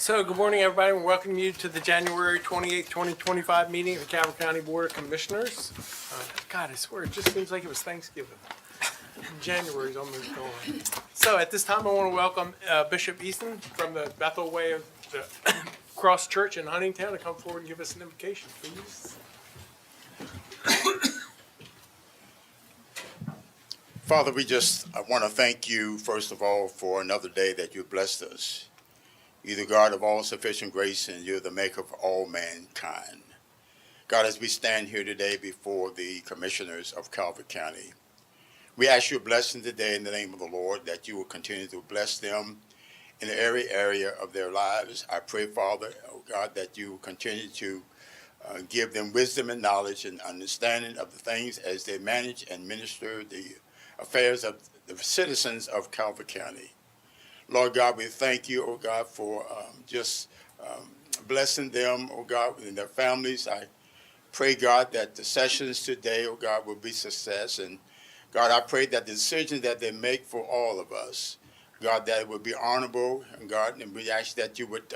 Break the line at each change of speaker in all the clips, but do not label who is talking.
So, good morning, everybody, and welcome you to the January 28th, 2025 meeting of the Calvert County Board of Commissioners. God, I swear, it just seems like it was Thanksgiving. January's almost gone. So, at this time, I want to welcome Bishop Easton from the Bethel Way of the Cross Church in Huntingtown to come forward and give us an invocation, please.
Father, I want to thank you, first of all, for another day that you blessed us. You're the God of all sufficient grace, and you're the maker of all mankind. God, as we stand here today before the commissioners of Calvert County, we ask your blessing today in the name of the Lord, that you will continue to bless them in every area of their lives. I pray, Father, oh God, that you will continue to give them wisdom and knowledge and understanding of the things as they manage and minister the affairs of the citizens of Calvert County. Lord God, we thank you, oh God, for blessing them, oh God, and their families. I pray, God, that the sessions today, oh God, will be success. And God, I pray that the decisions that they make for all of us, God, that it would be honorable, and God, and we ask that you would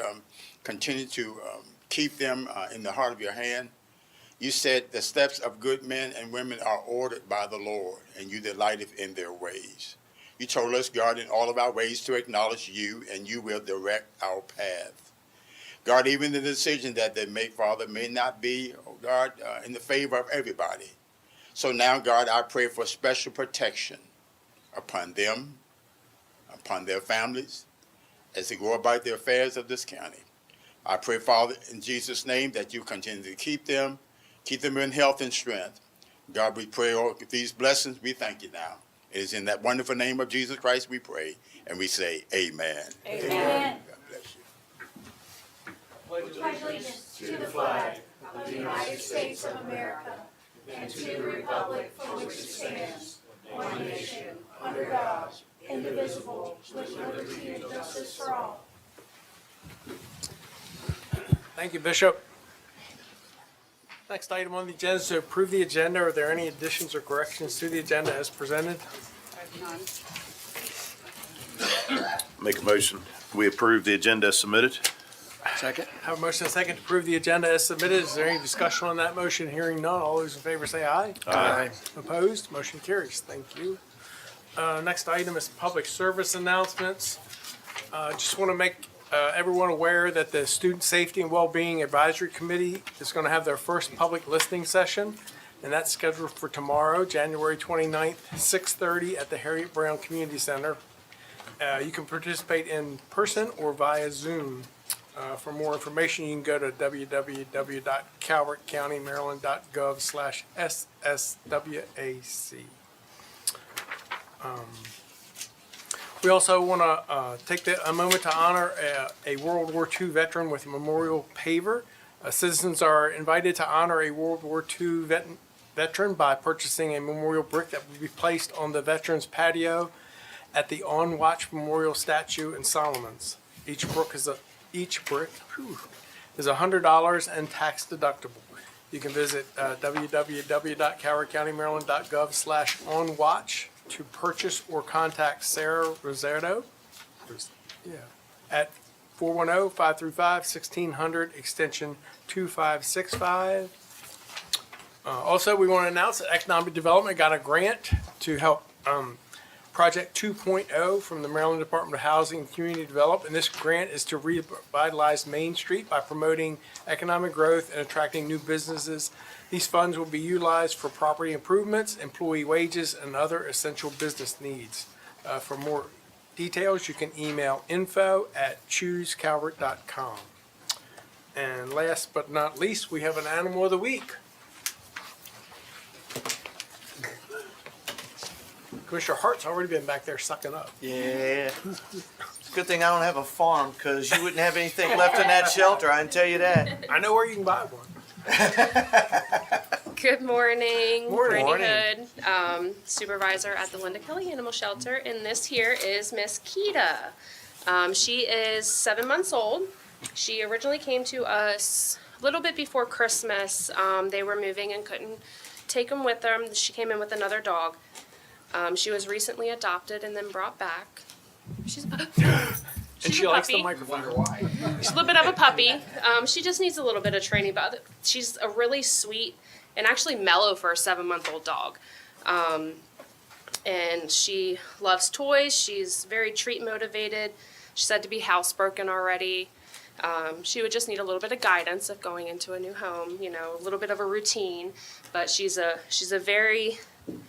continue to keep them in the heart of your hand. You said the steps of good men and women are ordered by the Lord, and you delighteth in their ways. You told us, God, in all of our ways to acknowledge you, and you will direct our path. God, even the decision that they make, Father, may not be, oh God, in the favor of everybody. So now, God, I pray for special protection upon them, upon their families, as they go about the affairs of this county. I pray, Father, in Jesus' name, that you continue to keep them in health and strength. God, we pray all these blessings. We thank you now. It is in that wonderful name of Jesus Christ we pray, and we say amen.
Amen.
God bless you.
Pledge allegiance to the flag of the United States of America and to the republic for which it stands, one nation, under God, indivisible, with liberty and justice for all.
Thank you, Bishop. Next item on the agenda is to approve the agenda. Are there any additions or corrections to the agenda as presented?
Make a motion. We approve the agenda as submitted.
Second. Have a motion and a second to approve the agenda as submitted. Is there any discussion on that motion? Hearing none, all those in favor say aye.
Aye.
Opposed? Motion carries. Thank you. Next item is public service announcements. Just want to make everyone aware that the Student Safety and Wellbeing Advisory Committee is going to have their first public listening session, and that's scheduled for tomorrow, January 29th, 6:30 at the Harriet Brown Community Center. You can participate in person or via Zoom. For more information, you can go to www.calvertcountymaryland.gov/SSWAC. We also want to take a moment to honor a World War II veteran with a memorial paver. Citizens are invited to honor a World War II veteran by purchasing a memorial brick that will be placed on the veteran's patio at the On Watch Memorial Statue in Solomons. Each brick is $100 and tax deductible. You can visit www.calvertcountymaryland.gov/onwatch to purchase or contact Sarah Rosado at 410-535-1600 extension 2565. Also, we want to announce that Economic Development got a grant to help Project 2.0 from the Maryland Department of Housing and Community Development. And this grant is to revitalize Main Street by promoting economic growth and attracting new businesses. These funds will be utilized for property improvements, employee wages, and other essential business needs. For more details, you can email info@choosecalvert.com. And last but not least, we have an Animal of the Week. Commissioner Hart's already been back there sucking up.
Yeah. It's a good thing I don't have a farm, because you wouldn't have anything left in that shelter, I can tell you that.
I know where you can buy one.
Good morning.
Morning.
Brittany Hood, supervisor at the Linda Kelly Animal Shelter, and this here is Miss Kita. She is 7 months old. She originally came to us a little bit before Christmas. They were moving and couldn't take them with them. She came in with another dog. She was recently adopted and then brought back. She's
And
She's
she
a
likes the
puppy.
microphone.
She's a little bit of a puppy. She just needs a little bit of training, but she's a really sweet and actually mellow for a 7-month-old dog. And she loves toys. She's very treat motivated. She's said to be housebroken already. She would just need a little bit of guidance of going into a new home, you know, a little bit of a routine. But she's a very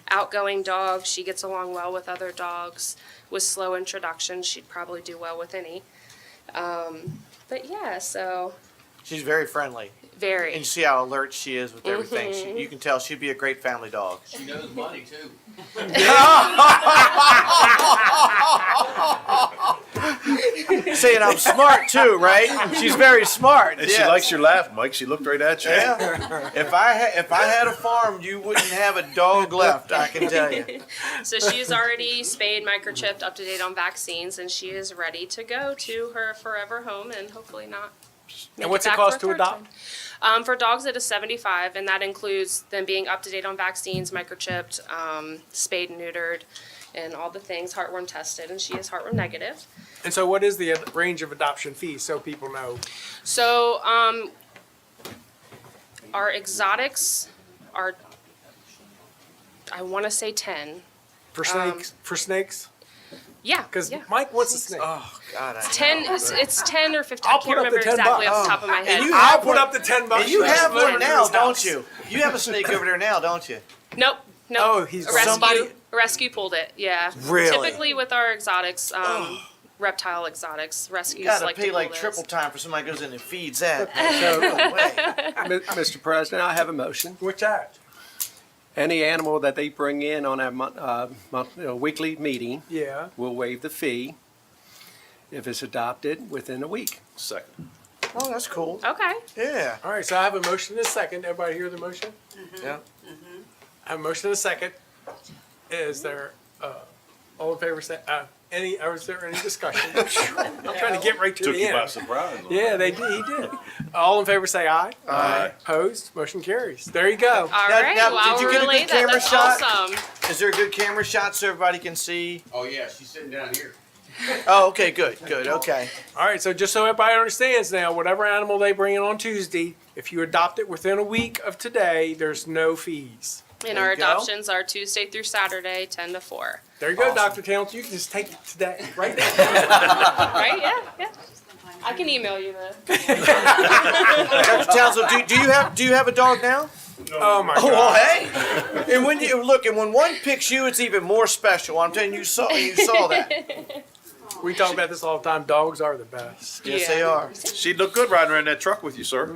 outgoing dog. She gets along well with other dogs. With slow introduction, she'd probably do well with any. But yeah, so
She's very friendly.
very.
And you see how alert she is with everything. You can tell she'd be a great family dog.
She knows money too.
Saying I'm smart too, right? She's very smart.
And she
yes.
likes your laugh, Mike. She looked right at you.
Yeah. If I had a farm, you wouldn't have a dog left. I can tell you.
So she's already spayed, microchipped, up to date on vaccines, and she is ready to go to her forever home and hopefully not.
And what's it
back
cost
for a
to
third
adopt?
time. For dogs, it is $75, and that includes them being up to date on vaccines, microchipped, spayed and neutered, and all the things, heartworm tested, and she is heartworm negative.
And so what is the range of adoption fees so people know?
So, our exotics are, I want to say 10.
For snakes? For snakes?
Yeah,
Because
yeah.
Mike wants a snake.
Oh God, I know.
10, it's 10 or 15.
I'll
I can't
put up the
remember
10
exactly
bucks.
off the top of my head.
you
I'll
have
put
one.
up the 10 bucks.
And you have
Deliver
one
it to
now,
his house.
don't you? You have a snake over there now, don't you?
Nope.
Oh, he's
rescue.
somebody-
Rescue pulled it. Yeah.
Really?
Typically with our exotics, reptile exotics, rescues
You gotta
like to
pay
pull
like
those.
triple time for somebody goes in and feeds that.
So,
No way.
Mr. President, I have a motion.
What's that?
Any animal that they bring in on our weekly meeting
Yeah.
will waive the fee if it's adopted within a week.
Second.
Oh, that's cool.
Okay.
Yeah.
All right, so I have a motion and a second. Everybody hear the motion?
Yeah.
I have a motion and a second. Is there, all in favor say, or is there any discussion? I'm trying to get right to
Took
the
you by
end.
surprise.
Yeah, he did. All in favor say aye.
Aye.
Opposed? Motion carries. There you go.
All right.
now,
Well,
did you
we'll
get a
relay
good
that.
camera
That's
shot?
awesome.
Is there a good camera shot so everybody can see?
Oh yeah, she's sitting down here.
Oh, okay, good, okay.
All right, so just so everybody understands now, whatever animal they bring in on Tuesday, if you adopt it within a week of today, there's no fees.
And
There
our
you go.
adoptions are Tuesday through Saturday, 10 to 4.
There you go,
Awesome.
Dr. Towns. You can just take it today, right now.
Right? Yeah, yeah. I can email you the.
Dr. Townsend, do you have a dog now?
Oh my
Oh, well,
God.
hey. And when you look, and when one picks you, it's even more special. I'm telling you, you saw that.
We talk about this all the time. Dogs are the best.
Yes,
Yeah.
they are.
She'd look good riding around that truck with you, sir.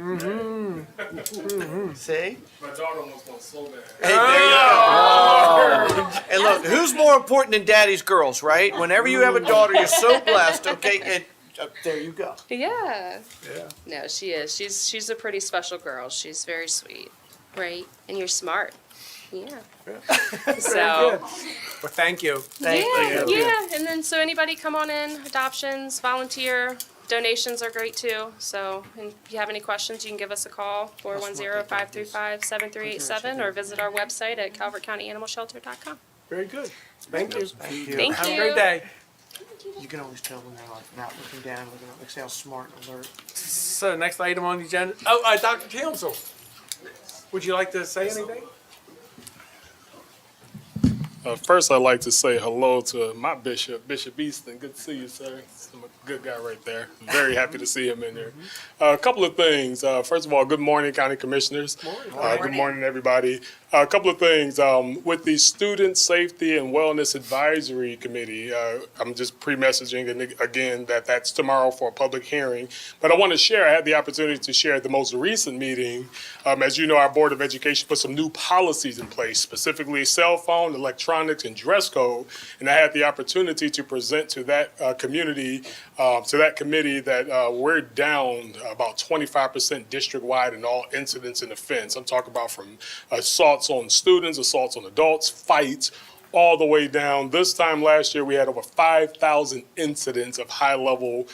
See?
My daughter almost went so bad.
Hey, there you go. And look, who's more important than daddy's girls, right? Whenever you have a daughter, you're so blessed. Okay, and there you go.
Yeah.
Yeah.
No, she is. She's a pretty special girl. She's very sweet. Right? And you're smart. Yeah.
Good.
So.
Well, thank you.
Thank
Yeah,
you.
yeah. And then so anybody come on in, adoptions, volunteer, donations are great too. So and if you have any questions, you can give us a call, 410-535-7387, or visit our website at calvertcountyanimalshelter.com.
Very good. Thank you.
Thank you.
Thank
Have
you.
a great day.
You can always tell when they're like not looking down, looking up, like see how smart and alert.
So next item on the agenda. Oh, Dr. Townsend. Would you like to say anything?
First, I'd like to say hello to my bishop, Bishop Easton. Good to see you, sir. He's a good guy right there. Very happy to see him in there. A couple of things. First of all, good morning, County Commissioners. Good morning, everybody. A couple of things. With the Student Safety and Wellness Advisory Committee, I'm just pre-messaging again that that's tomorrow for a public hearing. But I want to share, I had the opportunity to share at the most recent meeting. As you know, our Board of Education put some new policies in place, specifically cell phone, electronics, and dress code. And I had the opportunity to present to that community, to that committee, that we're down about 25% district-wide in all incidents and offense. I'm talking about from assaults on students, assaults on adults, fights, all the way down. This time last year, we had over 5,000 incidents of high-level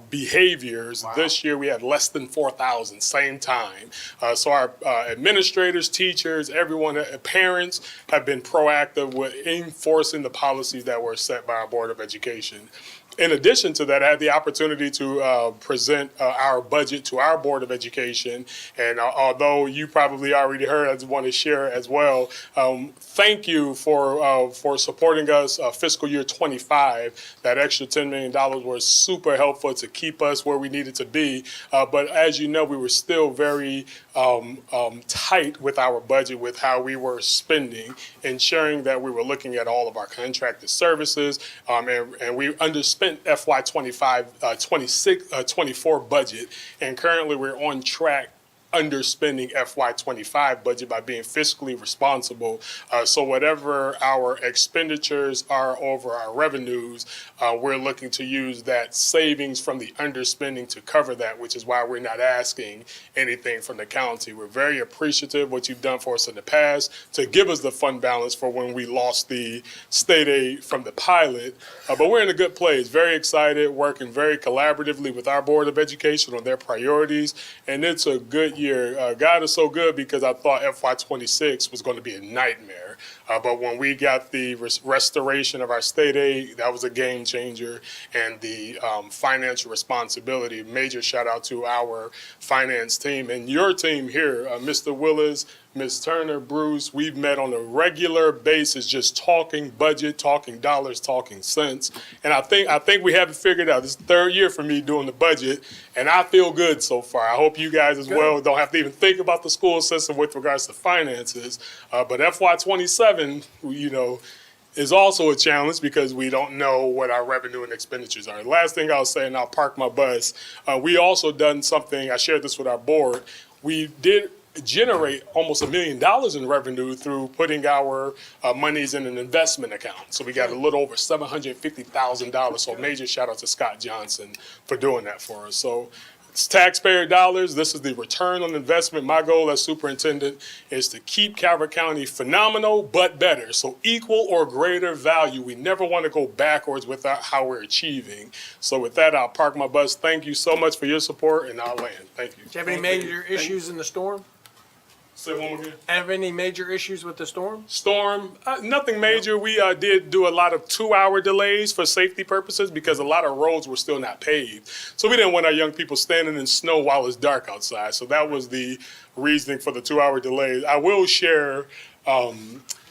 behaviors. Wow. This year, we had less than 4,000, same time. So our administrators, teachers, everyone, parents have been proactive with enforcing the policies that were set by our Board of Education. In addition to that, I had the opportunity to present our budget to our Board of Education. And although you probably already heard, I just want to share as well. Thank you for supporting us fiscal year 25. That extra $10 million was super helpful to keep us where we needed to be. But as you know, we were still very tight with our budget, with how we were spending, ensuring that we were looking at all of our contracted services, and we underspent FY 24 budget, and currently we're on track underspending FY 25 budget by being fiscally responsible. So whatever our expenditures are over our revenues, we're looking to use that savings from the underspending to cover that, which is why we're not asking anything from the county. We're very appreciative of what you've done for us in the past to give us the fund balance for when we lost the state aid from the pilot. But we're in a good place, very excited, working very collaboratively with our Board of Education on their priorities, and it's a good year. God is so good because I thought FY 26 was going to be a nightmare. But when we got the restoration of our state aid, that was a game changer. And the financial responsibility, major shout out to our finance team and your team here, Mr. Willis, Ms. Turner, Bruce. We've met on a regular basis, just talking budget, talking dollars, talking cents. And I think we have it figured out. This is the third year for me doing the budget, and I feel good so far. I hope you guys as well don't have to even think about the school system with regards to finances. But FY 27, is also a challenge because we don't know what our revenue and expenditures are. Last thing I'll say, and I'll park my bus, we also done something, I shared this with our board, we did generate almost $1 million in revenue through putting our monies in an investment account. So we got a little over $750,000. So major shout out to Scott Johnson for doing that for us. So it's taxpayer dollars. This is the return on investment. My goal as superintendent is to keep Calvert County phenomenal, but better. So equal or greater value. We never want to go backwards with how we're achieving. So with that, I'll park my bus. Thank you so much for your support, and I'll land. Thank you.
Do you have any major issues in the storm?
Say one more again.
Have any major issues with the storm?
Storm, nothing major. We did do a lot of 2-hour delays for safety purposes because a lot of roads were still not paved. So we didn't want our young people standing in snow while it's dark outside. So that was the reasoning for the 2-hour delays. I will share,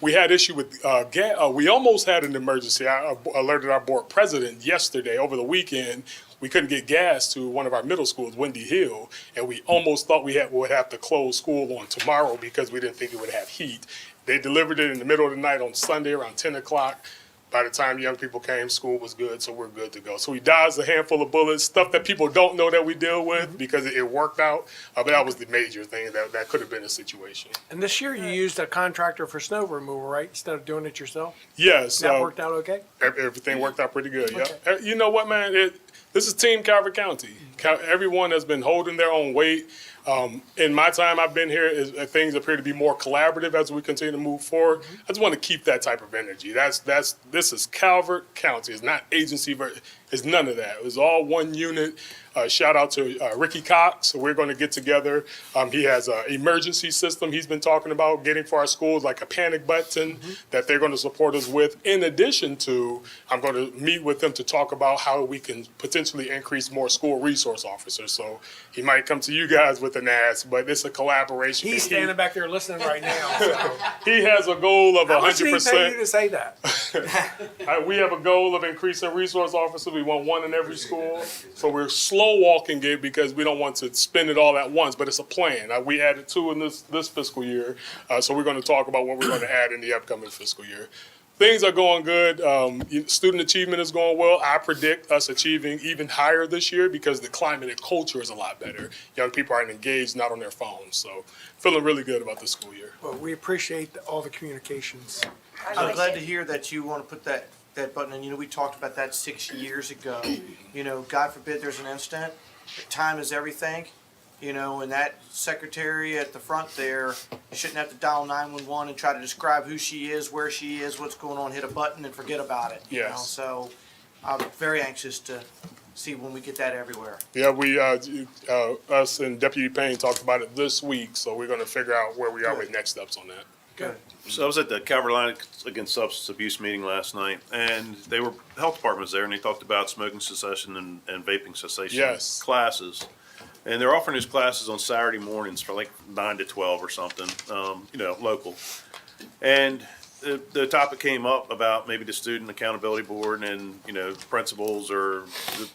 we had issue with gas. We almost had an emergency. I alerted our board president yesterday over the weekend. We couldn't get gas to one of our middle schools, Windy Hill, and we almost thought we would have to close school on tomorrow because we didn't think it would have heat. They delivered it in the middle of the night on Sunday around 10 o'clock. By the time young people came, school was good, so we're good to go. So we dodged a handful of bullets, stuff that people don't know that we deal with because it worked out. But that was the major thing that could have been a situation.
And this year you used a contractor for snow removal, right? Instead of doing it yourself?
Yes.
That worked out okay?
Everything worked out pretty good, yeah. You know what, man? This is Team Calvert County. Everyone has been holding their own weight. In my time I've been here, things appear to be more collaborative as we continue to move forward. I just want to keep that type of energy. This is Calvert County. It's not agency. It's none of that. It was all one unit. Shout out to Ricky Cox. We're going to get together. He has an emergency system he's been talking about getting for our schools, like a panic button that they're going to support us with. In addition to, I'm going to meet with them to talk about how we can potentially increase more school resource officers. So he might come to you guys with an ask, but it's a collaboration.
He's standing back there listening right now. So.
He has a goal of 100%.
How much did he pay you to say that?
We have a goal of increasing resource officers. We want one in every school. So we're slow walking it because we don't want to spend it all at once, but it's a plan. We added 2 in this fiscal year. So we're going to talk about what we're going to add in the upcoming fiscal year. Things are going good. Student achievement is going well. I predict us achieving even higher this year because the climate and culture is a lot better. Young people are engaged, not on their phones. So feeling really good about this school year.
Well, we appreciate all the communications.
I'm glad to hear that you want to put that button in. We talked about that 6 years ago. God forbid there's an incident. Time is everything. And that secretary at the front there shouldn't have to dial 911 and try to describe who she is, where she is, what's going on, hit a button and forget about it.
Yes.
So I'm very anxious to see when we get that everywhere.
Yeah, we, us and Deputy Payne talked about it this week, so we're going to figure out where we are with next steps on that.
Good.
So I was at the Calvert Line Against Substance Abuse meeting last night, and health department was there, and they talked about smoking cessation and vaping cessation
Yes.
classes. And they're offering these classes on Saturday mornings for like 9 to 12 or something, local. And the topic came up about maybe the Student Accountability Board and, principals or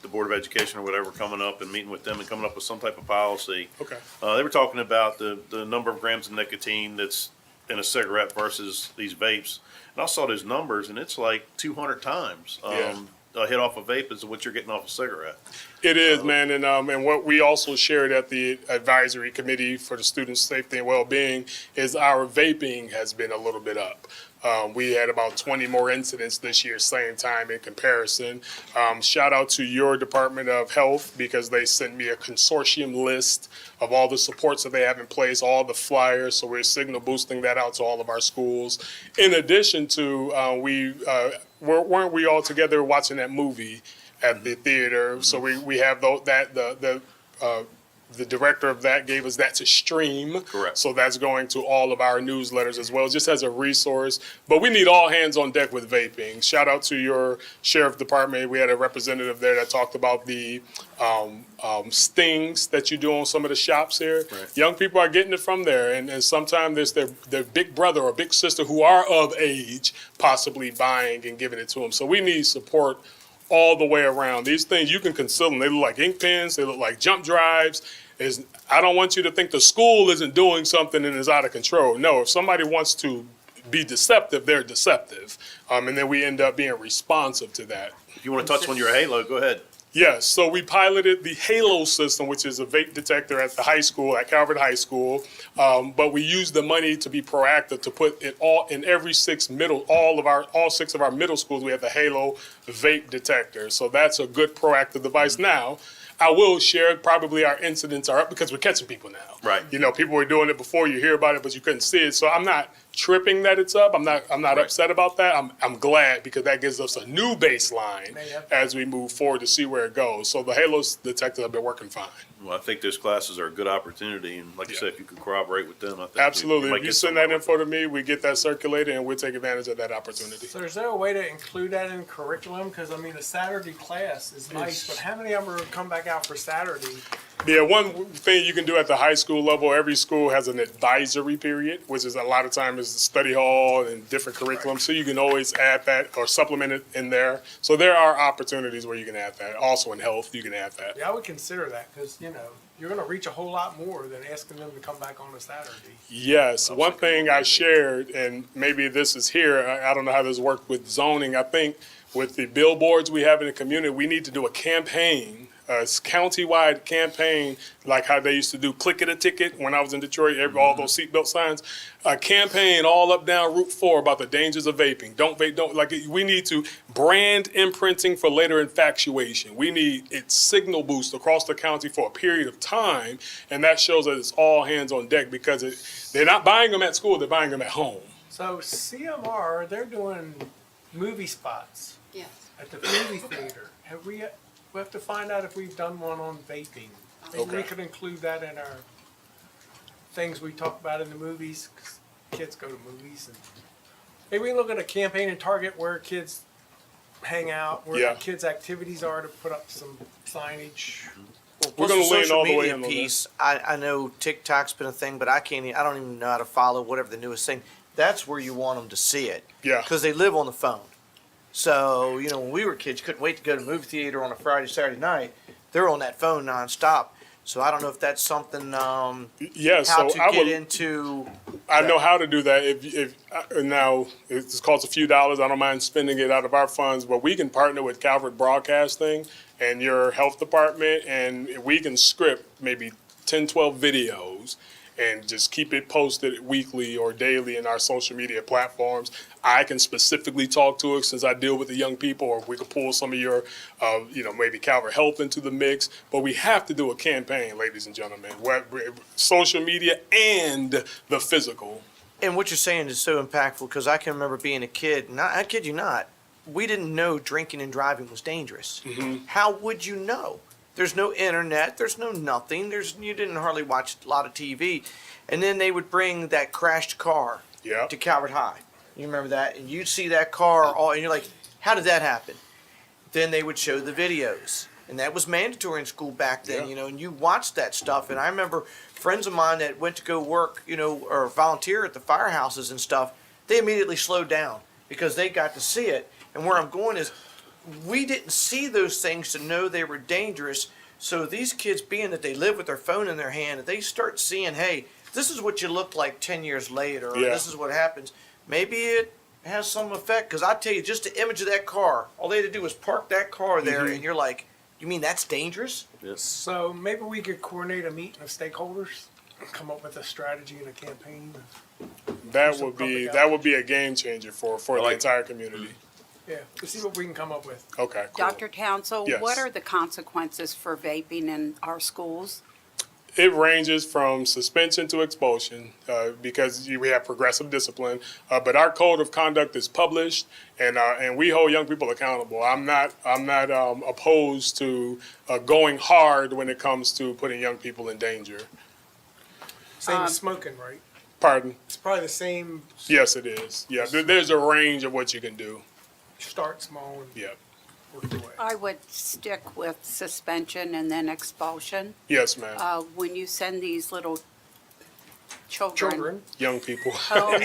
the Board of Education or whatever coming up and meeting with them and coming up with some type of policy.
Okay.
They were talking about the number of grams of nicotine that's in a cigarette versus these vapes. And I saw those numbers, and it's like 200 times.
Yeah.
A hit off a vape is what you're getting off a cigarette.
It is, man, and what we also shared at the advisory committee for the students' safety and well-being is our vaping has been a little bit up. We had about 20 more incidents this year, same time in comparison. Shout out to your Department of Health because they sent me a consortium list of all the supports that they have in place, all the flyers. So we're signal boosting that out to all of our schools. In addition to, weren't we all together watching that movie at the theater? So we have the director of that gave us that to stream.
Correct.
So that's going to all of our newsletters as well, just as a resource. But we need all hands on deck with vaping. Shout out to your sheriff department. We had a representative there that talked about the stings that you do on some of the shops here.
Right.
Young people are getting it from there, and sometimes there's their big brother or big sister who are of age possibly buying and giving it to them. So we need support all the way around. These things, you can conceal them. They look like ink pens. They look like jump drives. I don't want you to think the school isn't doing something and is out of control. No, if somebody wants to be deceptive, they're deceptive. And then we end up being responsive to that.
If you want to touch on your halo, go ahead.
Yes, so we piloted the HALO system, which is a vape detector at the high school, at Calvert High School. But we used the money to be proactive to put it all in all 6 of our middle schools. We have the HALO vape detector. So that's a good proactive device. Now, I will share probably our incidents are up because we're catching people now.
Right.
People were doing it before, you hear about it, but you couldn't see it. So I'm not tripping that it's up. I'm not
Right.
upset about that. I'm glad because that gives us a new baseline as we move forward to see where it goes. So the HALO detectors have been working fine.
Well, I think those classes are a good opportunity, and like you
Yeah.
said, if you could corroborate with them, I think
Absolutely.
might
If you
get
send that
somewhere
info to me, we get that circulated and we'll take advantage of that opportunity.
So is there a way to include that in curriculum? Because I mean, a Saturday class is nice, but how many of them are come back out for Saturday?
Yeah, one thing you can do at the high school level, every school has an advisory period, which is a lot of time is the study hall and different curriculum. So you can always add that or supplement it in there. So there are opportunities where you can add that. Also in health, you can add that.
Yeah, I would consider that because, you're going to reach a whole lot more than asking them to come back on a Saturday.
Yes, one thing I shared, and maybe this is here, I don't know how this worked with zoning. I think with the billboards we have in the community, we need to do a campaign, a countywide campaign, like how they used to do click it a ticket when I was in Detroit, all those seatbelt signs. A campaign all up down Route 4 about the dangers of vaping. Don't vape, don't, like, we need to brand imprinting for later infatuation. We need it signal boost across the county for a period of time, and that shows that it's all hands on deck because they're not buying them at school, they're buying them at home.
So CMR, they're doing movie spots
Yes.
at the movie theater. We have to find out if we've done one on vaping. Maybe we
Okay.
could include that in our things we talk about in the movies, 'cause kids go to movies. And maybe we can look at a campaign and target where kids hang out, where
Yeah.
the kids' activities are to put up some signage.
We're
Plus
gonna
the
lean
social
all the way
media
in on that.
piece. I know TikTok's been a thing, but I don't even know how to follow whatever the newest thing. That's where you want them to see it.
Yeah.
Because they live on the phone. So, when we were kids, you couldn't wait to go to the movie theater on a Friday, Saturday night. They're on that phone nonstop. So I don't know if that's something,
Yeah,
how
so
to
I
get
would,
into.
I know how to do that. If now it costs a few dollars, I don't mind spending it out of our funds, but we can partner with Calvert Broadcasting and your health department, and we can script maybe 10, 12 videos and just keep it posted weekly or daily in our social media platforms. I can specifically talk to it since I deal with the young people, or we could pull some of your, maybe Calvert Health into the mix. But we have to do a campaign, ladies and gentlemen, social media and the physical.
And what you're saying is so impactful because I can remember being a kid, and I kid you not, we didn't know drinking and driving was dangerous. How would you know? There's no internet, there's no nothing, you didn't hardly watch a lot of TV. And then they would bring that crashed car
Yep.
to Calvert High. You remember that? And you'd see that car all, and you're like, how did that happen? Then they would show the videos. And that was mandatory in school back then,
Yeah.
you know, and you watched that stuff. And I remember friends of mine that went to go work, you know, or volunteer at the firehouses and stuff, they immediately slowed down because they got to see it. And where I'm going is, we didn't see those things to know they were dangerous. So these kids, being that they live with their phone in their hand, if they start seeing, hey, this is what you look like 10 years later, or
Yeah.
this is what happens, maybe it has some effect. Because I tell you, just the image of that car, all they had to do was park that car there, and you're like, you mean that's dangerous?
So maybe we could coordinate a meeting of stakeholders, and come up with a strategy and a campaign.
That
Some
would be
public
a game changer for the
like-
entire community.
Yeah, to see what we can come up with.
Okay, cool.
Dr. Townsend,
Yes.
what are the consequences for vaping in our schools?
It ranges from suspension to expulsion because we have progressive discipline. But our code of conduct is published, and we hold young people accountable. I'm not opposed to going hard when it comes to putting young people in danger.
Same as smoking, right?
Pardon?
It's probably the same,
Yes, it is. Yeah, there's a range of what you can do.
start small and
Yeah.
work your way.
I would stick with suspension and then expulsion.
Yes, ma'am.
When you send these little children
Children,
Young people.
home,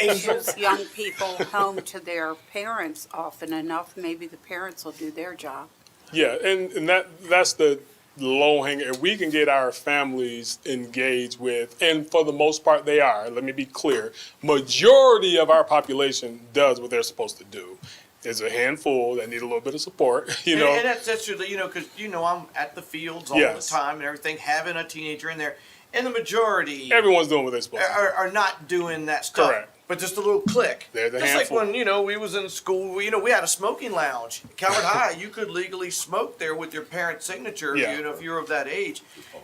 young people home to their parents often enough, maybe the parents will do their job.
Yeah, and that's the low hanging. If we can get our families engaged with, and for the most part they are. Let me be clear: majority of our population does what they're supposed to do. There's a handful that need a little bit of support. You know,
And that's true, you know, because, you know, I'm at the fields all
Yes.
the time and everything, having a teenager in there. And the majority
everyone's doing what they're supposed to.
are not doing that stuff.
Correct.
But just a little click.
They're the
just
handful.
like when, you know, we was in school, we had a smoking lounge. Calvert High, you could legally smoke there with your parent's signature,
Yeah.
you know, if you're of that age.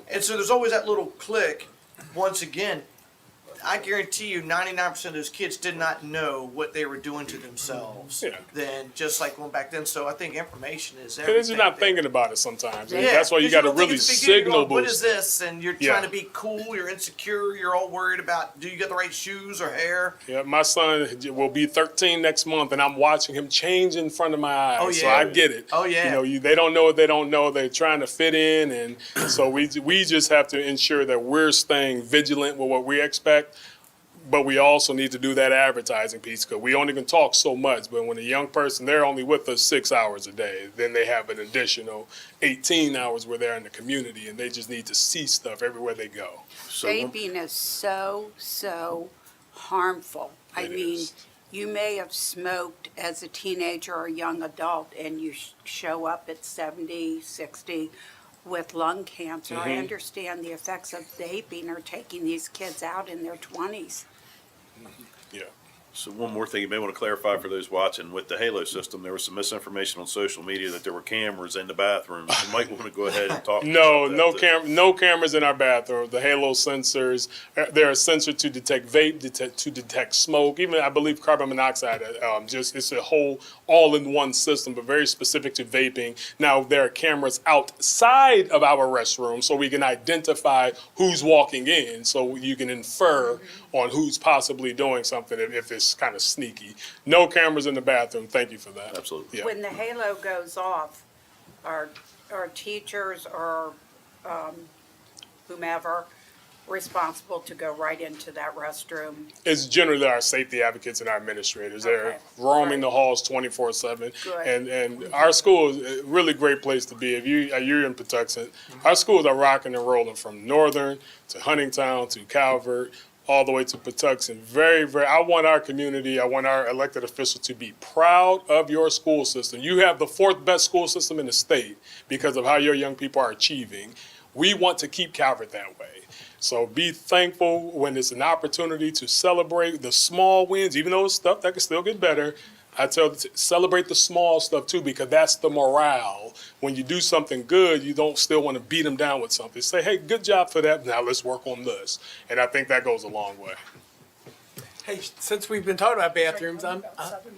And so there's always that little click. Once again, I guarantee you 99% of those kids did not know what they were doing to themselves.
Yeah.
Then, just like going back then. So I think information is
Because
everything.
you're not
there.
thinking about it sometimes. And
Yeah,
that's why you
'cause
got to
don't think
really
it's a big deal. You're
signal
going, What
boost.
is this? And you're
Yeah.
trying to be cool. You're insecure. You're all worried about, do you got the right shoes or hair?
Yeah, my son will be 13 next month, and I'm watching him change in front of my eyes.
Oh,
So
yeah.
I get it.
Oh, yeah.
You know, they don't know what they don't know. They're trying to fit in, and so we just have to ensure that we're staying vigilant with what we expect. But we also need to do that advertising piece because we only can talk so much. But when a young person, they're only with us 6 hours a day. Then they have an additional 18 hours where they're in the community, and they just need to see stuff everywhere they go.
So
Vaping is so harmful. I
It
mean,
is.
you may have smoked as a teenager or young adult and you show up at 70, 60 with lung cancer.
Mm-hmm.
I understand the effects of vaping are taking these kids out in their 20s.
Yeah.
So one more thing you may want to clarify for those watching, with the Halo system, there was some misinformation on social media that there were cameras in the bathrooms. You might want to go ahead and talk.
No,
about that.
no cameras in our bathroom. The Halo sensors, they're a sensor to detect vape, to detect smoke, even I believe carbon monoxide. It's a whole all-in-one system, but very specific to vaping. Now there are cameras outside of our restroom, so we can identify who's walking in, so you can infer on who's possibly doing something if it's kind of sneaky. No cameras in the bathroom. Thank you for that.
Absolutely.
Yeah.
When the halo goes off, are teachers or whomever responsible to go right into that restroom?
It's generally our safety advocates and our administrators. They're
Okay.
roaming the halls 24/7.
Good.
And our school is a really great place to be. If you're in Patuxent, our schools are rocking and rolling from Northern to Huntingtown to Calvert, all the way to Patuxent. I want our community, I want our elected officials to be proud of your school system. You have the 4th best school system in the state because of how your young people are achieving. We want to keep Calvert that way. So be thankful when it's an opportunity to celebrate the small wins, even though it's stuff that can still get better. I celebrate the small stuff too, because that's the morale. When you do something good, you don't still want to beat them down with something. Say, hey, good job for that. Now let's work on this. And I think that goes a long way.
hey, since we've been talking about bathrooms, I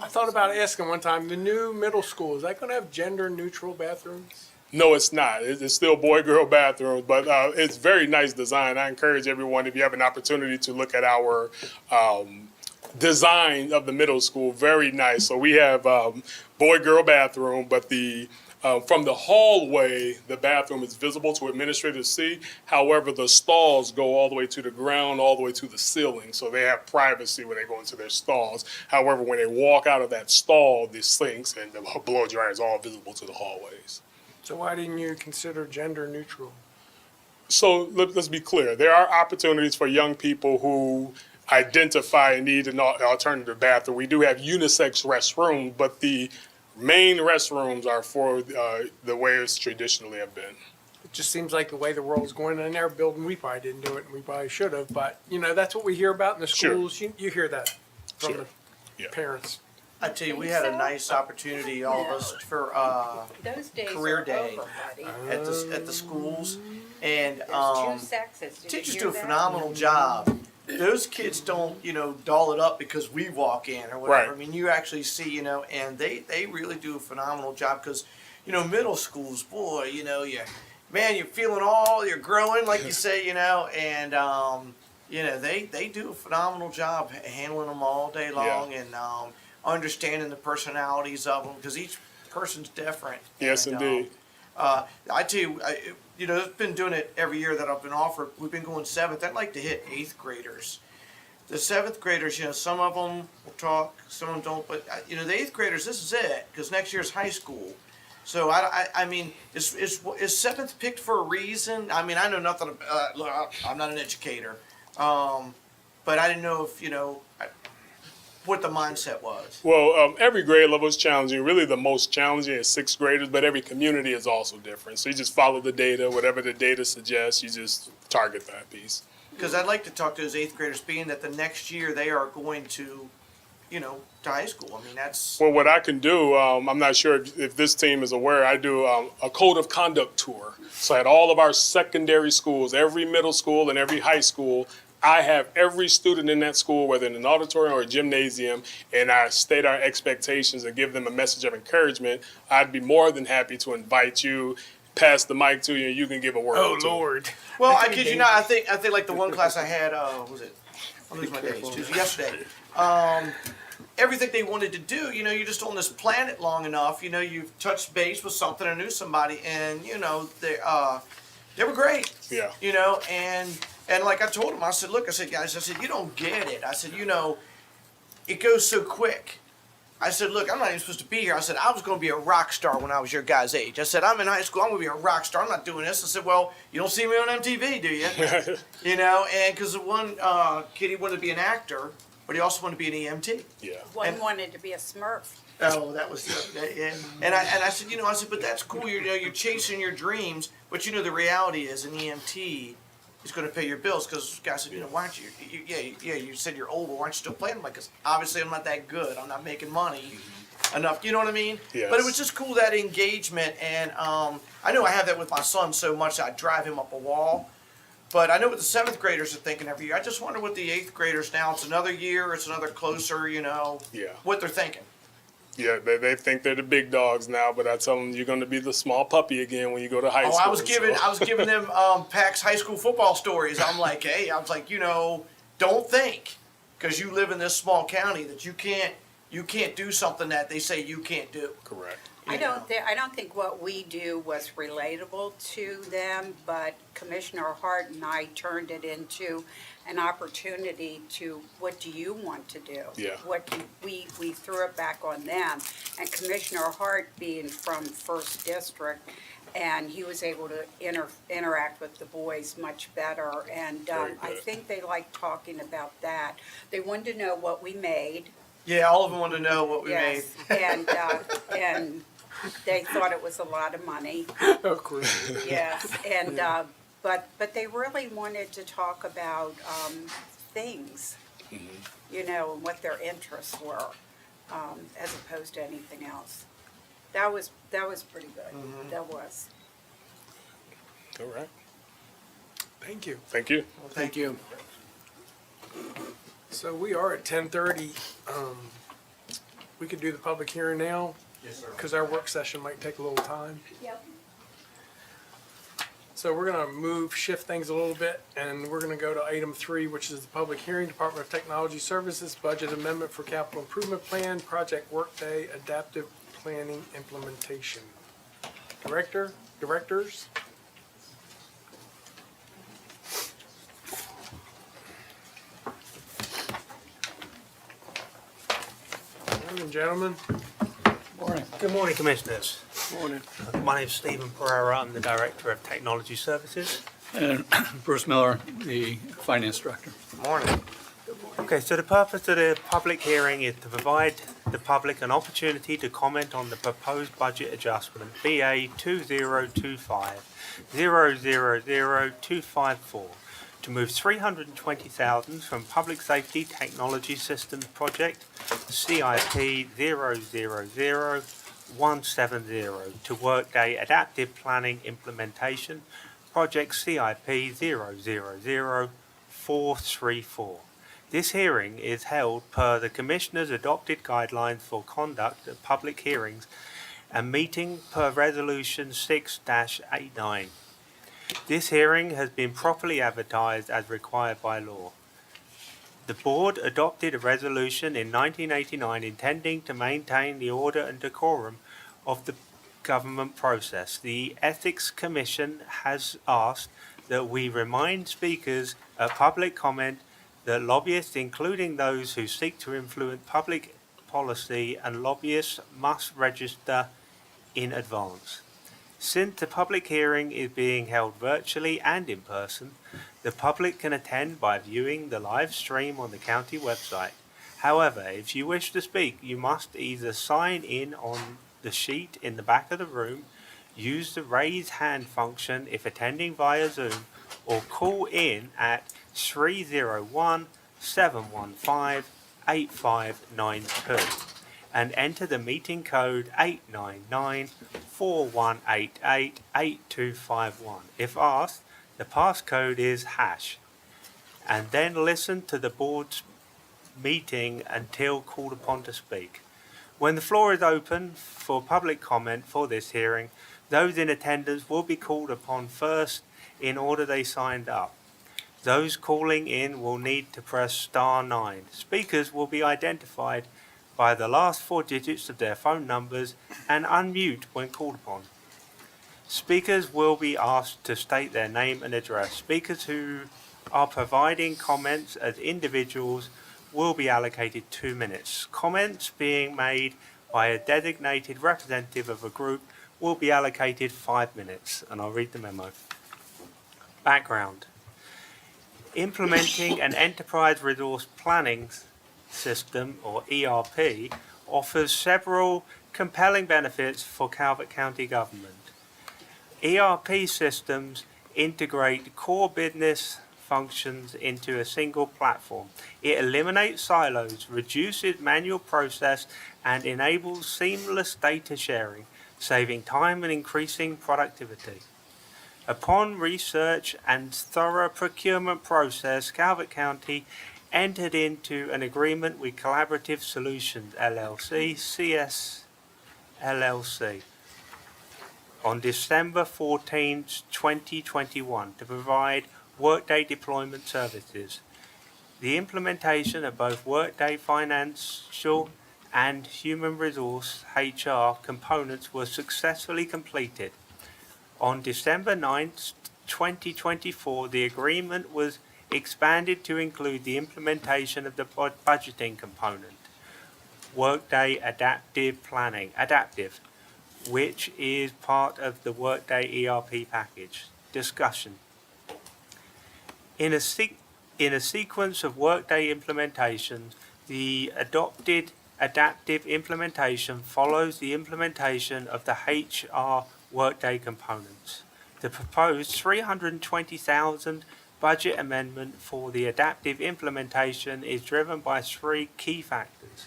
thought about asking one time, the new middle school, is that gonna have gender neutral bathrooms?
No, it's not. It's still boy-girl bathrooms, but it's very nice design. I encourage everyone, if you have an opportunity to look at our design of the middle school, very nice. So we have boy-girl bathroom, but from the hallway, the bathroom is visible to administrators to see. However, the stalls go all the way to the ground, all the way to the ceiling, so they have privacy when they go into their stalls. However, when they walk out of that stall, the sinks and the blow dryer is all visible to the hallways.
So why didn't you consider gender neutral?
So let's be clear. There are opportunities for young people who identify and need an alternative bathroom. We do have unisex restrooms, but the main restrooms are for the way it's traditionally have been.
It just seems like the way the world's going in their building, we probably didn't do it, and we probably should have, but, that's what we hear about in the
Sure.
schools. You hear that from
Sure.
the
Yeah.
parents.
I tell you, we had a nice opportunity, all of us, for
Those days
Career
are
day.
over, buddy.
at the schools, and
There's two sexes. Did you
teachers
hear
do a
that?
phenomenal job. Those kids don't, doll it up because we walk in or whatever.
Right.
I mean, you actually see, and they really do a phenomenal job because, middle schools, boy, you're feeling you're growing, like you say, and, they do a phenomenal job handling them all day long and understanding the personalities of them because each person's different.
Yes,
And,
indeed.
I tell you, I've been doing it every year that I've been offered. We've been going 7th. I'd like to hit 8th graders. The 7th graders, some of them will talk, some of them don't. But the 8th graders, this is it because next year's high school. So I mean, is 7th picked for a reason? I mean, I know nothing. Look, I'm not an educator, but I didn't know if what the mindset was.
Well, every grade level is challenging. Really, the most challenging is 6th graders, but every community is also different. So you just follow the data. Whatever the data suggests, you just target that piece.
Because I'd like to talk to those 8th graders, being that the next year they are going to, to high school. I mean, that's.
Well, what I can do, I'm not sure if this team is aware, I do a code of conduct tour. So at all of our secondary schools, every middle school and every high school, I have every student in that school, whether in an auditorium or a gymnasium, and I state our expectations and give them a message of encouragement. I'd be more than happy to invite you, pass the mic to you, and you can give a word.
Oh,
or two.
Lord.
Well, I kid you not. I think like the one class I had. What was it? I'm losing my days. Tuesday, yesterday. Everything they wanted to do. You're just on this planet long enough. You've touched base with something or knew somebody, and they were great.
Yeah.
And like I told them, I said, look, guys, you don't get it. I said, it goes so quick. I said, look, I'm not even supposed to be here. I said, I was going to be a rock star when I was your guys' age. I said, I'm in high school. I'm going to be a rock star. I'm not doing this. I said, well, you don't see me on MTV, do you? And because the one kid, he wanted to be an actor, but he also wanted to be an EMT.
Yeah.
One wanted to be a Smurf.
Oh, that was yeah. And I said, but that's cool. You're chasing your dreams, but the reality is an EMT is going to pay your bills because guys said, why aren't you? You said you're old, but why aren't you still playing? I'm like, because obviously I'm not that good. I'm not making money enough. You know what I mean?
Yes.
But it was just cool, that engagement, and I know I have that with my son so much I drive him up a wall. But I know what the 7th graders are thinking every year. I just wonder what the 8th graders now. It's another year. It's another closer.
Yeah.
What they're thinking.
Yeah, they think they're the big dogs now, but I tell them you're going to be the small puppy again when you go to high school.
I was giving them Pack's high school football stories. I'm like, hey, don't think because you live in this small county that you can't do something that they say you can't do.
Correct.
I don't think what we do was relatable to them, but Commissioner Hart and I turned it into an opportunity to, what do you want to do?
Yeah.
We threw it back on them. And Commissioner Hart, being from First District, and he was able to interact with the boys much better. And
Very
I
good.
think they liked talking about that. They wanted to know what we made.
Yeah, all of them want to know what we made.
Yes, and they thought it was a lot of money.
Of course.
Yes, and, but they really wanted to talk about, things, and what their interests were, as opposed to anything else. That was pretty good, that was.
All right.
Thank you.
Thank you.
Well, thank you.
So we are at 10:30. We could do the public hearing now
Yes, sir.
because our work session might take a little time.
Yep.
So we're gonna shift things a little bit, and we're gonna go to item 3, which is the public hearing, Department of Technology Services, Budget Amendment for Capital Improvement Plan, Project Workday Adaptive Planning Implementation. Directors? Morning, gentlemen.
Good morning, Commissioners.
Morning.
My name is Stephen Pereira. I'm the Director of Technology Services.
And Bruce Miller, the Finance Director.
Morning.
Okay, so the purpose of the public hearing is to provide the public an opportunity to comment on the proposed budget adjustment, BA 2025-000254, to move $320,000 from Public Safety Technology Systems Project, CIP 000170, to Workday Adaptive Planning Implementation, Project CIP 000434. This hearing is held per the Commissioner's adopted guidelines for conduct of public hearings and meeting per Resolution 6-89. This hearing has been properly advertised as required by law. The Board adopted a resolution in 1989 intending to maintain the order and decorum of the government process. The Ethics Commission has asked that we remind speakers at public comment that lobbyists, including those who seek to influence public policy, and lobbyists must register in advance. Since the public hearing is being held virtually and in person, the public can attend by viewing the live stream on the county website. However, if you wish to speak, you must either sign in on the sheet in the back of the room, use the raise hand function if attending via Zoom, or call in at 301-715-8592 and enter the meeting code 899-4188-8251. If asked, the passcode is #, and then listen to the board's meeting until called upon to speak. When the floor is open for public comment for this hearing, those in attendance will be called upon first in order they signed up. Those calling in will need to press *9. Speakers will be identified by the last 4 digits of their phone numbers and unmute when called upon. Speakers will be asked to state their name and address. Speakers who are providing comments as individuals will be allocated 2 minutes. Comments being made by a designated representative of a group will be allocated 5 minutes, and I'll read the memo. Background. Implementing an enterprise resource planning system, or ERP, offers several compelling benefits for Calvert County government. ERP systems integrate core business functions into a single platform. It eliminates silos, reduces manual process, and enables seamless data sharing, saving time and increasing productivity. Upon research and thorough procurement process, Calvert County entered into an agreement with Collaborative Solutions LLC, CS LLC, on December 14, 2021, to provide Workday deployment services. The implementation of both Workday financial and human resource HR components was successfully completed. On December 9, 2024, the agreement was expanded to include the implementation of the budgeting component, Workday Adaptive Planning, which is part of the Workday ERP package. Discussion. In a sequence of Workday implementations, the adopted adaptive implementation follows the implementation of the HR Workday components. The proposed $320,000 budget amendment for the adaptive implementation is driven by 3 key factors.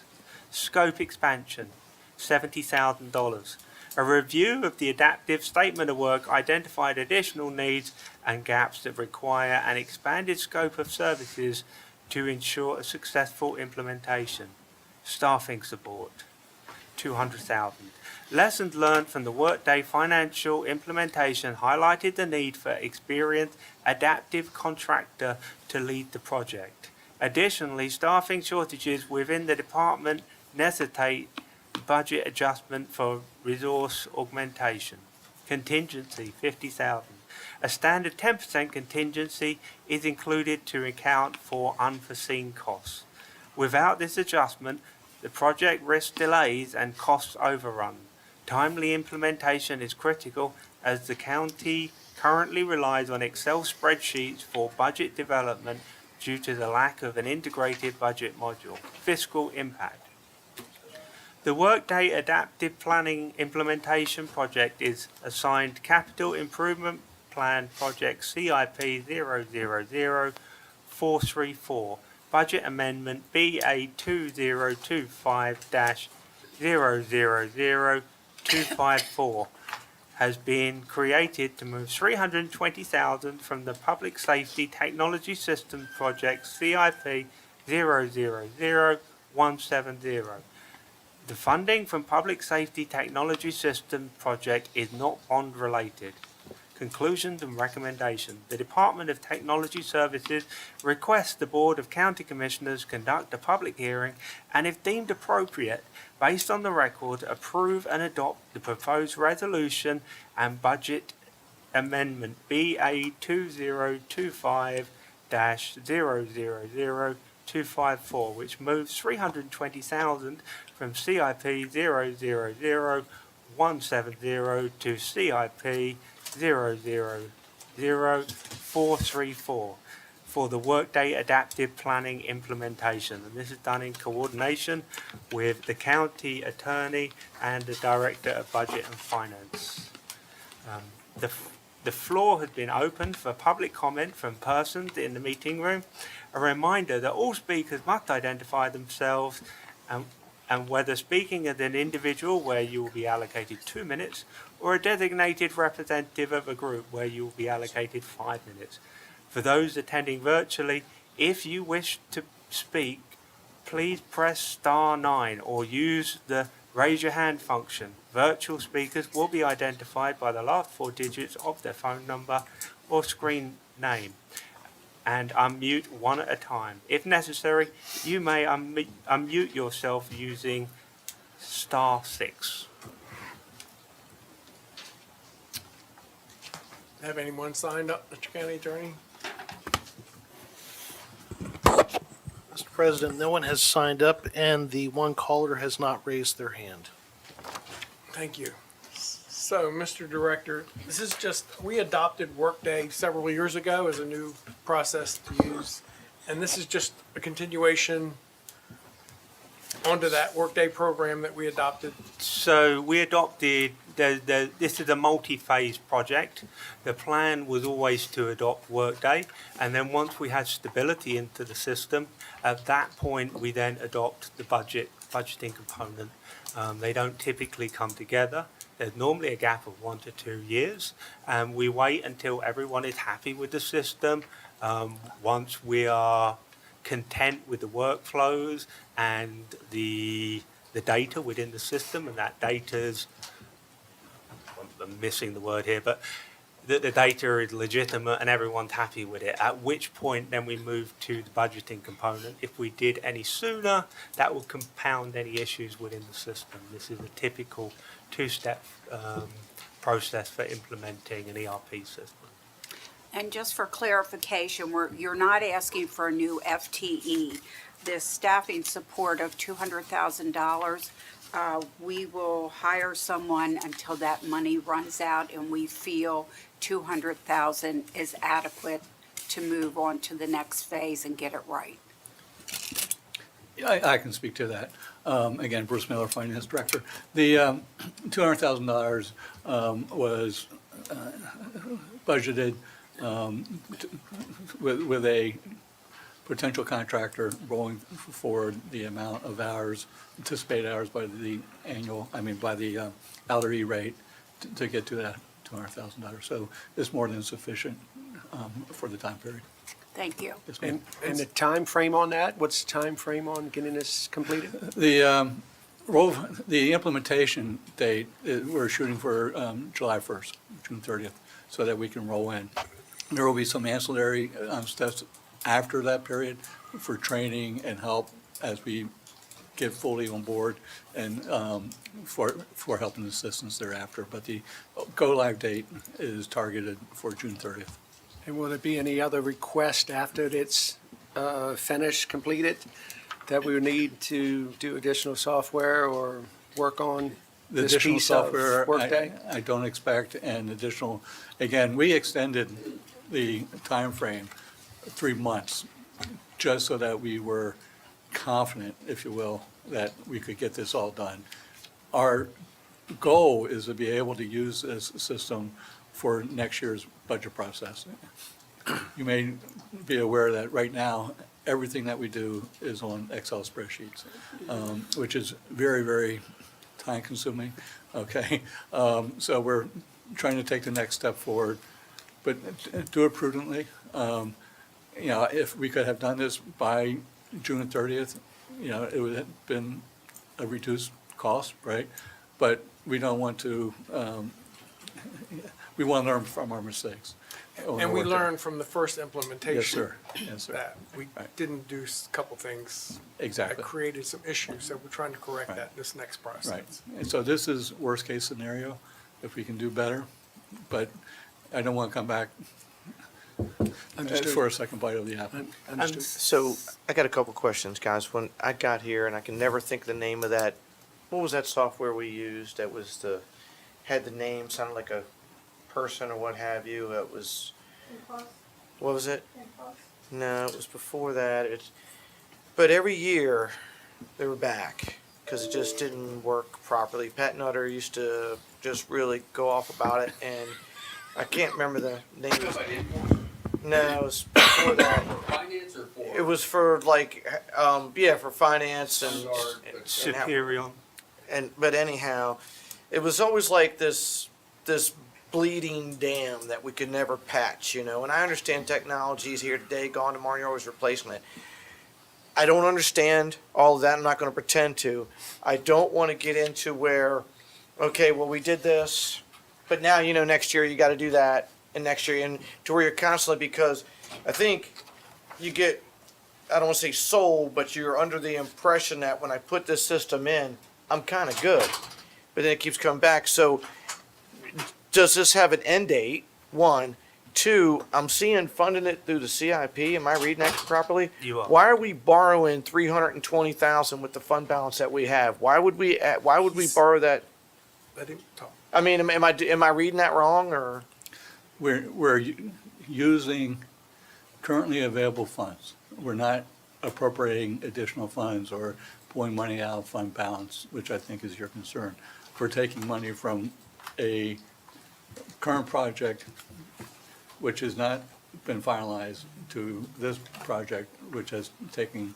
Scope expansion, $70,000. A review of the adaptive statement of work identified additional needs and gaps that require an expanded scope of services to ensure a successful implementation. Staffing support. $200,000. Lessons learned from the Workday financial implementation highlighted the need for experienced, adaptive contractor to lead the project. Additionally, staffing shortages within the department necessitate budget adjustment for resource augmentation. Contingency, $50,000. A standard 10% contingency is included to account for unforeseen costs. Without this adjustment, the project risks delays and costs overrun. Timely implementation is critical as the county currently relies on Excel spreadsheets for budget development due to the lack of an integrated budget module. Fiscal impact. The Workday Adaptive Planning Implementation Project is assigned Capital Improvement Plan Project CIP 000434, Budget Amendment BA 2025-000254, has been created to move $320,000 from the Public Safety Technology Systems Project CIP 000170. The funding from Public Safety Technology Systems Project is not bond related. Conclusions and recommendations. The Department of Technology Services requests the Board of County Commissioners conduct a public hearing and, if deemed appropriate, based on the record, approve and adopt the proposed resolution and budget amendment BA 2025-000254, which moves $320,000 from CIP 000170 to CIP 000434 for the Workday Adaptive Planning implementation. And this is done in coordination with the county attorney and the Director of Budget and Finance. The floor has been opened for public comment from persons in the meeting room. A reminder that all speakers must identify themselves and whether speaking as an individual, where you will be allocated 2 minutes, or a designated representative of a group where you will be allocated 5 minutes. For those attending virtually, if you wish to speak, please press *9 or use the raise your hand function. Virtual speakers will be identified by the last 4 digits of their phone number or screen name and unmute one at a time. If necessary, you may unmute yourself using *6.
Have anyone signed up, Mr. County Attorney?
Mr. President, no one has signed up, and the one caller has not raised their hand.
Thank you. So, Mr. Director, this is just, we adopted Workday several years ago as a new process to use, and this is just a continuation onto that Workday program that we adopted.
So we adopted, this is a multi-phase project. The plan was always to adopt Workday, and then once we had stability into the system, at that point we then adopt the budgeting component. They don't typically come together. There's normally a gap of 1 to 2 years, and we wait until everyone is happy with the system. Once we are content with the workflows and the data within the system, and that data's, I'm missing the word here, but the data is legitimate and everyone's happy with it, at which point then we move to the budgeting component. If we did any sooner, that will compound any issues within the system. This is a typical 2-step process for implementing an ERP system.
And just for clarification, you're not asking for a new FTE. This staffing support of $200,000, we will hire someone until that money runs out, and we feel $200,000 is adequate to move on to the next phase and get it right.
I can speak to that. Again, Bruce Miller, Finance Director. The $200,000 was budgeted with a potential contractor rolling forward the amount of hours, anticipated hours by the hourly rate to get to that $200,000. So it's more than sufficient for the time period.
Thank you.
Yes, ma'am.
And the time frame on that? What's the time frame on getting this completed?
The The implementation date, we're shooting for July 1st, June 30th, so that we can roll in. There will be some ancillary steps after that period for training and help as we get fully on board and for help and assistance thereafter. But the go-live date is targeted for June 30th.
And will there be any other request after it's finished, completed, that we would need to do additional software or work on
The
this
additional
piece of
software,
Workday?
I don't expect, and additional, again, we extended the time frame 3 months, just so that we were confident, if you will, that we could get this all done. Our goal is to be able to use this system for next year's budget process. You may be aware that right now, everything that we do is on Excel spreadsheets, which is very, very time-consuming, okay? So we're trying to take the next step forward, but do it prudently. You know, if we could have done this by June 30th, you know, it would have been a reduced cost, right? But we don't want to, we want to learn from our mistakes.
And we learned from the first implementation.
Yes, sir. Yes, sir.
That we
Right.
didn't do a couple things.
Exactly.
That created some issues, so we're trying to correct
Right.
that this next process.
Right. And so this is worst-case scenario, if we can do better, but I don't want to come back
Understood.
for a second bite of the apple.
Understood.
So I got a couple questions, guys. When I got here, and I can never think of the name of that, what was that software we used that was had the name, sounded like a person or what have you? It was, what was it? No, it was before that. But every year they were back because it just didn't work properly. Pat Nutter used to just really go off about it, and I can't remember the name. No, it was before that.
Finance or for?
It was for like, yeah, for finance and
Superior.
but anyhow, it was always like this bleeding dam that we could never patch, you know. And I understand technology is here today, gone tomorrow. You're always replacing it. I don't understand all of that. I'm not going to pretend to. I don't want to get into where, okay, well, we did this, but now, you know, next year you got to do that, and next year, and to where you're constantly, because I think you get, I don't want to say sold, but you're under the impression that when I put this system in, I'm kind of good. But then it keeps coming back. So does this have an end date? One. Two, I'm seeing funding it through the CIP. Am I reading that properly?
You are.
Why are we borrowing $320,000 with the fund balance that we have? Why would we borrow that?
Let him talk.
I mean, am I reading that wrong, or?
We're using currently available funds. We're not appropriating additional funds or pulling money out of fund balance, which I think is your concern. We're taking money from a current project, which has not been finalized, to this project, which has taken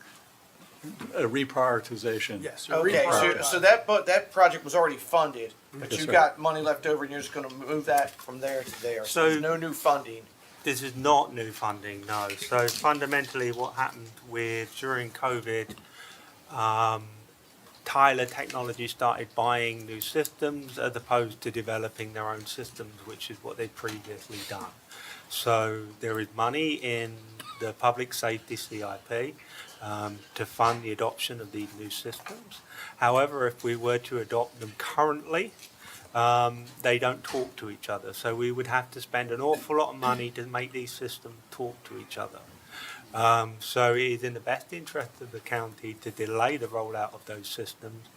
a reprioritization.
Yes.
Okay, so that project was already funded, but
Yes,
you
sir.
got money left over and you're just gonna move that from there to there. So
So-
there's no new funding.
This is not new funding, no. So fundamentally what happened during COVID, Tyler Technology started buying new systems as opposed to developing their own systems, which is what they'd previously done. So there is money in the public safety CIP to fund the adoption of these new systems. However, if we were to adopt them currently, they don't talk to each other. So we would have to spend an awful lot of money to make these systems talk to each other. So it is in the best interest of the county to delay the rollout of those systems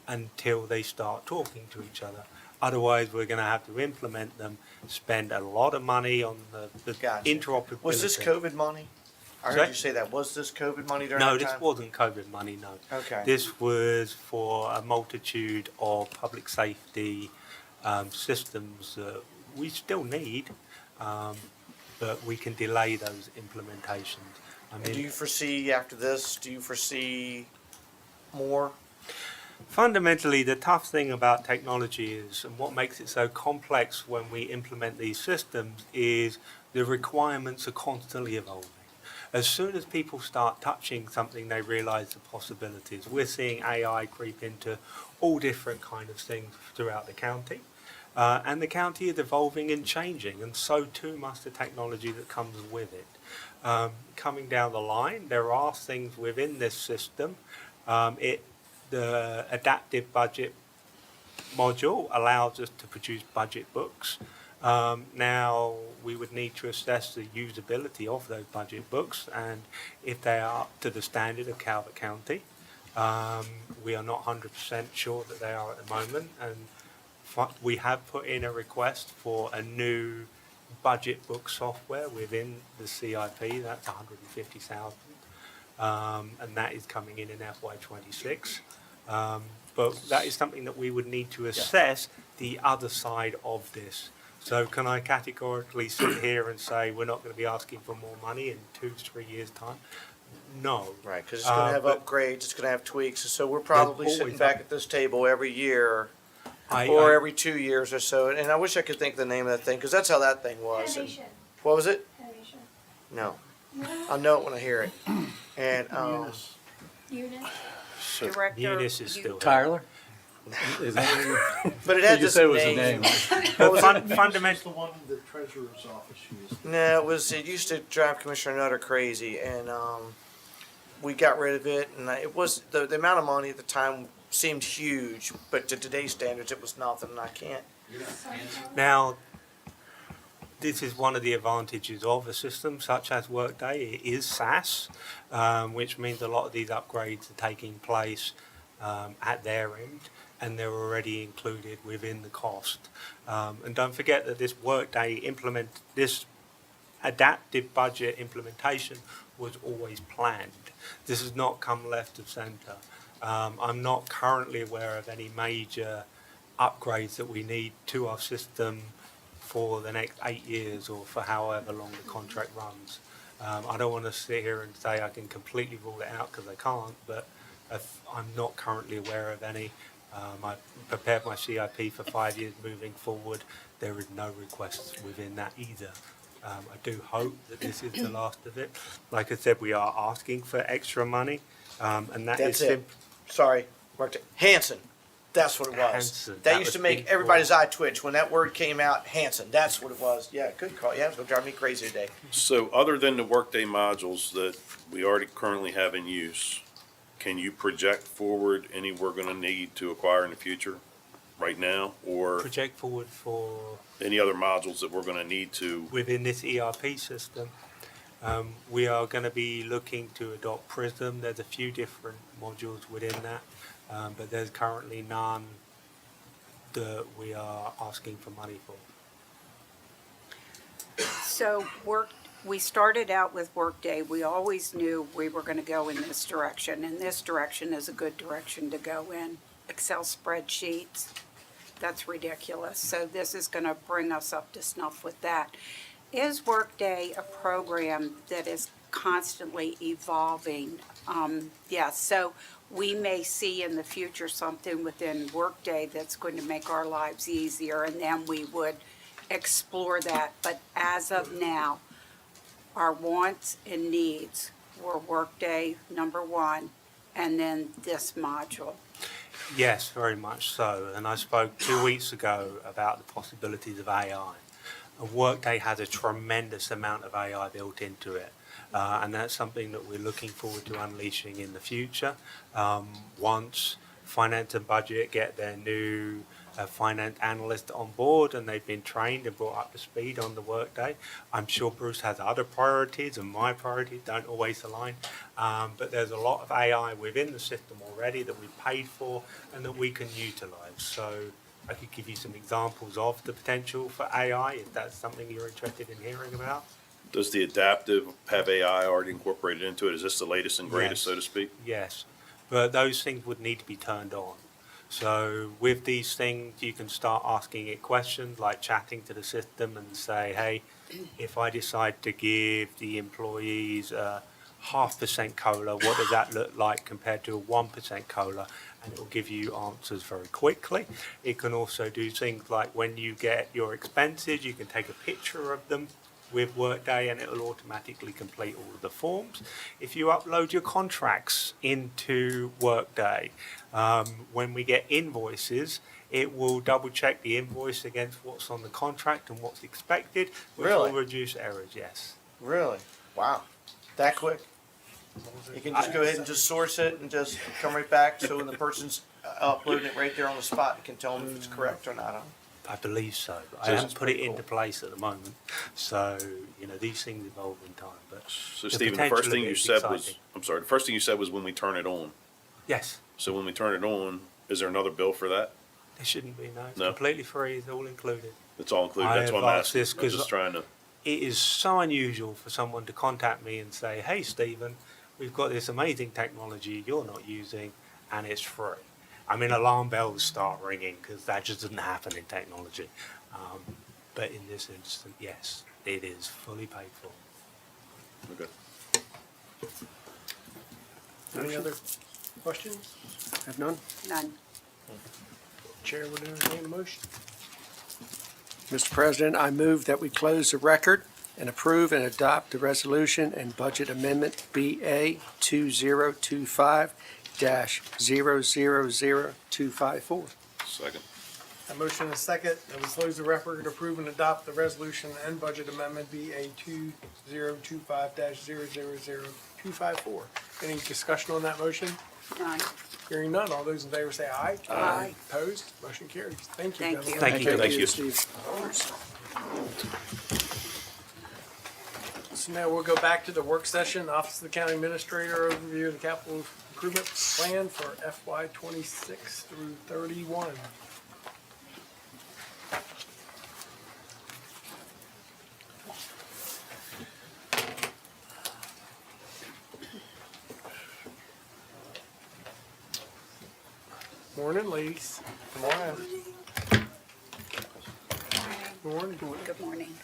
until they start talking to each other. Otherwise, we're going to have to implement them, spend a lot of money on the
Gotcha.
interoperability.
Was this COVID money? I heard
Sorry?
you say that. Was this COVID money during
No,
that
this
time?
wasn't COVID money, no.
Okay.
This was for a multitude of public safety systems that we still need, but we can delay those implementations. I
And do
mean,
you foresee after this, do you foresee more?
fundamentally, the tough thing about technology is, and what makes it so complex when we implement these systems, is the requirements are constantly evolving. As soon as people start touching something, they realize the possibilities. We're seeing AI creep into all different kind of things throughout the county. And the county is evolving and changing, and so too must the technology that comes with it. Coming down the line, there are things within this system. The adaptive budget module allows us to produce budget books. Now, we would need to assess the usability of those budget books and if they are up to the standard of Calvert County. We are not 100% sure that they are at the moment, and we have put in a request for a new budget book software within the CIP. That's 150,000, and that is coming in FY26. But that is something that we would need to assess the other side of this. So can I categorically sit here and say we're not going to be asking for more money in 2-3 years' time? No.
Right, because it's going to have
but
upgrades, it's going to have tweaks, so we're probably
There's
sitting
always
back at this table every year
I-
or
I-
every 2 years or so. And I wish I could think of the name of that thing, because that's how that thing was. And-
Animation.
What was it?
Animation.
No. I'll know it when I hear it. And
Eunice.
Director.
Eunice is
you-
still here.
Tyler? Is that
but it had
you
this
said it was a
name.
name?
What was it?
It's
Fundamental.
the one the treasurer's office used.
No, it used to drive Commissioner Nutter crazy, and we got rid of it. And it was the amount of money at the time seemed huge, but to today's standards, it was nothing. And I can't.
Now, this is one of the advantages of a system such as Workday. It is SaaS, which means a lot of these upgrades are taking place at their end, and they're already included within the cost. And don't forget that this Workday this adaptive budget implementation was always planned. This has not come left of centre. I'm not currently aware of any major upgrades that we need to our system for the next 8 years or for however long the contract runs. I don't want to sit here and say I can completely rule it out because I can't, but I'm not currently aware of any. I prepared my CIP for 5 years moving forward. There is no requests within that either. I do hope that this is the last of it. Like I said, we are asking for extra money, and that
That's
is
it. Sorry, worked it. Hanson. That's what it was.
Hanson,
That
that
used
was
to make
big
everybody's
for-
eye twitch when that word came out. Hanson. That's what it was. Yeah, good call. Yeah, it's gonna drive me crazy today.
So other than the Workday modules that we already currently have in use, can you project forward any we're gonna need to acquire in the future right now? Or
project forward for
any other modules that we're gonna need to?
within this ERP system. We are going to be looking to adopt Prism. There's a few different modules within that, but there's currently none that we are asking for money for.
So we started out with Workday. We always knew we were going to go in this direction, and this direction is a good direction to go in. Excel spreadsheets, that's ridiculous. So this is going to bring us up to snuff with that. Is Workday a program that is constantly evolving? Yes, so we may see in the future something within Workday that's going to make our lives easier, and then we would explore that. But as of now, our wants and needs were Workday #1, and then this module.
Yes, very much so. And I spoke 2 weeks ago about the possibilities of AI. And Workday has a tremendous amount of AI built into it. And that's something that we're looking forward to unleashing in the future. Once finance and budget get their new finance analyst on board and they've been trained and brought up to speed on the Workday, I'm sure Bruce has other priorities and my priorities don't always align. But there's a lot of AI within the system already that we've paid for and that we can utilize. So I could give you some examples of the potential for AI if that's something you're interested in hearing about.
Does the adaptive have AI already incorporated into it? Is this the latest and greatest,
Yes.
so to speak?
Yes, but those things would need to be turned on. So with these things, you can start asking it questions like chatting to the system and say, hey, if I decide to give the employees 0.5% COLA, what does that look like compared to a 1% COLA? And it will give you answers very quickly. It can also do things like when you get your expenses, you can take a picture of them with Workday, and it will automatically complete all of the forms. If you upload your contracts into Workday, when we get invoices, it will double check the invoice against what's on the contract and what's expected, which
Really?
will reduce errors, yes.
Really? Wow. That quick? You can just go ahead and just source it and just come right back, so when the person's uploading it right there on the spot, you can tell them if it's correct or not, huh?
I believe so. I
So
haven't put it into place at the moment, so, these things evolve in time, but.
So
the
Stephen, the
potential
first
of
thing
it
you
is
said was,
exciting.
I'm sorry, the first thing you said was when we turn it on.
Yes,
So when we turn it on, is there another bill for that?
there shouldn't be, no, it's
No.
completely free, it's all included.
It's all included,
I
that's what
have
I'm
asked
asking.
this
I'm
'cause
just trying to,
It is so unusual for someone to contact me and say, hey, Stephen, we've got this amazing technology you're not using, and it's free. I mean, alarm bells start ringing, because that just doesn't happen in technology. But in this instance, yes, it is fully paid for.
okay.
Any other questions?
Have none?
None.
Chair would entertain a motion.
Mr. President, I move that we close the record and approve and adopt the resolution and budget amendment BA 2025-000254.
Second.
A motion and a second, that we close the record and approve and adopt the resolution and budget amendment BA 2025-000254. Any discussion on that motion?
None.
Hearing none, all those in favor say aye.
Aye.
Opposed? Motion carries. Thank you,
Thank
gentlemen.
you.
Thank you.
Thank you.
Steve.
So now we'll go back to the work session, Office of the County Administrator, overview of the capital improvement plan for FY 26 through 31. Morning, ladies.
Morning.
Morning.
Good morning.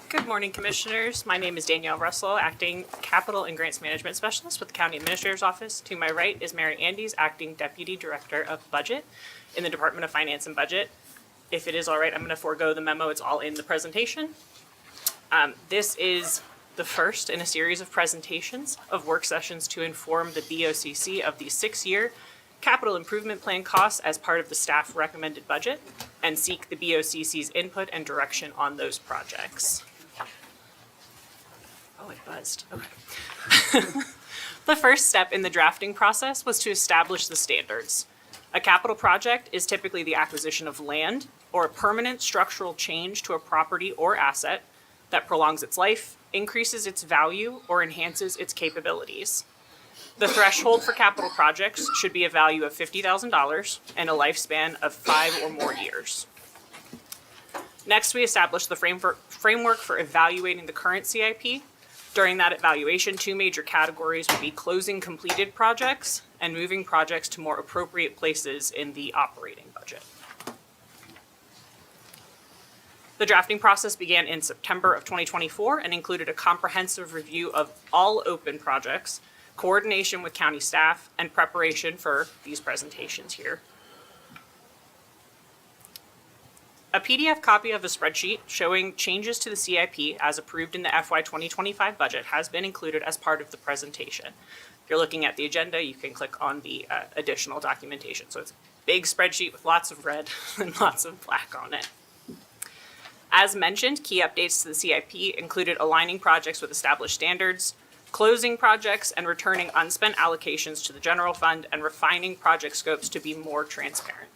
Good morning, Commissioners. My name is Danielle Russell, Acting Capital and Grants Management Specialist with the County Administrator's Office. To my right is Mary Andes, Acting Deputy Director of Budget in the Department of Finance and Budget. If it is all right, I'm going to forego the memo. It's all in the presentation. This is the first in a series of presentations of work sessions to inform the BOCC of the 6-year capital improvement plan costs as part of the staff recommended budget and seek the BOCC's input and direction on those projects. Oh, it buzzed. Okay. The first step in the drafting process was to establish the standards. A capital project is typically the acquisition of land or a permanent structural change to a property or asset that prolongs its life, increases its value, or enhances its capabilities. The threshold for capital projects should be a value of $50,000 and a lifespan of 5 or more years. Next, we established the framework for evaluating the current CIP. During that evaluation, 2 major categories would be closing completed projects and moving projects to more appropriate places in the operating budget. The drafting process began in September of 2024 and included a comprehensive review of all open projects, coordination with county staff, and preparation for these presentations here. A PDF copy of the spreadsheet showing changes to the CIP as approved in the FY 2025 budget has been included as part of the presentation. If you're looking at the agenda, you can click on the additional documentation. So it's a big spreadsheet with lots of red and lots of black on it. As mentioned, key updates to the CIP included aligning projects with established standards, closing projects and returning unspent allocations to the general fund, and refining project scopes to be more transparent.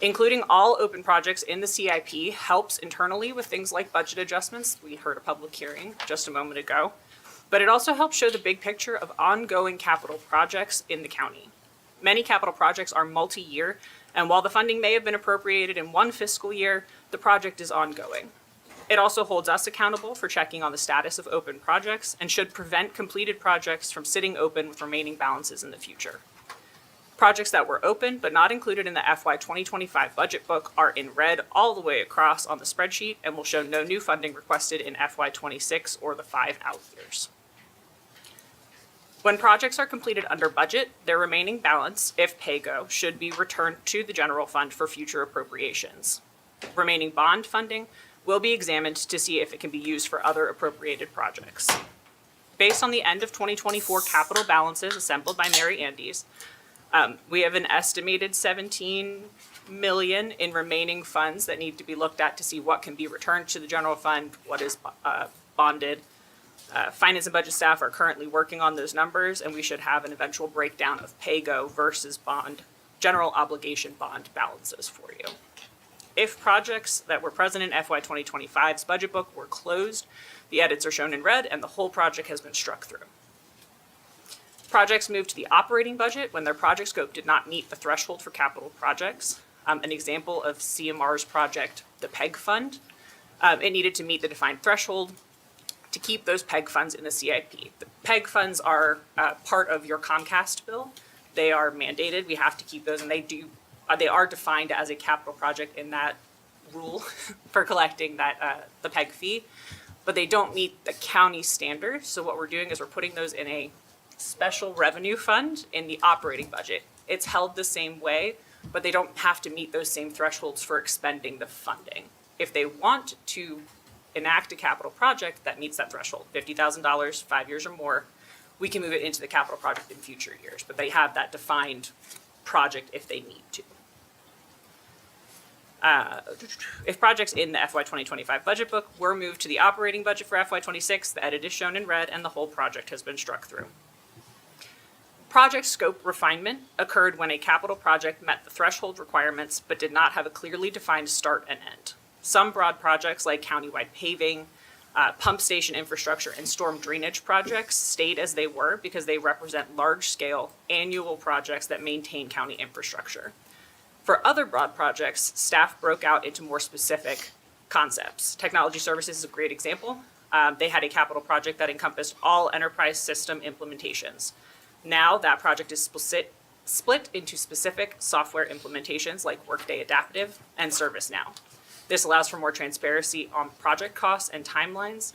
Including all open projects in the CIP helps internally with things like budget adjustments. We heard a public hearing just a moment ago. But it also helps show the big picture of ongoing capital projects in the county. Many capital projects are multi-year, and while the funding may have been appropriated in one fiscal year, the project is ongoing. It also holds us accountable for checking on the status of open projects and should prevent completed projects from sitting open with remaining balances in the future. Projects that were open but not included in the FY 2025 budget book are in red all the way across on the spreadsheet and will show no new funding requested in FY 26 or the 5 out years. When projects are completed under budget, their remaining balance, if pay-go, should be returned to the general fund for future appropriations. Remaining bond funding will be examined to see if it can be used for other appropriated projects. Based on the end of 2024 capital balances assembled by Mary Andes, we have an estimated 17 million in remaining funds that need to be looked at to see what can be returned to the general fund, what is bonded. Finance and budget staff are currently working on those numbers, and we should have an eventual breakdown of pay-go versus bond, general obligation bond balances for you. If projects that were present in FY 2025's budget book were closed, the edits are shown in red and the whole project has been struck through. Projects moved to the operating budget when their project scope did not meet the threshold for capital projects. An example of CMR's project, the PEG Fund, it needed to meet the defined threshold to keep those PEG funds in the CIP. The PEG funds are part of your Comcast bill. They are mandated. We have to keep those, and they are defined as a capital project in that rule for collecting that the PEG fee, but they don't meet the county standards. So what we're doing is we're putting those in a special revenue fund in the operating budget. It's held the same way, but they don't have to meet those same thresholds for expending the funding. If they want to enact a capital project that meets that threshold, $50,000, 5 years or more, we can move it into the capital project in future years, but they have that defined project if they need to. If projects in the FY 2025 budget book were moved to the operating budget for FY 26, the edit is shown in red and the whole project has been struck through. Project scope refinement occurred when a capital project met the threshold requirements but did not have a clearly defined start and end. Some broad projects like countywide paving, pump station infrastructure, and storm drainage projects stayed as they were because they represent large-scale annual projects that maintain county infrastructure. For other broad projects, staff broke out into more specific concepts. Technology services is a great example. They had a capital project that encompassed all enterprise system implementations. Now that project is split into specific software implementations like Workday Adaptive and ServiceNow. This allows for more transparency on project costs and timelines.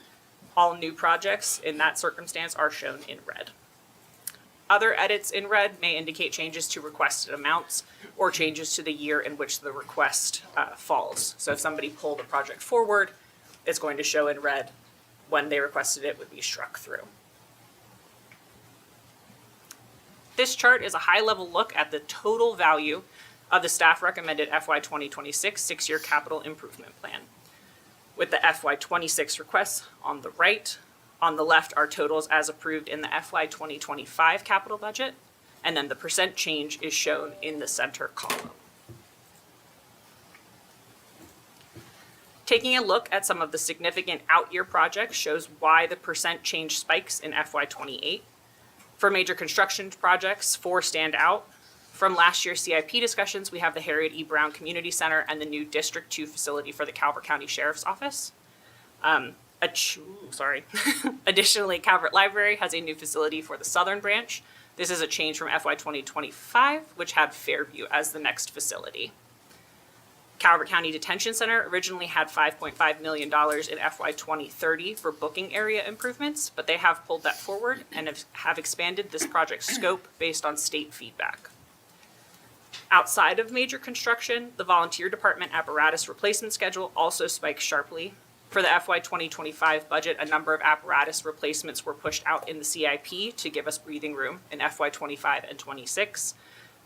All new projects in that circumstance are shown in red. Other edits in red may indicate changes to requested amounts or changes to the year in which the request falls. So if somebody pulled a project forward, it's going to show in red when they requested it would be struck through. This chart is a high-level look at the total value of the staff recommended FY 2026 six-year capital improvement plan. With the FY 26 requests on the right, on the left are totals as approved in the FY 2025 capital budget, and then the percent change is shown in the center column. Taking a look at some of the significant out-year projects shows why the percent change spikes in FY 28. For major construction projects, 4 stand out. From last year's CIP discussions, we have the Harriet E. Brown Community Center and the new District 2 facility for the Calvert County Sheriff's Office. Additionally, Calvert Library has a new facility for the Southern Branch. This is a change from FY 2025, which had Fairview as the next facility. Calvert County Detention Center originally had $5.5 million in FY 2030 for booking area improvements, but they have pulled that forward and have expanded this project's scope based on state feedback. Outside of major construction, the volunteer department apparatus replacement schedule also spikes sharply. For the FY 2025 budget, a number of apparatus replacements were pushed out in the CIP to give us breathing room in FY 25 and 26.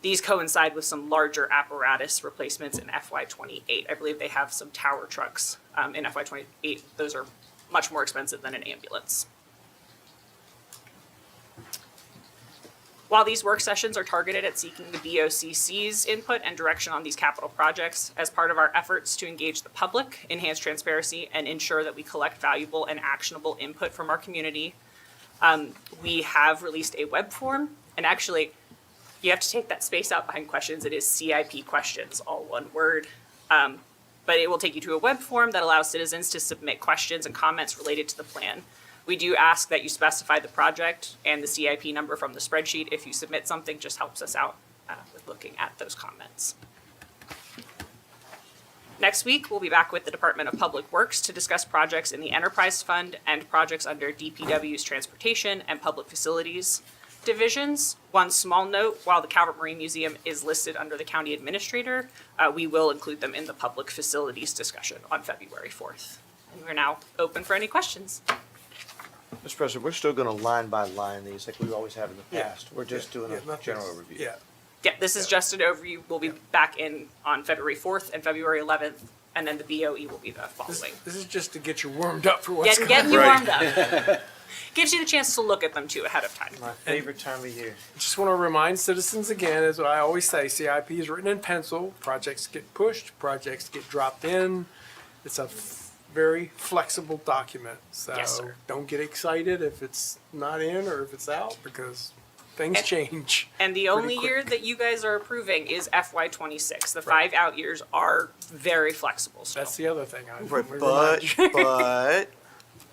These coincide with some larger apparatus replacements in FY 28. I believe they have some tower trucks in FY 28. Those are much more expensive than an ambulance. While these work sessions are targeted at seeking the BOCC's input and direction on these capital projects, as part of our efforts to engage the public, enhance transparency, and ensure that we collect valuable and actionable input from our community, we have released a web form. And actually, you have to take that space out behind questions. It is CIP questions, all one word. But it will take you to a web form that allows citizens to submit questions and comments related to the plan. We do ask that you specify the project and the CIP number from the spreadsheet. If you submit something, just helps us out with looking at those comments. Next week, we'll be back with the Department of Public Works to discuss projects in the Enterprise Fund and projects under DPW's transportation and public facilities. divisions. One small note, while the Calvert Marine Museum is listed under the county administrator, we will include them in the public facilities discussion on February 4th. And we're now open for any questions.
Mr. President, we're still gonna line by line these like we always have in the
Yeah.
past. We're just doing
Yeah,
a
nothing's-
general overview.
Yeah.
Yeah, this is just an overview. We'll be back in on February 4th and February 11th, and then the BOE will be the following.
This is just to get you warmed up for what's going
Getting
on.
you
Right.
warmed up. Gives you the chance to look at them too ahead of time.
My favorite time of year.
Just want to remind citizens again, as I always say, CIP is written in pencil. Projects get pushed, projects get dropped in. It's a very flexible document. So
Yes, sir.
don't get excited if it's not in or if it's out because things change.
And the only year that you guys are approving is FY '26. The 5 out years are very flexible still.
That's the other thing.
But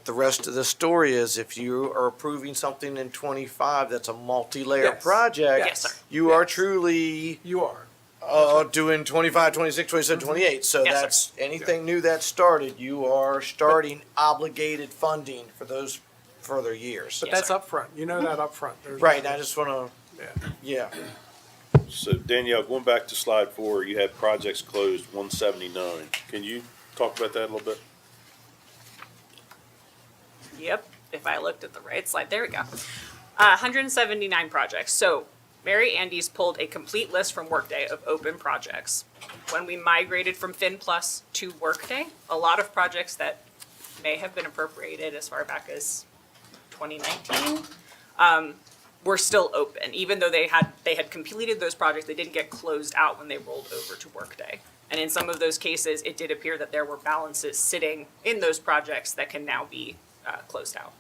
the rest of the story is if you are approving something in 25 that's a multi-layer
Yes.
project,
Yes, sir.
you are truly
You are.
doing 25, 26, 27, 28. So
Yes, sir.
that's anything new that started, you are starting obligated funding for those further years.
But
Yes,
that's upfront. You know that upfront. There's
Right,
no-
I just want
Yeah.
to, yeah.
So Danielle, going back to slide 4, you had projects closed 179. Can you talk about that a little bit?
Yep, if I looked at the right slide, there we go. 179 projects. So Mary Andes pulled a complete list from Workday of open projects. When we migrated from FinPlus to Workday, a lot of projects that may have been appropriated as far back as 2019 were still open. Even though they had completed those projects, they didn't get closed out when they rolled over to Workday. And in some of those cases, it did appear that there were balances sitting in those projects that can now be closed out.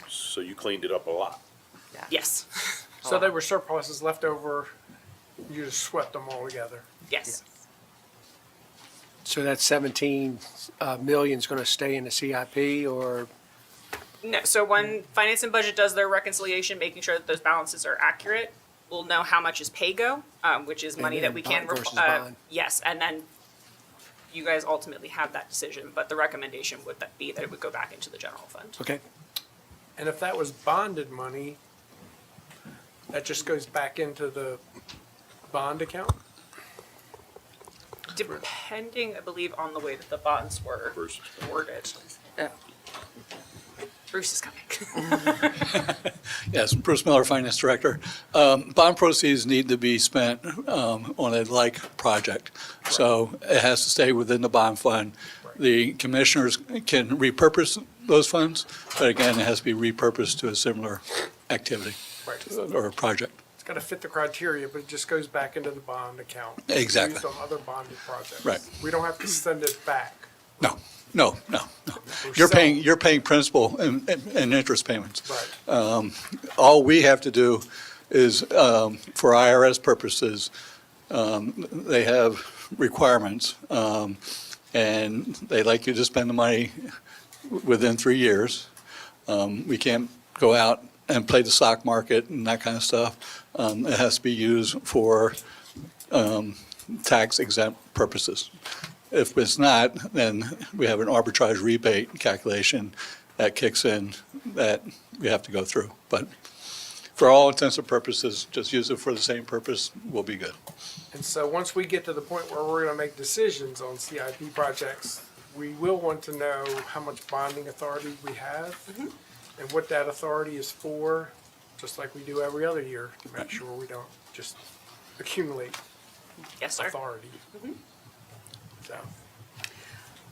So you cleaned it up a lot.
Yes,
So they were surpluses left over. You just swept them all together.
yes.
So that 17 million is going to stay in the CIP or?
No, so when Finance and Budget does their reconciliation, making sure that those balances are accurate, we'll know how much is pay-go, which is money that we can.
bond versus bond.
Yes, and then you guys ultimately have that decision, but the recommendation would be that it would go back into the general fund.
Okay.
And if that was bonded money, that just goes back into the bond account?
Depending, I believe, on the way that the bonds were
Bruce.
worded. Bruce is coming.
Yes, Bruce Miller, Finance Director. Bond proceeds need to be spent on a like project. So it has to stay within the bond fund. The commissioners can repurpose those funds, but again, it has to be repurposed to a similar activity
Right.
or project.
It's got to fit the criteria, but it just goes back into the bond account.
Exactly.
Used on other bonded projects.
Right.
We don't have to send it back.
No, no, no, no.
We're
You're paying principal and interest payments.
Right.
All we have to do is, for IRS purposes, they have requirements, and they like you to spend the money within 3 years. We can't go out and play the stock market and that kind of stuff. It has to be used for tax exempt purposes. If it's not, then we have an arbitrage rebate calculation that kicks in that we have to go through. But for all intents and purposes, just use it for the same purpose, we'll be good.
And so once we get to the point where we're going to make decisions on CIP projects, we will want to know how much bonding authority we have and what that authority is for, just like we do every other year, to make sure we don't just accumulate
Yes, sir.
authority. So,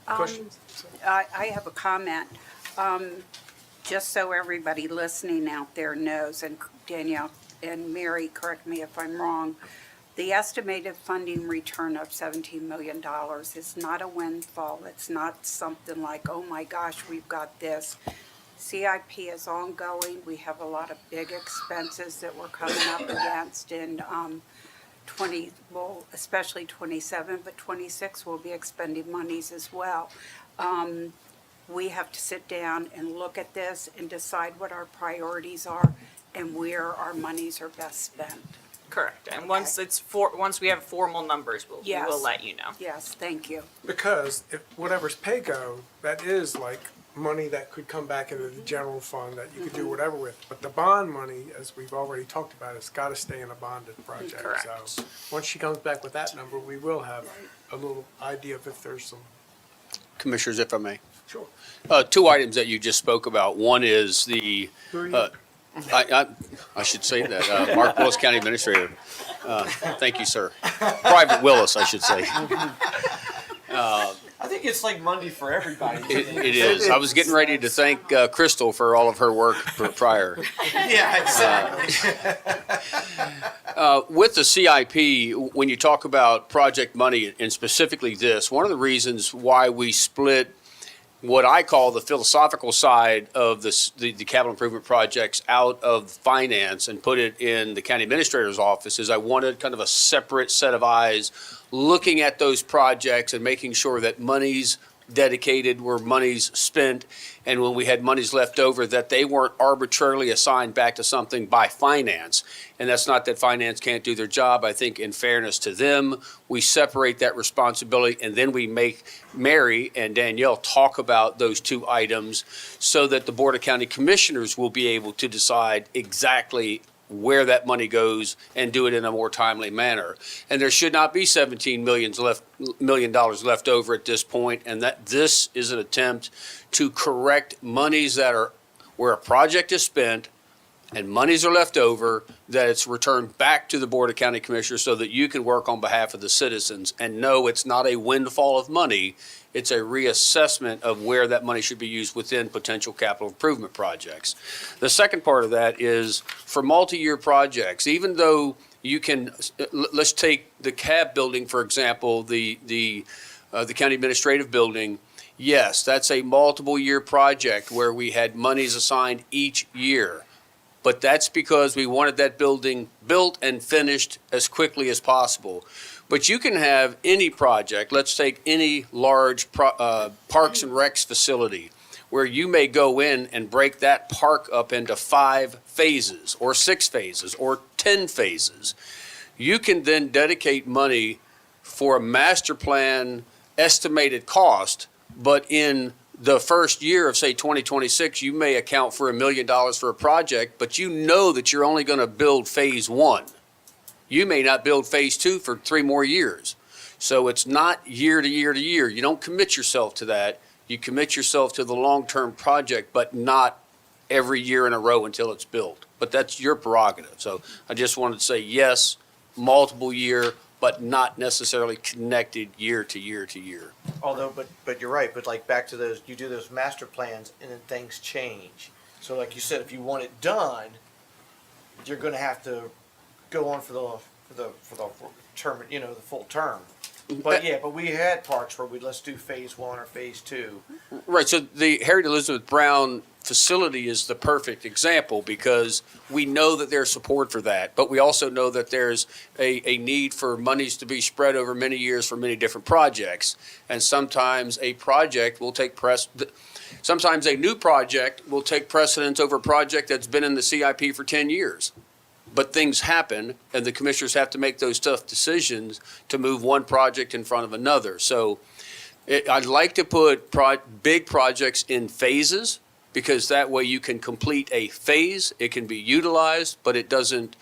Um,
questions?
I have a comment. Just so everybody listening out there knows, and Danielle and Mary, correct me if I'm wrong, the estimated funding return of $17 million is not a windfall. It's not something like, oh my gosh, we've got this. CIP is ongoing. We have a lot of big expenses that we're coming up against in especially 27, but 26 we'll be expending monies as well. We have to sit down and look at this and decide what our priorities are and where our monies are best spent.
Correct. And once once we have formal numbers, we
Yes.
will let you know.
Yes, thank you.
Because if whatever's pay-go, that is like money that could come back into the general fund that you could do whatever with. But the bond money, as we've already talked about, has got to stay in a bonded project.
Correct.
So once she comes back with that number, we will have a little idea of if there's some.
Commissioners, if I may.
Sure.
Two items that you just spoke about. One is the,
Who are you?
I should say that, Mark Willis, County Administrator. Thank you, sir. Private Willis, I should say.
I think it's like Monday for everybody.
It is. I was getting ready to thank Crystal for all of her work prior.
Yeah, exactly.
With the CIP, when you talk about project money, and specifically this, one of the reasons why we split what I call the philosophical side of the capital improvement projects out of finance and put it in the county administrator's office is I wanted kind of a separate set of eyes looking at those projects and making sure that monies dedicated were monies spent, and when we had monies left over, that they weren't arbitrarily assigned back to something by finance. And that's not that finance can't do their job. I think in fairness to them, we separate that responsibility, and then we make Mary and Danielle talk about those two items so that the Board of County Commissioners will be able to decide exactly where that money goes and do it in a more timely manner. And there should not be $17 million left over at this point, and that this is an attempt to correct monies that are where a project is spent and monies are left over, that it's returned back to the Board of County Commissioners so that you can work on behalf of the citizens. And no, it's not a windfall of money. It's a reassessment of where that money should be used within potential capital improvement projects. The second part of that is for multi-year projects, even though you can, let's take the CAB building, for example, the county administrative building. Yes, that's a multiple year project where we had monies assigned each year. But that's because we wanted that building built and finished as quickly as possible. But you can have any project, let's take any large Parks and Recs facility, where you may go in and break that park up into 5 phases, or 6 phases, or 10 phases. You can then dedicate money for a master plan estimated cost, but in the first year of, say, 2026, you may account for $1 million for a project, but you know that you're only going to build phase 1. You may not build phase 2 for 3 more years. So it's not year to year to year. You don't commit yourself to that. You commit yourself to the long-term project, but not every year in a row until it's built. But that's your prerogative. So I just wanted to say yes, multiple year, but not necessarily connected year to year to year.
Although, but you're right, but like back to those, you do those master plans and then things change. So like you said, if you want it done, you're gonna have to go on for the term, the full term. But yeah, but we had parks where let's do phase 1 or phase 2.
Right, so the Harriet Elizabeth Brown facility is the perfect example because we know that there's support for that, but we also know that there's a need for monies to be spread over many years for many different projects. And sometimes a project will take sometimes a new project will take precedence over a project that's been in the CIP for 10 years. But things happen, and the commissioners have to make those tough decisions to move one project in front of another. So I'd like to put big projects in phases, because that way you can complete a phase, it can be utilized, but it doesn't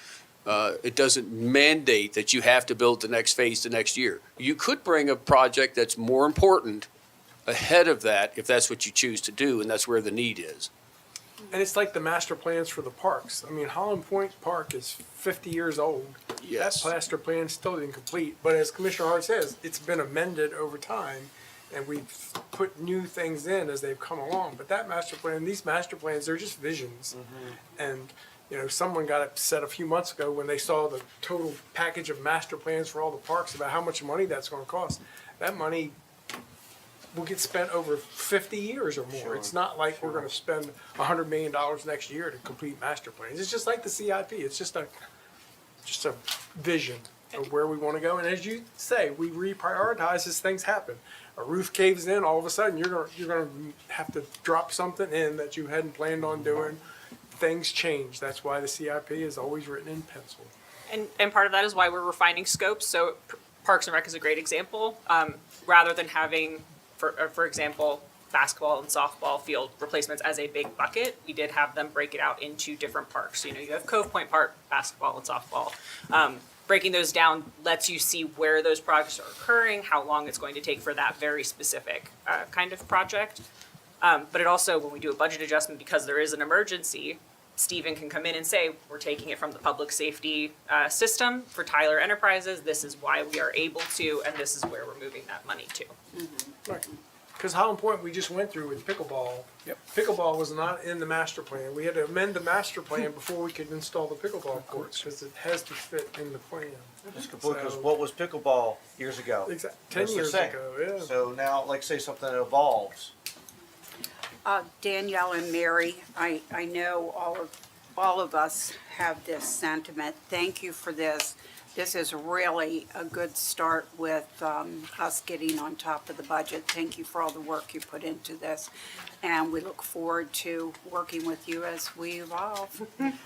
mandate that you have to build the next phase the next year. You could bring a project that's more important ahead of that if that's what you choose to do, and that's where the need is.
And it's like the master plans for the parks. I mean, Holland Point Park is 50 years old.
Yes.
That master plan is still incomplete, but as Commissioner Hart says, it's been amended over time, and we've put new things in as they've come along. But that master plan, these master plans, they're just visions. And, someone got upset a few months ago when they saw the total package of master plans for all the parks about how much money that's gonna cost. That money will get spent over 50 years or more. It's not like we're gonna spend $100 million next year to complete master plans. It's just like the CIP. It's just a vision of where we wanna go. And as you say, we reprioritize as things happen. A roof caves in, all of a sudden, you're gonna have to drop something in that you hadn't planned on doing. Things change. That's why the CIP is always written in pencil.
And part of that is why we're refining scopes. So Parks and Rec is a great example. Rather than having, for example, basketball and softball field replacements as a big bucket. We did have them break it out into different parks. You know, you have Cove Point Park, basketball and softball. Breaking those down lets you see where those projects are occurring, how long it's going to take for that very specific kind of project. But it also, when we do a budget adjustment, because there is an emergency, Stephen can come in and say, we're taking it from the public safety system for Tyler Enterprises. This is why we are able to, and this is where we're moving that money to.
Because how important we just went through with pickleball. Yep. Pickleball was not in the master plan. We had to amend the master plan before we could install the pickleball courts, because it has to fit in the plan.
Because what was pickleball years ago?
Exactly,
It's
10
the
years
same.
ago, yeah.
So now, like say something evolves.
Danielle and Mary, I know all of us have this sentiment. Thank you for this. This is really a good start with us getting on top of the budget. Thank you for all the work you put into this. And we look forward to working with you as we evolve.
And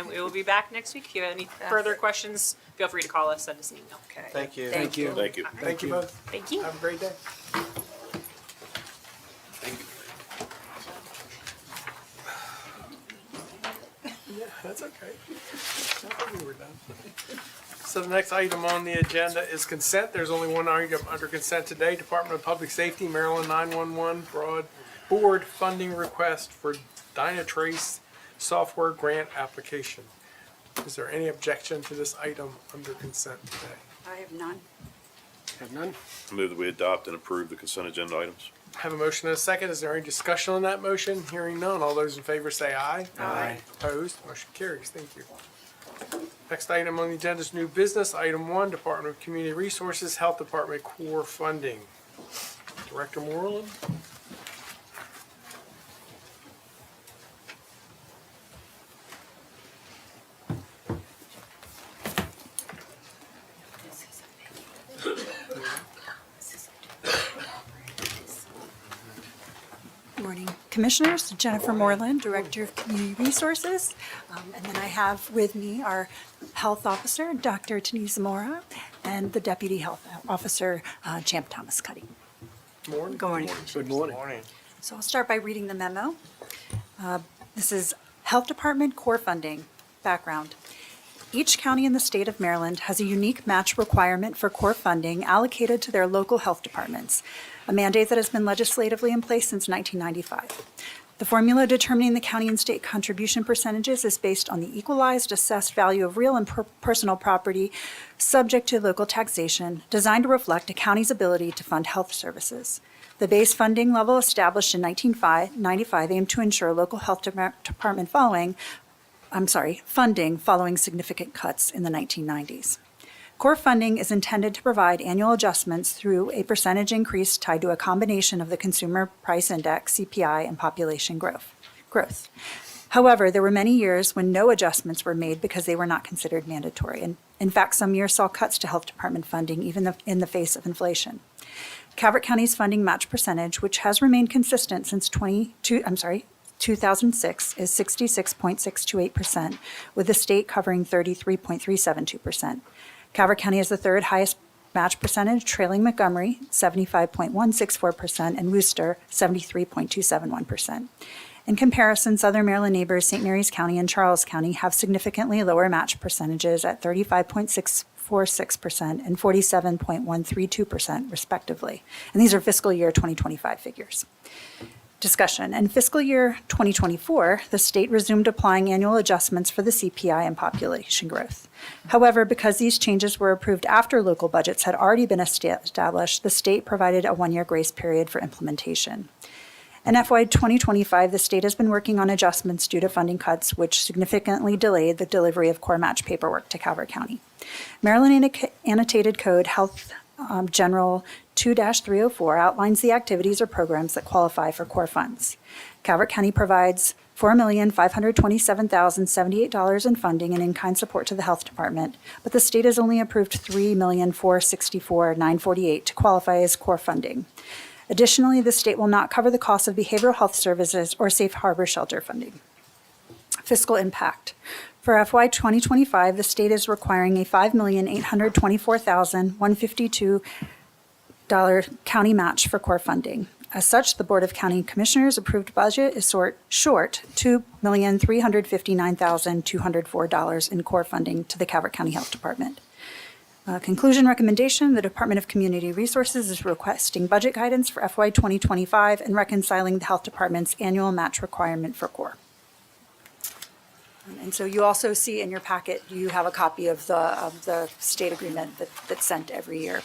we will be back next week. If you have any further questions, feel free to call us, send us an email.
Okay.
Thank you.
Thank you.
Thank you.
Thank you both.
Thank you.
Have a great day. Yeah, that's okay. I thought we were done. So the next item on the agenda is consent. There's only one item under consent today. Department of Public Safety, Maryland 911 Board funding request for Dynatrace software grant application. Is there any objection to this item under consent today?
I have none.
Have none.
Move that we adopt and approve the consent agenda items.
Have a motion and a second. Is there any discussion on that motion? Hearing none. All those in favor say aye.
Aye.
Opposed? Motion carries. Thank you. Next item on the agenda is new business. Item 1, Department of Community Resources, Health Department core funding. Director Moreland?
Morning, Commissioners. Jennifer Moreland, Director of Community Resources. And then I have with me our Health Officer, Dr. Denise Zamora, and the Deputy Health Officer, Champ Thomas Cuddy.
Morning.
Good morning.
Good morning.
Morning.
So I'll start by reading the memo. This is Health Department core funding background. Each county in the state of Maryland has a unique match requirement for core funding allocated to their local health departments, a mandate that has been legislatively in place since 1995. The formula determining the county and state contribution percentages is based on the equalized assessed value of real and personal property subject to local taxation, designed to reflect a county's ability to fund health services. The base funding level established in 1995 aimed to ensure local health department funding following significant cuts in the 1990s. Core funding is intended to provide annual adjustments through a percentage increase tied to a combination of the Consumer Price Index, CPI, and population growth. However, there were many years when no adjustments were made because they were not considered mandatory. And in fact, some years saw cuts to health department funding even in the face of inflation. Calvert County's funding match percentage, which has remained consistent since 2006, is 66.628%, with the state covering 33.372%. Calvert County is the third highest match percentage, trailing Montgomery, 75.164%, and Worcester, 73.271%. In comparison, Southern Maryland neighbors St. Mary's County and Charles County have significantly lower match percentages at 35.646% and 47.132%, respectively. And these are fiscal year 2025 figures. Discussion. In fiscal year 2024, the state resumed applying annual adjustments for the CPI and population growth. However, because these changes were approved after local budgets had already been established, the state provided a one-year grace period for implementation. In FY 2025, the state has been working on adjustments due to funding cuts, which significantly delayed the delivery of core match paperwork to Calvert County. Maryland Annotated Code Health General 2-304 outlines the activities or programs that qualify for core funds. Calvert County provides $4,527,078 in funding and in-kind support to the health department, but the state has only approved $3,464,948 to qualify as core funding. Additionally, the state will not cover the cost of behavioral health services or safe harbor shelter funding. Fiscal impact. For FY 2025, the state is requiring a $5,824,152 county match for core funding. As such, the Board of County Commissioners approved budget is short $2,359,204 in core funding to the Calvert County Health Department. Conclusion recommendation, the Department of Community Resources is requesting budget guidance for FY 2025 and reconciling the Health Department's annual match requirement for core. And so you also see in your packet, you have a copy of the state agreement that's sent every year.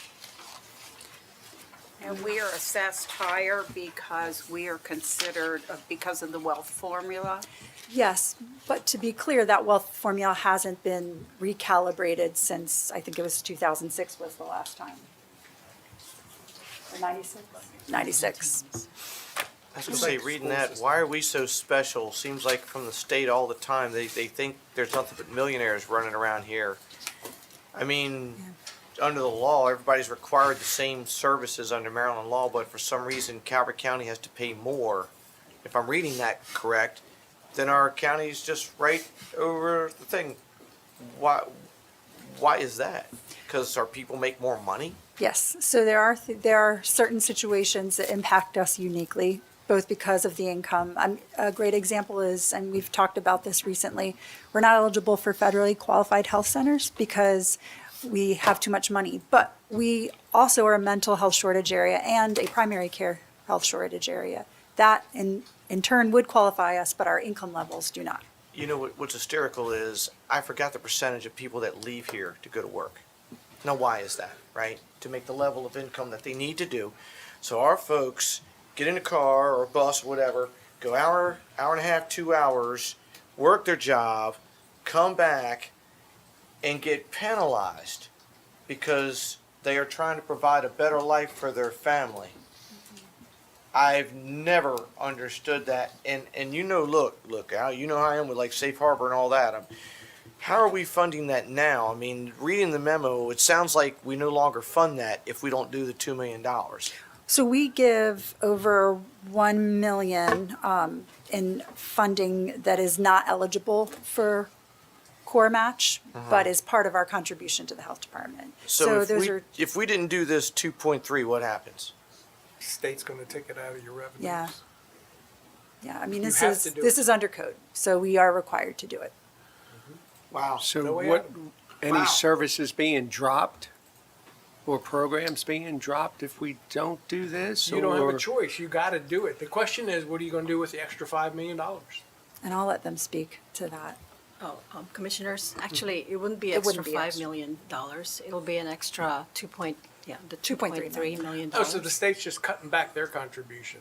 And we are assessed higher because we are considered, because of the wealth formula.
Yes, but to be clear, that wealth formula hasn't been recalibrated since, I think it was 2006 was the last time. Or 96? 96.
I was gonna say, reading that, why are we so special? Seems like from the state all the time, they think there's nothing but millionaires running around here. I mean, under the law, everybody's required the same services under Maryland law, but for some reason Calvert County has to pay more. If I'm reading that correct, then our county's just right over the thing. Why is that? Because our people make more money?
Yes, so there are certain situations that impact us uniquely, both because of the income. A great example is, and we've talked about this recently, we're not eligible for federally qualified health centers because we have too much money. But we also are a mental health shortage area and a primary care health shortage area. That in turn would qualify us, but our income levels do not.
You know what's hysterical is, I forgot the percentage of people that leave here to go to work. Now, why is that, right? To make the level of income that they need to do. So our folks get in a car or a bus, or whatever, go hour and a half, 2 hours, work their job, come back, and get penalized because they are trying to provide a better life for their family. I've never understood that. And you know, look, Al, you know how I am with like Safe Harbor and all that. How are we funding that now? I mean, reading the memo, it sounds like we no longer fund that if we don't do the $2 million.
So we give over 1 million in funding that is not eligible for core match, but is part of our contribution to the health department.
So
those
if we didn't do this 2.3, what happens?
State's gonna take it out of your revenues.
Yeah. Yeah, I mean,
You
this
have
is,
to do
this
it.
is under code, so we are required to do it.
Wow.
No
So
way
what,
out.
any
Wow.
services being dropped or programs being dropped if we don't do this?
You don't have
or-
a choice. You gotta do it. The question is, what are you gonna do with the extra $5 million?
And I'll let them speak to that.
Oh, Commissioners, actually, it wouldn't be
It
extra
wouldn't be
$5
extra.
million. It'll be an extra the
2.3
$2.3 million.
Oh, so the state's just cutting back their contribution.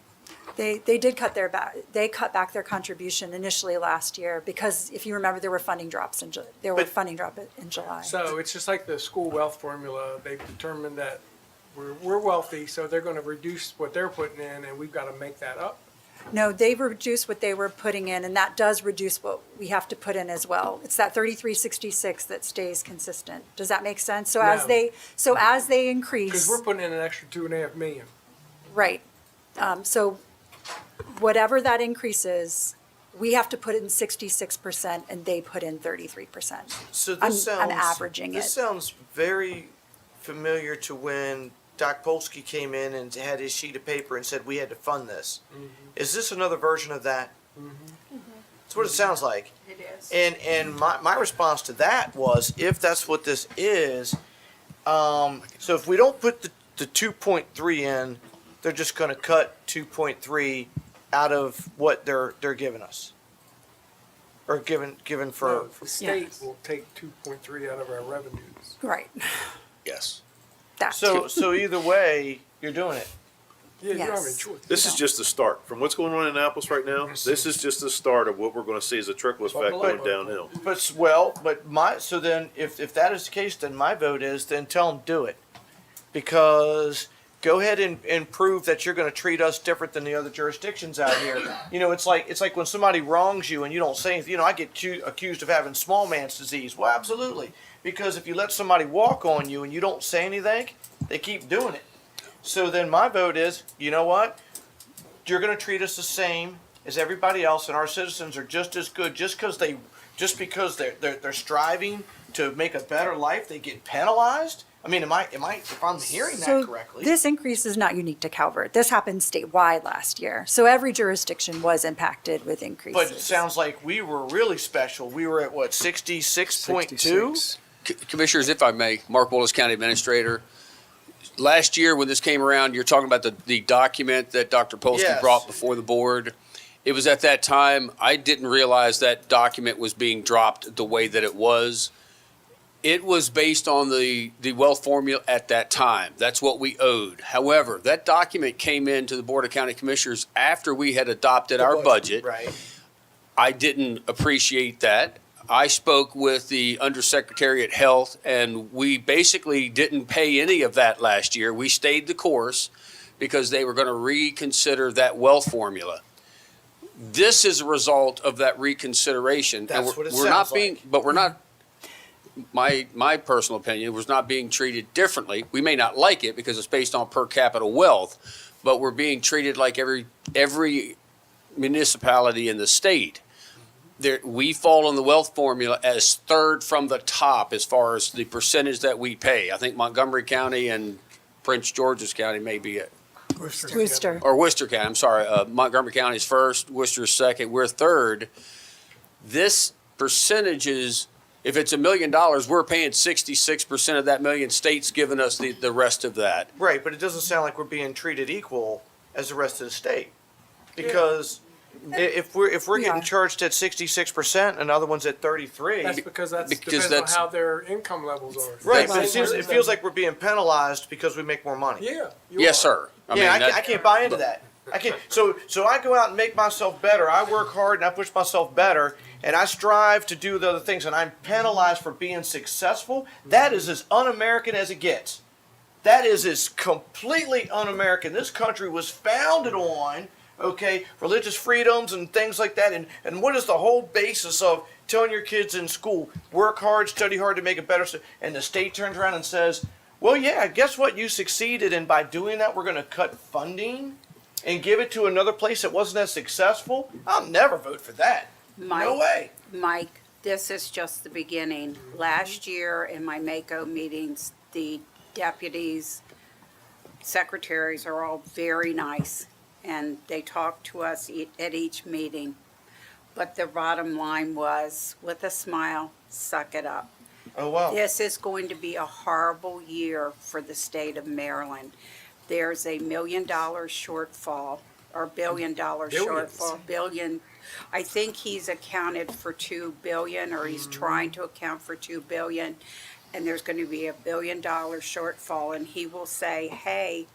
They did cut they cut back their contribution initially last year because if you remember, there were funding drops in July.
So it's just like the school wealth formula. They've determined that we're wealthy, so they're gonna reduce what they're putting in, and we've gotta make that up.
No, they've reduced what they were putting in, and that does reduce what we have to put in as well. It's that 3366 that stays consistent. Does that make sense? So as
No.
they increase.
Because we're putting in an extra 2.5 million.
Right. So whatever that increase is, we have to put in 66% and they put in 33%.
So
I'm
this sounds
averaging
This
it.
sounds very familiar to when Doc Polsky came in and had his sheet of paper and said we had to fund this. Is this another version of that? That's what it sounds like.
It is.
And my response to that was, if that's what this is, so if we don't put the 2.3 in, they're just going to cut 2.3 out of what they're giving us, or given for.
No, the state will take 2.3 out of our revenues.
Right.
Yes.
That
So
too.
either way, you're doing it.
Yeah, you don't have any
Yes.
choice.
This is just the start. From what's going on in Annapolis right now, this is just the start of what we're gonna see as a trickle effect going downhill.
So then if that is the case, then my vote is then tell them do it, because go ahead and prove that you're going to treat us different than the other jurisdictions out here. You know, it's like when somebody wrongs you and you don't say anything. You know, I get accused of having small man's disease. Well, absolutely, because if you let somebody walk on you and you don't say anything, they keep doing it. So then my vote is, you know what? You're going to treat us the same as everybody else, and our citizens are just as good. Just because they're striving to make a better life, they get penalized. I mean, if I'm hearing that
So
correctly?
this increase is not unique to Calvert. This happened statewide last year. So every jurisdiction was impacted with increases.
But it sounds like we were really special. We were at what, 66.2?
66.
Commissioners, if I may, Mark Willis, County Administrator. Last year, when this came around, you're talking about the document that Dr. Polsky
Yes.
brought before the board. It was at that time, I didn't realize that document was being dropped the way that it was. It was based on the wealth formula at that time. That's what we owed. However, that document came into the Board of County Commissioners after we had adopted our budget.
Right.
I didn't appreciate that. I spoke with the Undersecretary at Health, and we basically didn't pay any of that last year. We stayed the course because they were going to reconsider that wealth formula. This is a result of that reconsideration.
That's
and
what it
we're not
sounds
being,
like.
but we're not. My personal opinion was not being treated differently. We may not like it because it's based on per capita wealth, but we're being treated like every municipality in the state. We fall on the wealth formula as third from the top as far as the percentage that we pay. I think Montgomery County and Prince George's County may be it.
Worcester.
Or Worcester County, I'm sorry. Montgomery County is first, Worcester's second, we're third. This percentages, if it's $1 million, we're paying 66% of that million. State's giving us the rest of that.
Right, but it doesn't sound like we're being treated equal as the rest of the state. Because if we're
We
getting
are.
charged at 66% and other one's at 33.
That's because
Because
depends on
that's-
how their income levels are.
Right, but
Same
it
reason.
feels like we're being penalized because we make more money.
Yeah. you
Yes,
are.
sir. I mean,
Yeah,
that-
I can't buy into that. I can't. So I go out and make myself better. I work hard and I push myself better, and I strive to do the other things, and I'm penalized for being successful. That is as un-American as it gets. That is as completely un-American. This country was founded on, okay, religious freedoms and things like that. And what is the whole basis of telling your kids in school, work hard, study hard to make it better? And the state turns around and says, well, yeah, guess what? You succeeded, and by doing that, we're going to cut funding and give it to another place that wasn't as successful. I'll never vote for that. No way.
Mike, this is just the beginning. Last year in my MACO meetings, the deputies, secretaries are all very nice, and they talk to us at each meeting. But the bottom line was, with a smile, suck it up.
Oh, wow.
This is going to be a horrible year for the state of Maryland. There's a $1 million shortfall, or $1 billion shortfall, billion. I think he's accounted for 2 billion, or he's trying to account for 2 billion. And there's going to be a $1 billion shortfall, and he will say, hey,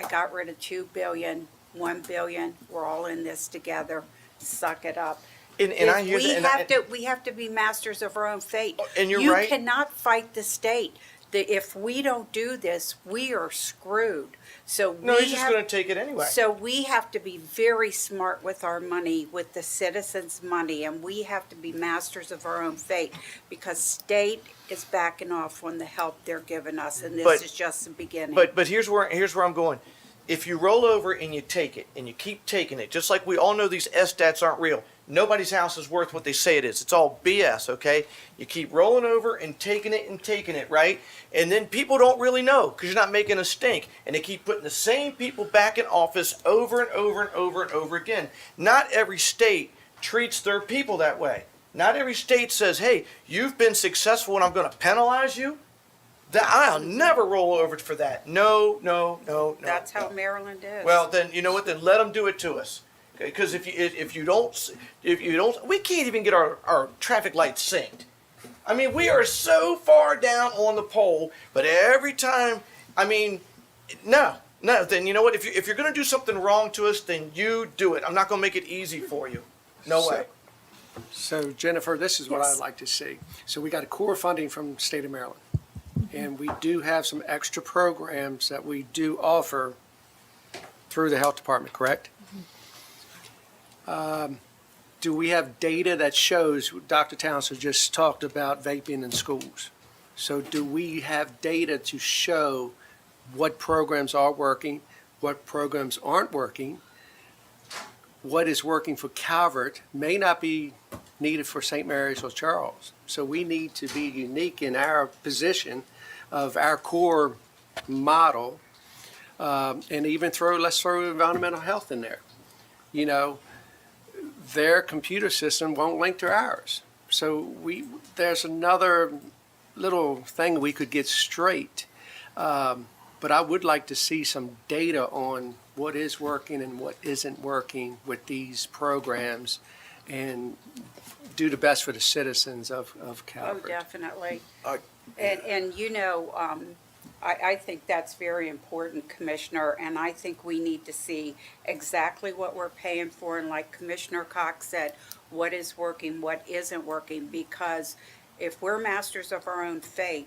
I got rid of 2 billion, 1 billion, we're all in this together, suck it up.
And I hear that.
We have to be masters of our own fate.
And you're
You
right.
cannot fight the state. If we don't do this, we are screwed. So
No,
we
he's just
have-
going to take it anyway.
So we have to be very smart with our money, with the citizens' money, and we have to be masters of our own fate, because state is backing off on the help they're giving us, and this
But-
is just the beginning.
But here's where I'm going. If you roll over and you take it and you keep taking it, just like we all know these SDATs aren't real. Nobody's house is worth what they say it is. It's all BS, okay? You keep rolling over and taking it, right? And then people don't really know because you're not making a stink. And they keep putting the same people back in office over and over and over and over again. Not every state treats their people that way. Not every state says, hey, you've been successful and I'm going to penalize you. I'll never roll over for that. No.
That's how Maryland is.
Well, then you know what? Then let them do it to us. Because if you don't, we can't even get our traffic lights synced. I mean, we are so far down on the pole, but every time, I mean, no. Then you know what? If you're going to do something wrong to us, then you do it. I'm not going to make it easy for you. No way.
So Jennifer, this is what
Yes.
I'd like to see. So we got a core funding from the state of Maryland. And we do have some extra programs that we do offer through the health department, correct? Do we have data that shows, Dr. Townsend just talked about vaping in schools. So do we have data to show what programs are working, what programs aren't working? What is working for Calvert may not be needed for St. Mary's or Charles. So we need to be unique in our position of our core model, and even let's throw environmental health in there. You know, their computer system won't link to ours. So there's another little thing we could get straight. But I would like to see some data on what is working and what isn't working with these programs and do the best for the citizens of
Oh,
Calvert.
definitely. And you know, I think that's very important, Commissioner, and I think we need to see exactly what we're paying for, and like Commissioner Cox said, what is working, what isn't working, because if we're masters of our own fate,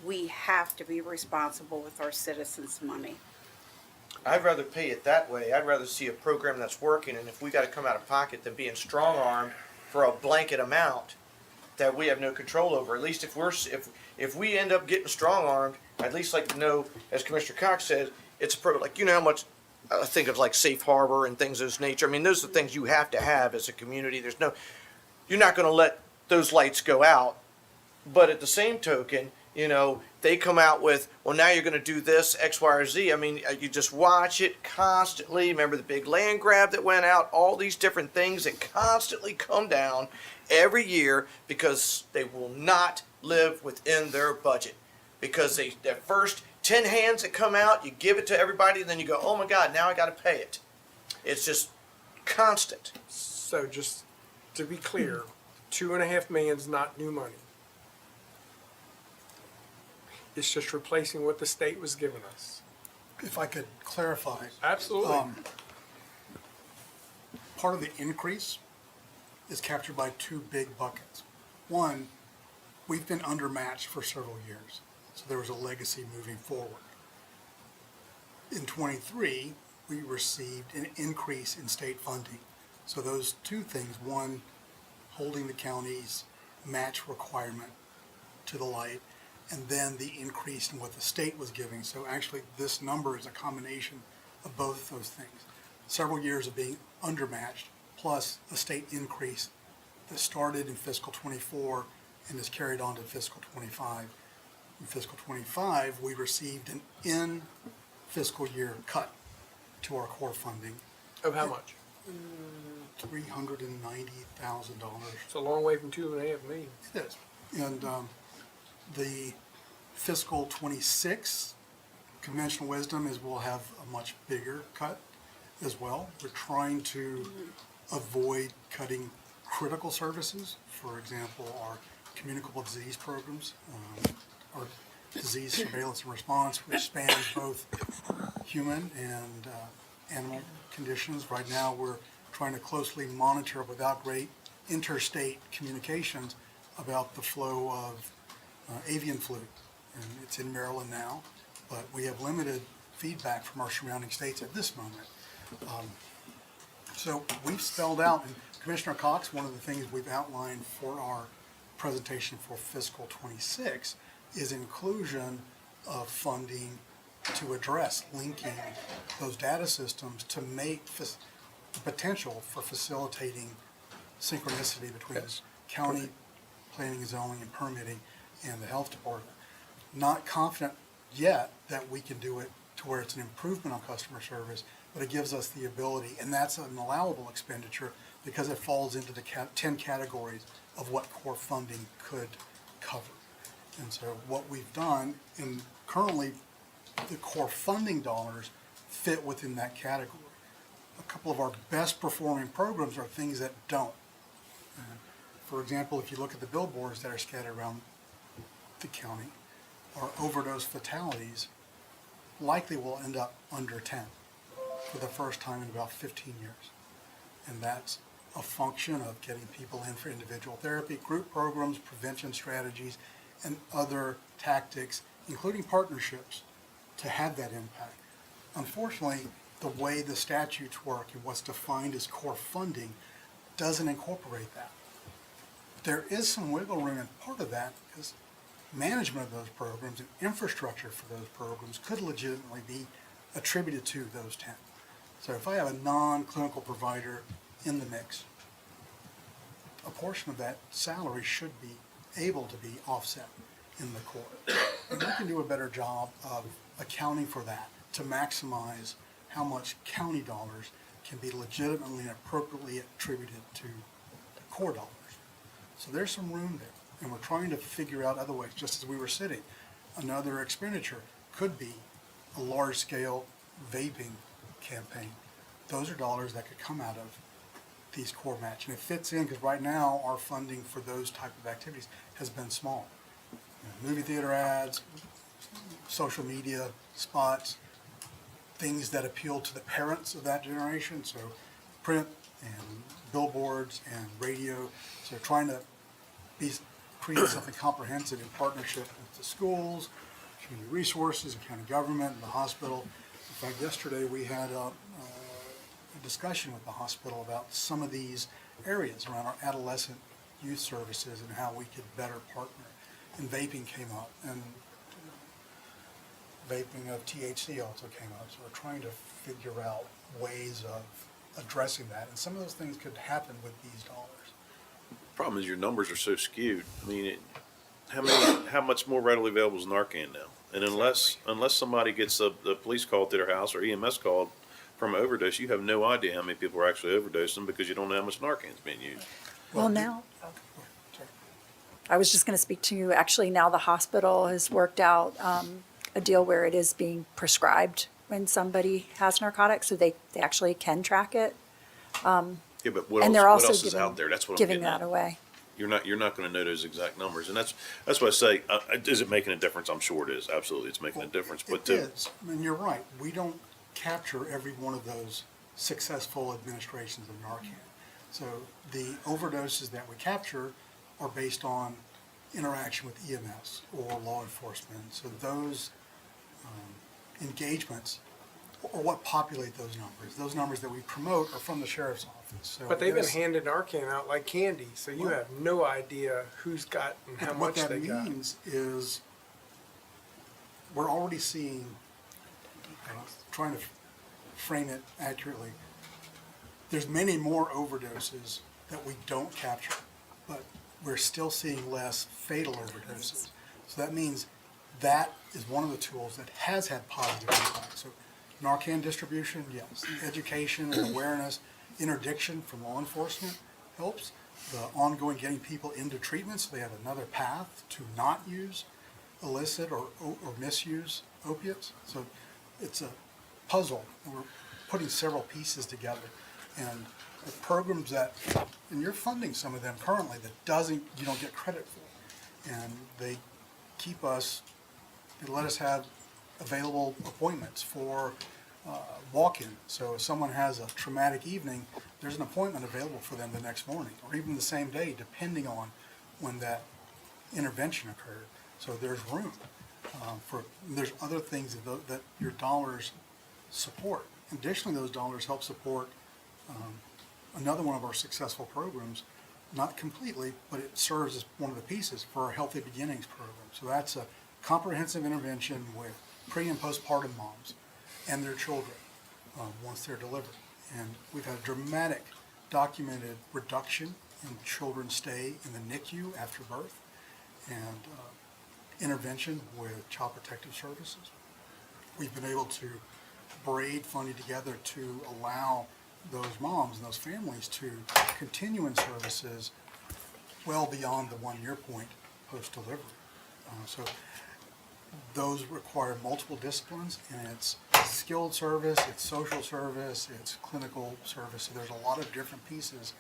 we have to be responsible with our citizens' money.
I'd rather pay it that way. I'd rather see a program that's working, and if we gotta come out of pocket than being strong-armed for a blanket amount that we have no control over. At least if we end up getting strong-armed, I'd least like to know, as Commissioner Cox said, it's a program, like, you know how much, I think of like safe harbor and things of this nature. I mean, those are the things you have to have as a community. You're not gonna let those lights go out, but at the same token, you know, they come out with, well, now you're going to do this, X, Y, or Z. I mean, you just watch it constantly. Remember the big land grab that went out, all these different things that constantly come down every year because they will not live within their budget. Because their first 10 hands that come out, you give it to everybody, and then you go, oh my God, now I got to pay it. It's just constant.
So just to be clear, 2.5 million is not new money. It's just replacing what the state was giving us.
If I could clarify,
Absolutely.
part of the increase is captured by two big buckets. One, we've been undermatched for several years, so there was a legacy moving forward. In '23, we received an increase in state funding. So those two things, one, holding the county's match requirement to the light, and then the increase in what the state was giving. So actually, this number is a combination of both of those things. Several years of being undermatched, plus a state increase that started in fiscal '24 and is carried on to fiscal '25. In fiscal '25, we received an in-fiscal year cut to our core funding.
Of how much?
$390,000.
It's a long way from 2.5 million.
It is. And the fiscal '26 conventional wisdom is we'll have a much bigger cut as well. We're trying to avoid cutting critical services. For example, our communicable disease programs, our disease surveillance and response, which spans both human and animal conditions. Right now, we're trying to closely monitor without great interstate communications about the flow of avian flu. And it's in Maryland now, but we have limited feedback from our surrounding states at this moment. So we've spelled out, and Commissioner Cox, one of the things we've outlined for our presentation for fiscal '26 is inclusion of funding to address linking those data systems to make the potential for facilitating synchronicity between county planning and zoning and permitting and the health department. Not confident yet that we can do it to where it's an improvement on customer service, but it gives us the ability, and that's an allowable expenditure because it falls into the 10 categories of what core funding could cover. And so what we've done, and currently the core funding dollars fit within that category. A couple of our best performing programs are things that don't. For example, if you look at the billboards that are scattered around the county, our overdose fatalities likely will end up under 10 for the first time in about 15 years. And that's a function of getting people in for individual therapy, group programs, prevention strategies, and other tactics, including partnerships, to have that impact. Unfortunately, the way the statutes work and what's defined as core funding doesn't incorporate that. There is some wiggle room in part of that because management of those programs and infrastructure for those programs could legitimately be attributed to those 10. So if I have a non-clinical provider in the mix, a portion of that salary should be able to be offset in the core. And we can do a better job of accounting for that to maximize how much county dollars can be legitimately and appropriately attributed to core dollars. So there's some room there, and we're trying to figure out other ways, just as we were sitting. Another expenditure could be a large-scale vaping campaign. Those are dollars that could come out of these core match, and it fits in, because right now, our funding for those type of activities has been small. Movie theater ads, social media spots, things that appeal to the parents of that generation, so print and billboards and radio. So trying to create something comprehensive in partnership with the schools, community resources, and county government, and the hospital. In fact, yesterday we had a discussion with the hospital about some of these areas around our adolescent youth services and how we could better partner. And vaping came up, and vaping of THC also came up. So we're trying to figure out ways of addressing that. And some of those things could happen with these dollars.
Problem is your numbers are so skewed. I mean, how much more readily available is Narcan now? And unless somebody gets the police call to their house or EMS called from overdose, you have no idea how many people are actually overdosing because you don't know how much Narcan is being used.
Well, now, I was just going to speak to you, actually, now the hospital has worked out a deal where it is being prescribed when somebody has narcotics, so they actually can track it.
Yeah, but what
And they're
else,
also
what else is out there? That's what I'm
giving
getting
that
at.
away.
You're not going to know those exact numbers, and that's what I say. Is it making a difference? I'm sure it is. Absolutely, it's making a difference. But
It is, and you're right. We don't capture every one of those successful administrations of Narcan. So the overdoses that we capture are based on interaction with EMS or law enforcement. So those engagements are what populate those numbers. Those numbers that we promote are from the sheriff's office. So
But they've been
yes,
handing Narcan out like candy, so you have no idea who's got and how
what
much
that
they got.
means is we're already seeing, trying to frame it accurately, there's many more overdoses that we don't capture, but we're still seeing less fatal overdoses. So that means that is one of the tools that has had positive impact. So Narcan distribution, yes. Education and awareness, interdiction from law enforcement helps. The ongoing getting people into treatment so they have another path to not use illicit or misuse opiates. So it's a puzzle, and we're putting several pieces together. And the programs that, and you're funding some of them currently that you don't get credit for. And they keep us, they let us have available appointments for walk-in. So if someone has a traumatic evening, there's an appointment available for them the next morning, or even the same day, depending on when that intervention occurred. So there's room there's other things that your dollars support. Additionally, those dollars help support another one of our successful programs, not completely, but it serves as one of the pieces for our Healthy Beginnings program. So that's a comprehensive intervention with pre- and postpartum moms and their children once they're delivered. And we've had a dramatic documented reduction in children's stay in the NICU after birth, and intervention with Child Protective Services. We've been able to braid funding together to allow those moms and those families to continue in services well beyond the 1 year point post-delivery. So those require multiple disciplines, and it's skilled service, it's social service, it's clinical service. So there's a lot of different pieces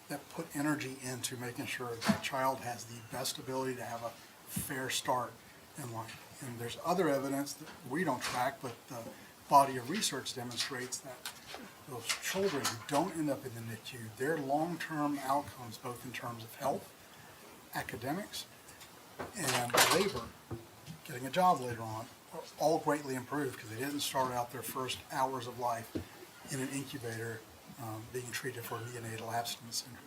that put energy into making sure that child has the best ability to have a fair start in life. And there's other evidence that we don't track, but the body of research demonstrates that those children who don't end up in the NICU, their long-term outcomes, both in terms of health, academics, and labor, getting a job later on, are all greatly improved because they didn't start out their first hours of life in an incubator being treated for neonatal abstinence syndrome.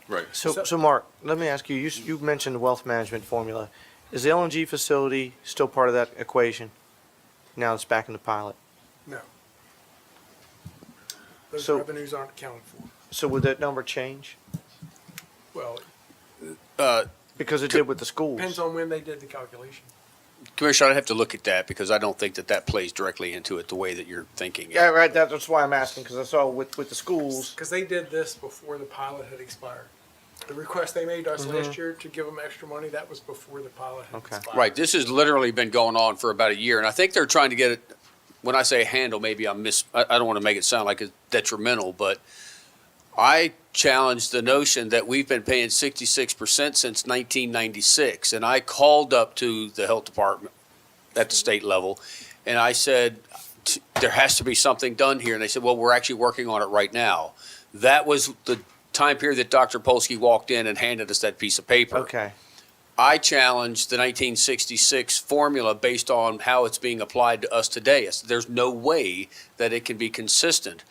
Right.
So Mark, let me ask you, you mentioned the wealth management formula. Is the LNG facility still part of that equation now it's back in the pilot?
No. Those
So-
revenues aren't accounted for.
So would that number change?
Well,
Because it did with the schools.
depends on when they did the calculation.
Commissioner, I'd have to look at that because I don't think that that plays directly into it the way that you're thinking.
Yeah, right, that's why I'm asking, because I saw with the schools,
Because they did this before the pilot had expired. The request they made us last year to give them extra money, that was before the pilot had
Okay.
expired.
Right, this has literally been going on for about a year, and I think they're trying to get it, when I say handle, maybe I don't want to make it sound like it's detrimental, but I challenge the notion that we've been paying 66% since 1996, and I called up to the health department at the state level, and I said, there has to be something done here, and they said, well, we're actually working on it right now. That was the time period that Dr. Polsky walked in and handed us that piece of paper.
okay.
I challenged the 1966 formula based on how it's being applied to us today. There's no way that it can be consistent,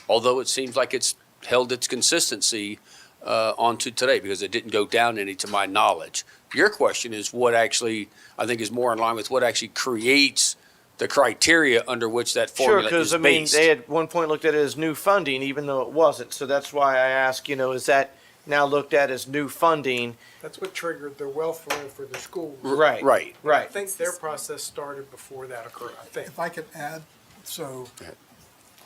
although it seems like it's held its consistency onto today because it didn't go down any to my knowledge. Your question is what actually, I think, is more in line with what actually creates the criteria under which that
Sure,
formula
because
is
I mean,
based.
they had one point looked at it as new funding, even though it wasn't. So that's why I ask, is that now looked at as new funding?
That's what triggered the wealth fund for the schools.
Right.
Right.
I
Right.
think their process started before that occurred, I think.
If I could add, so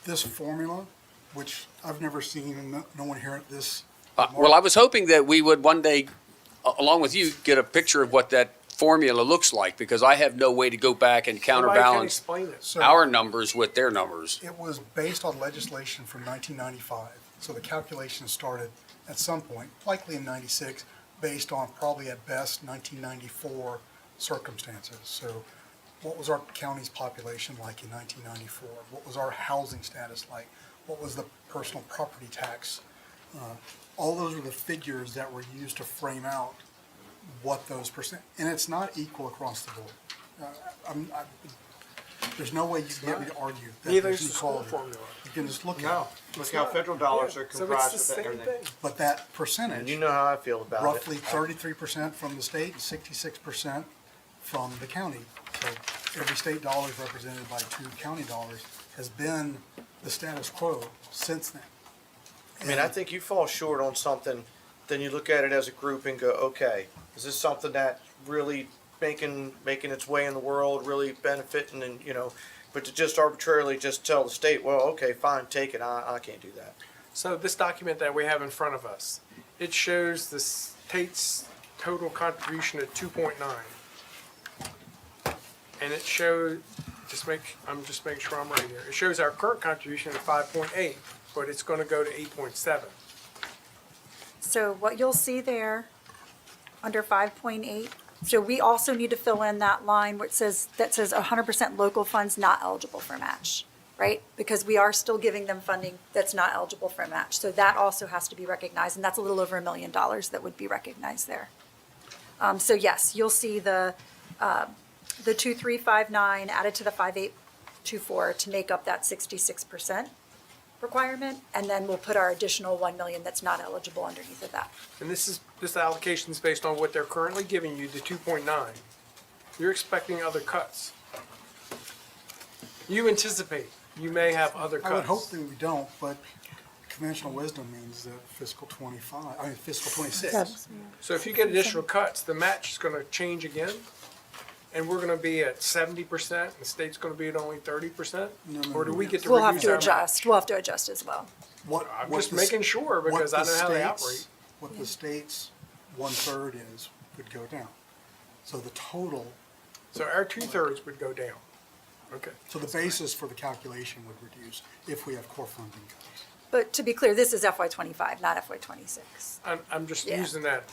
this formula, which I've never seen and no one here at this.
Well, I was hoping that we would one day, along with you, get a picture of what that formula looks like, because I have no way to go back and
Somebody can
counterbalance
explain it.
So
our numbers with their numbers.
it was based on legislation from 1995. So the calculation started at some point, likely in 96, based on probably at best 1994 circumstances. So what was our county's population like in 1994? What was our housing status like? What was the personal property tax? All those were the figures that were used to frame out what those percent, and it's not equal across the board. There's no way you can get me to argue that
Neither
there's
is the school
equality.
formula.
You can just look at
No.
it.
Look how federal dollars are
So
comprised
it's
of
the same
everything.
thing.
But that
And
percentage,
you know how I feel about
roughly
it.
33% from the state and 66% from the county. So every state dollar is represented by 2 county dollars, has been the status quo since then.
I mean, I think you fall short on something, then you look at it as a group and go, okay, is this something that really making its way in the world, really benefiting and, but to just arbitrarily just tell the state, well, okay, fine, take it, I can't do that.
So this document that we have in front of us, it shows the state's total contribution at 2.9. And it shows, I'm just making sure I'm right here. It shows our current contribution at 5.8, but it's gonna go to 8.7.
So what you'll see there, under 5.8, so we also need to fill in that line where it says, that says 100% local funds not eligible for match, right? Because we are still giving them funding that's not eligible for a match. So that also has to be recognized, and that's a little over $1 million that would be recognized there. So yes, you'll see the 2359 added to the 5824 to make up that 66% requirement, and then we'll put our additional 1 million that's not eligible underneath of that.
And this allocation is based on what they're currently giving you, the 2.9. You're expecting other cuts. You anticipate you may have other cuts.
I would hope that we don't, but conventional wisdom means that fiscal 26.
So if you get additional cuts, the match is gonna change again, and we're gonna be at 70%, and the state's gonna be at only 30%? Or do we get to
We'll have
reduce
to
our match?
adjust, we'll have to adjust as well.
I'm just making sure, because I know how they operate.
What the state's 1/3 is, would go down. So the total,
So our 2/3 would go down. Okay.
so the basis for the calculation would reduce if we have core funding cuts.
But to be clear, this is FY '25, not FY '26.
I'm just
Yeah.
using that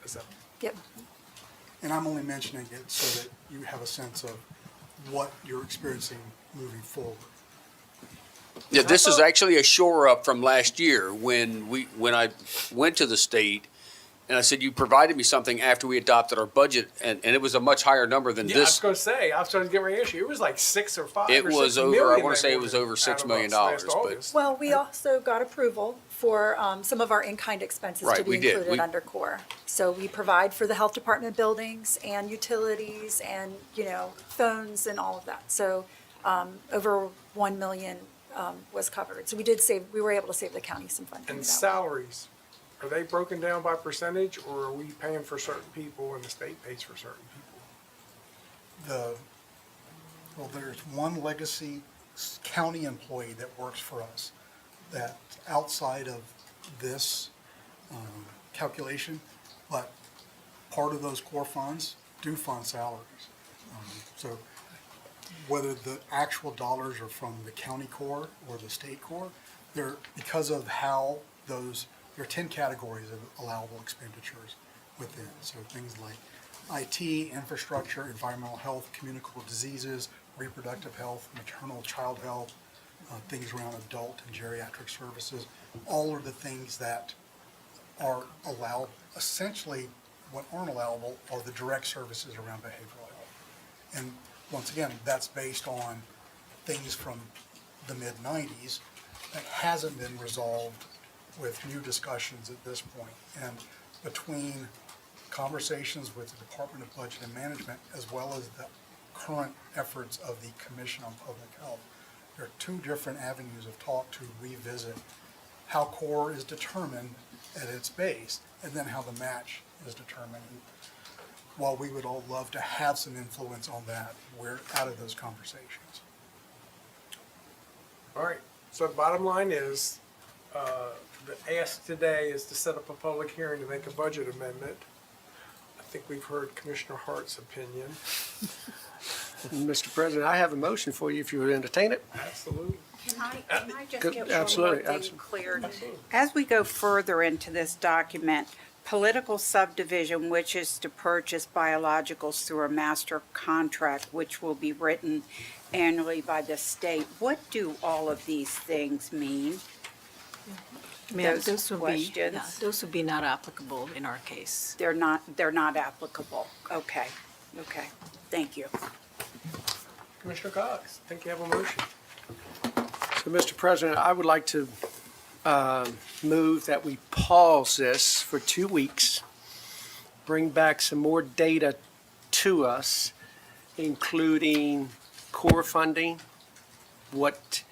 as a,
Yep.
And I'm only mentioning it so that you have a sense of what you're experiencing moving forward.
Yeah, this is actually a shore up from last year when I went to the state and I said, you provided me something after we adopted our budget, and it was a much higher number than
yeah, I was
this.
gonna say, I was trying to get ready to issue, it was like 6 or 5
It
or
was
6
over,
million
I want
they
to say it was
wanted
over
out
$6
of
million,
us last
but
August.
Well, we also got approval for some of our in-kind expenses to
Right,
be
we did.
included under core. So we provide for the health department buildings and utilities and, phones and all of that. So over 1 million was covered. So we were able to save the county some funding.
And
that way.
salaries, are they broken down by percentage, or are we paying for certain people and the state pays for certain people?
there's one legacy county employee that works for us that outside of this calculation, but part of those core funds do fund salaries. So whether the actual dollars are from the county core or the state core, because of how there are 10 categories of allowable expenditures within. So things like IT, infrastructure, environmental health, communicable diseases, reproductive health, maternal child health, things around adult and geriatric services, all are the things that are allowed. Essentially, what aren't allowable are the direct services around behavioral health. And once again, that's based on things from the mid-90s that hasn't been resolved with new discussions at this point. And between conversations with the Department of Budget and Management, as well as the current efforts of the Commission on Public Health, there are two different avenues of talk to revisit how core is determined at its base, and then how the match is determined. And while we would all love to have some influence on that, we're out of those conversations.
All right, so the bottom line is, the ask today is to set up a public hearing to make a budget amendment. I think we've heard Commissioner Hart's opinion.
Mr. President, I have a motion for you if you would entertain it.
Absolutely.
Can I just
Good,
get one
absolutely,
more thing
absolutely.
cleared? As we go further into this document, political subdivision wishes to purchase biologicals through a master contract, which will be written annually by the state. What do all of these things mean?
Ma'am,
Those
those would be,
questions?
yeah, those would be not applicable in our case.
They're not applicable. Okay, thank you.
Commissioner Cox, I think you have a motion.
So, Mr. President, I would like to move that we pause this for 2 weeks, bring back some more data to us, including core funding, what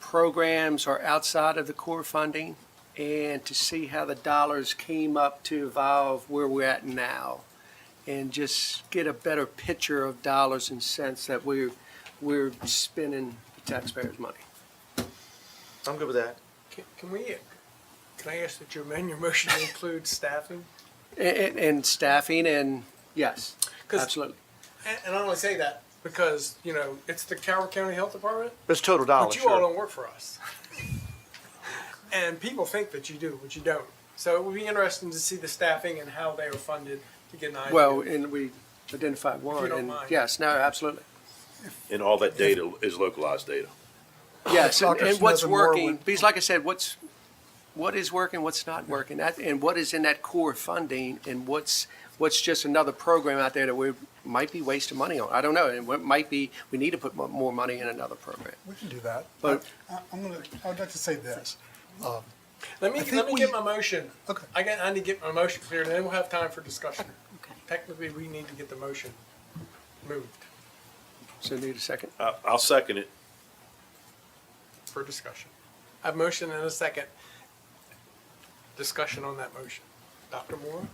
programs are outside of the core funding, and to see how the dollars came up to evolve where we're at now, and just get a better picture of dollars and cents that we're spending the taxpayers' money.
I'm good with that.
Can I ask that you amend your motion to include staffing?
And staffing, and yes,
'Cause-
absolutely.
And I only say that because, it's the Calvert County Health Department,
It's total dollars,
but you all
sure.
don't work for us. And people think that you do, but you don't. So it would be interesting to see the staffing and how they are funded to get an idea.
Well, and we identified one,
don't
and
mind.
yes, no, absolutely.
And all that data is localized data.
Yes, and
Dr.
what's
Smith and Moore
working,
would-
because like I said, what is working, what's not working, and what is in that core funding, and what's just another program out there that we might be wasting money on. I don't know, and what might be, we need to put more money in another program.
We can do that.
But-
I'd like to say this.
Let me
I think
get my motion.
Okay.
I need to get my motion clear, and then we'll have time for discussion.
Okay.
Technically, we need to get the motion moved
So need a second?
I'll second it.
for discussion. I have a motion and a second. Discussion on that motion. Dr. Moore?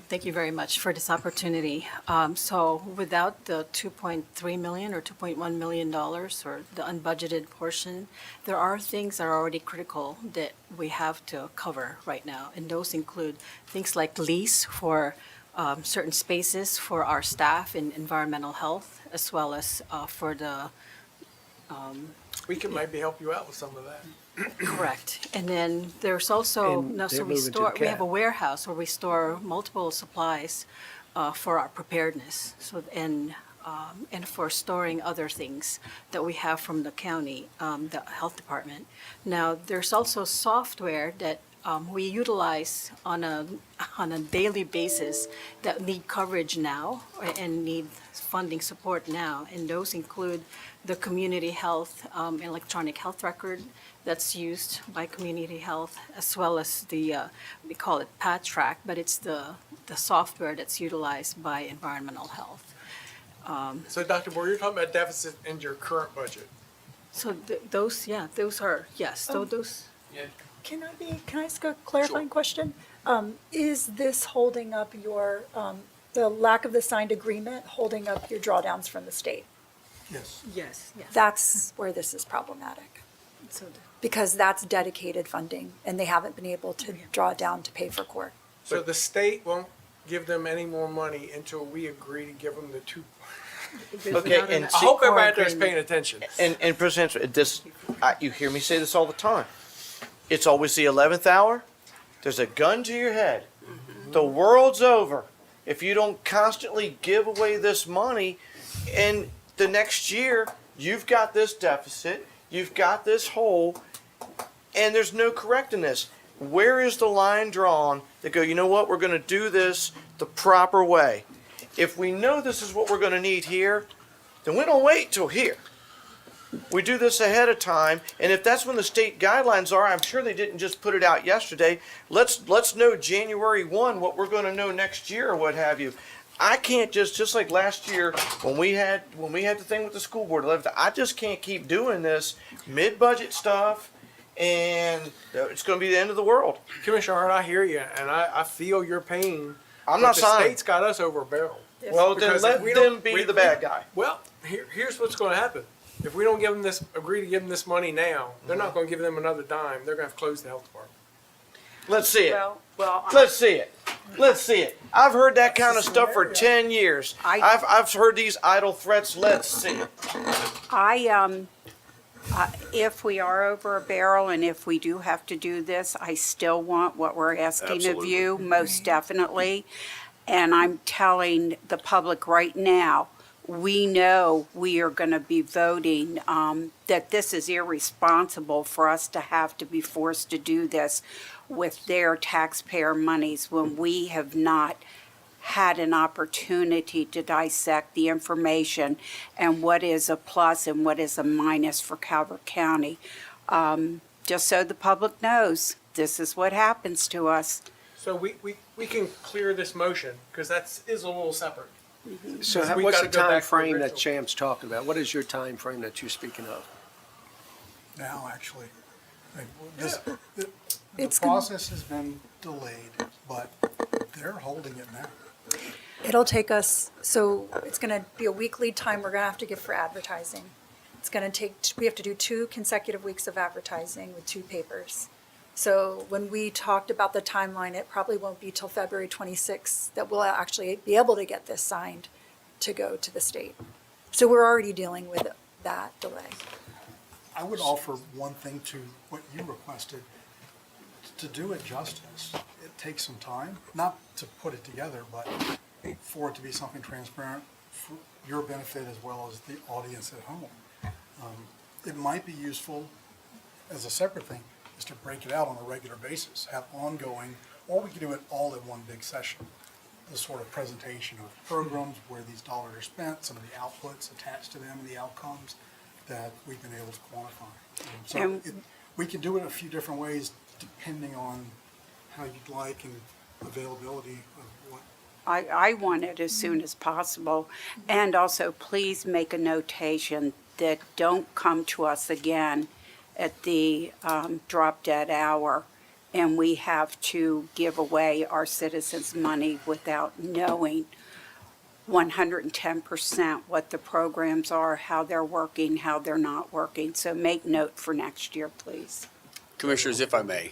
Thank you very much for this opportunity. So without the $2.3 million or $2.1 million or the unbudgeted portion, there are things that are already critical that we have to cover right now. And those include things like lease for certain spaces for our staff in environmental health, as well as for the
We can maybe help you out with some of that.
Correct. And then there's also,
And
no, so
they're
we
moving to
store,
the
we have a
CAD.
warehouse where we store multiple supplies for our preparedness. So, and for storing other things that we have from the county, the health department. Now, there's also software that we utilize on a daily basis that need coverage now and need funding support now. And those include the community health, electronic health record that's used by community health, as well as the, we call it PATRAC, but it's the software that's utilized by environmental health.
So, Dr. Moore, you're talking about deficit in your current budget.
So those, yeah, those are, yes, so those.
Can I ask a clarifying question? Is this holding up your
the lack of the signed agreement holding up your drawdowns from the state.
Yes.
Yes, yes.
That's where this is problematic,
So
because that's dedicated funding, and they haven't been able to draw it down to pay for court.
So the state won't give them any more money until we agree to give them the two.
Okay, and
I hope everybody out there is paying attention.
And President, this, you hear me say this all the time. It's always the 11th hour. There's a gun to your head. The world's over if you don't constantly give away this money. And the next year, you've got this deficit, you've got this hole, and there's no correcting this. Where is the line drawn that go, you know what, we're going to do this the proper way? If we know this is what we're going to need here, then we don't wait till here. We do this ahead of time, and if that's when the state guidelines are, I'm sure they didn't just put it out yesterday. Let's know January 1 what we're going to know next year or what have you. I can't just like last year when we had the thing with the school board. I just can't keep doing this mid-budget stuff, and it's going to be the end of the world.
Commissioner Hart, I hear you, and I feel your pain.
I'm not
but the
signing.
state's got us over a barrel.
Well, then
Because
let
if we
them
don't-
be
we-
the bad guy.
Well, here's what's going to happen. If we don't give them this, agree to give them this money now, they're not going to give them another dime. They're going to have to close the health department.
Let's see it.
Well,
Let's see it. Let's see it. I've heard that kind of stuff for 10 years. I've heard these idle threats. Let's see it.
if we are over a barrel and if we do have to do this, I still want what we're asking of you, most definitely. And I'm telling the public right now, we know we are going to be voting, that this is irresponsible for us to have to be forced to do this with their taxpayer monies when we have not had an opportunity to dissect the information and what is a plus and what is a minus for Calvert County. Just so the public knows, this is what happens to us.
So we can clear this motion because is a little separate.
So
We
what's
gotta
the
go back
time
to
frame that
original.
Cham's talking about? What is your time frame that you're speaking of?
Now, actually, this, the
It's gonna-
process has been delayed, but they're holding it now.
It'll take us, so it's gonna be a week lead time we're gonna have to give for advertising. It's gonna take, we have to do 2 consecutive weeks of advertising with 2 papers. So when we talked about the timeline, it probably won't be till February 26th that we'll actually be able to get this signed to go to the state. So we're already dealing with that delay.
I would offer one thing to what you requested. To do it justice, it takes some time, not to put it together, but for it to be something transparent for your benefit as well as the audience at home. It might be useful as a separate thing, is to break it out on a regular basis, have ongoing, or we could do it all in one big session. The sort of presentation of programs, where these dollars are spent, some of the outputs attached to them, and the outcomes that we've been able to quantify. So
And-
we can do it a few different ways depending on how you'd like and availability of what.
I want it as soon as possible. And also, please make a notation that don't come to us again at the drop dead hour, and we have to give away our citizens' money without knowing 110% what the programs are, how they're working, how they're not working. So make note for next year, please.
Commissioners, if I may,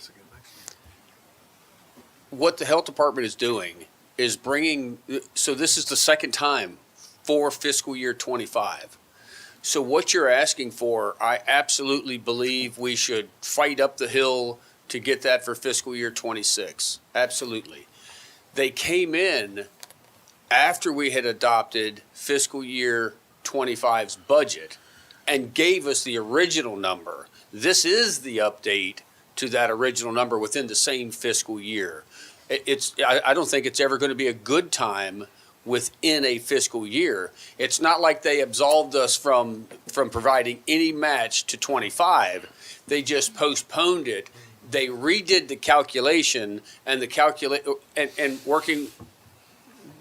what the health department is doing is bringing, so this is the second time for fiscal year '25. So what you're asking for, I absolutely believe we should fight up the hill to get that for fiscal year '26. Absolutely. They came in after we had adopted fiscal year '25's budget and gave us the original number. This is the update to that original number within the same fiscal year. I don't think it's ever going to be a good time within a fiscal year. It's not like they absolved us from providing any match to '25. They just postponed it. They redid the calculation and and working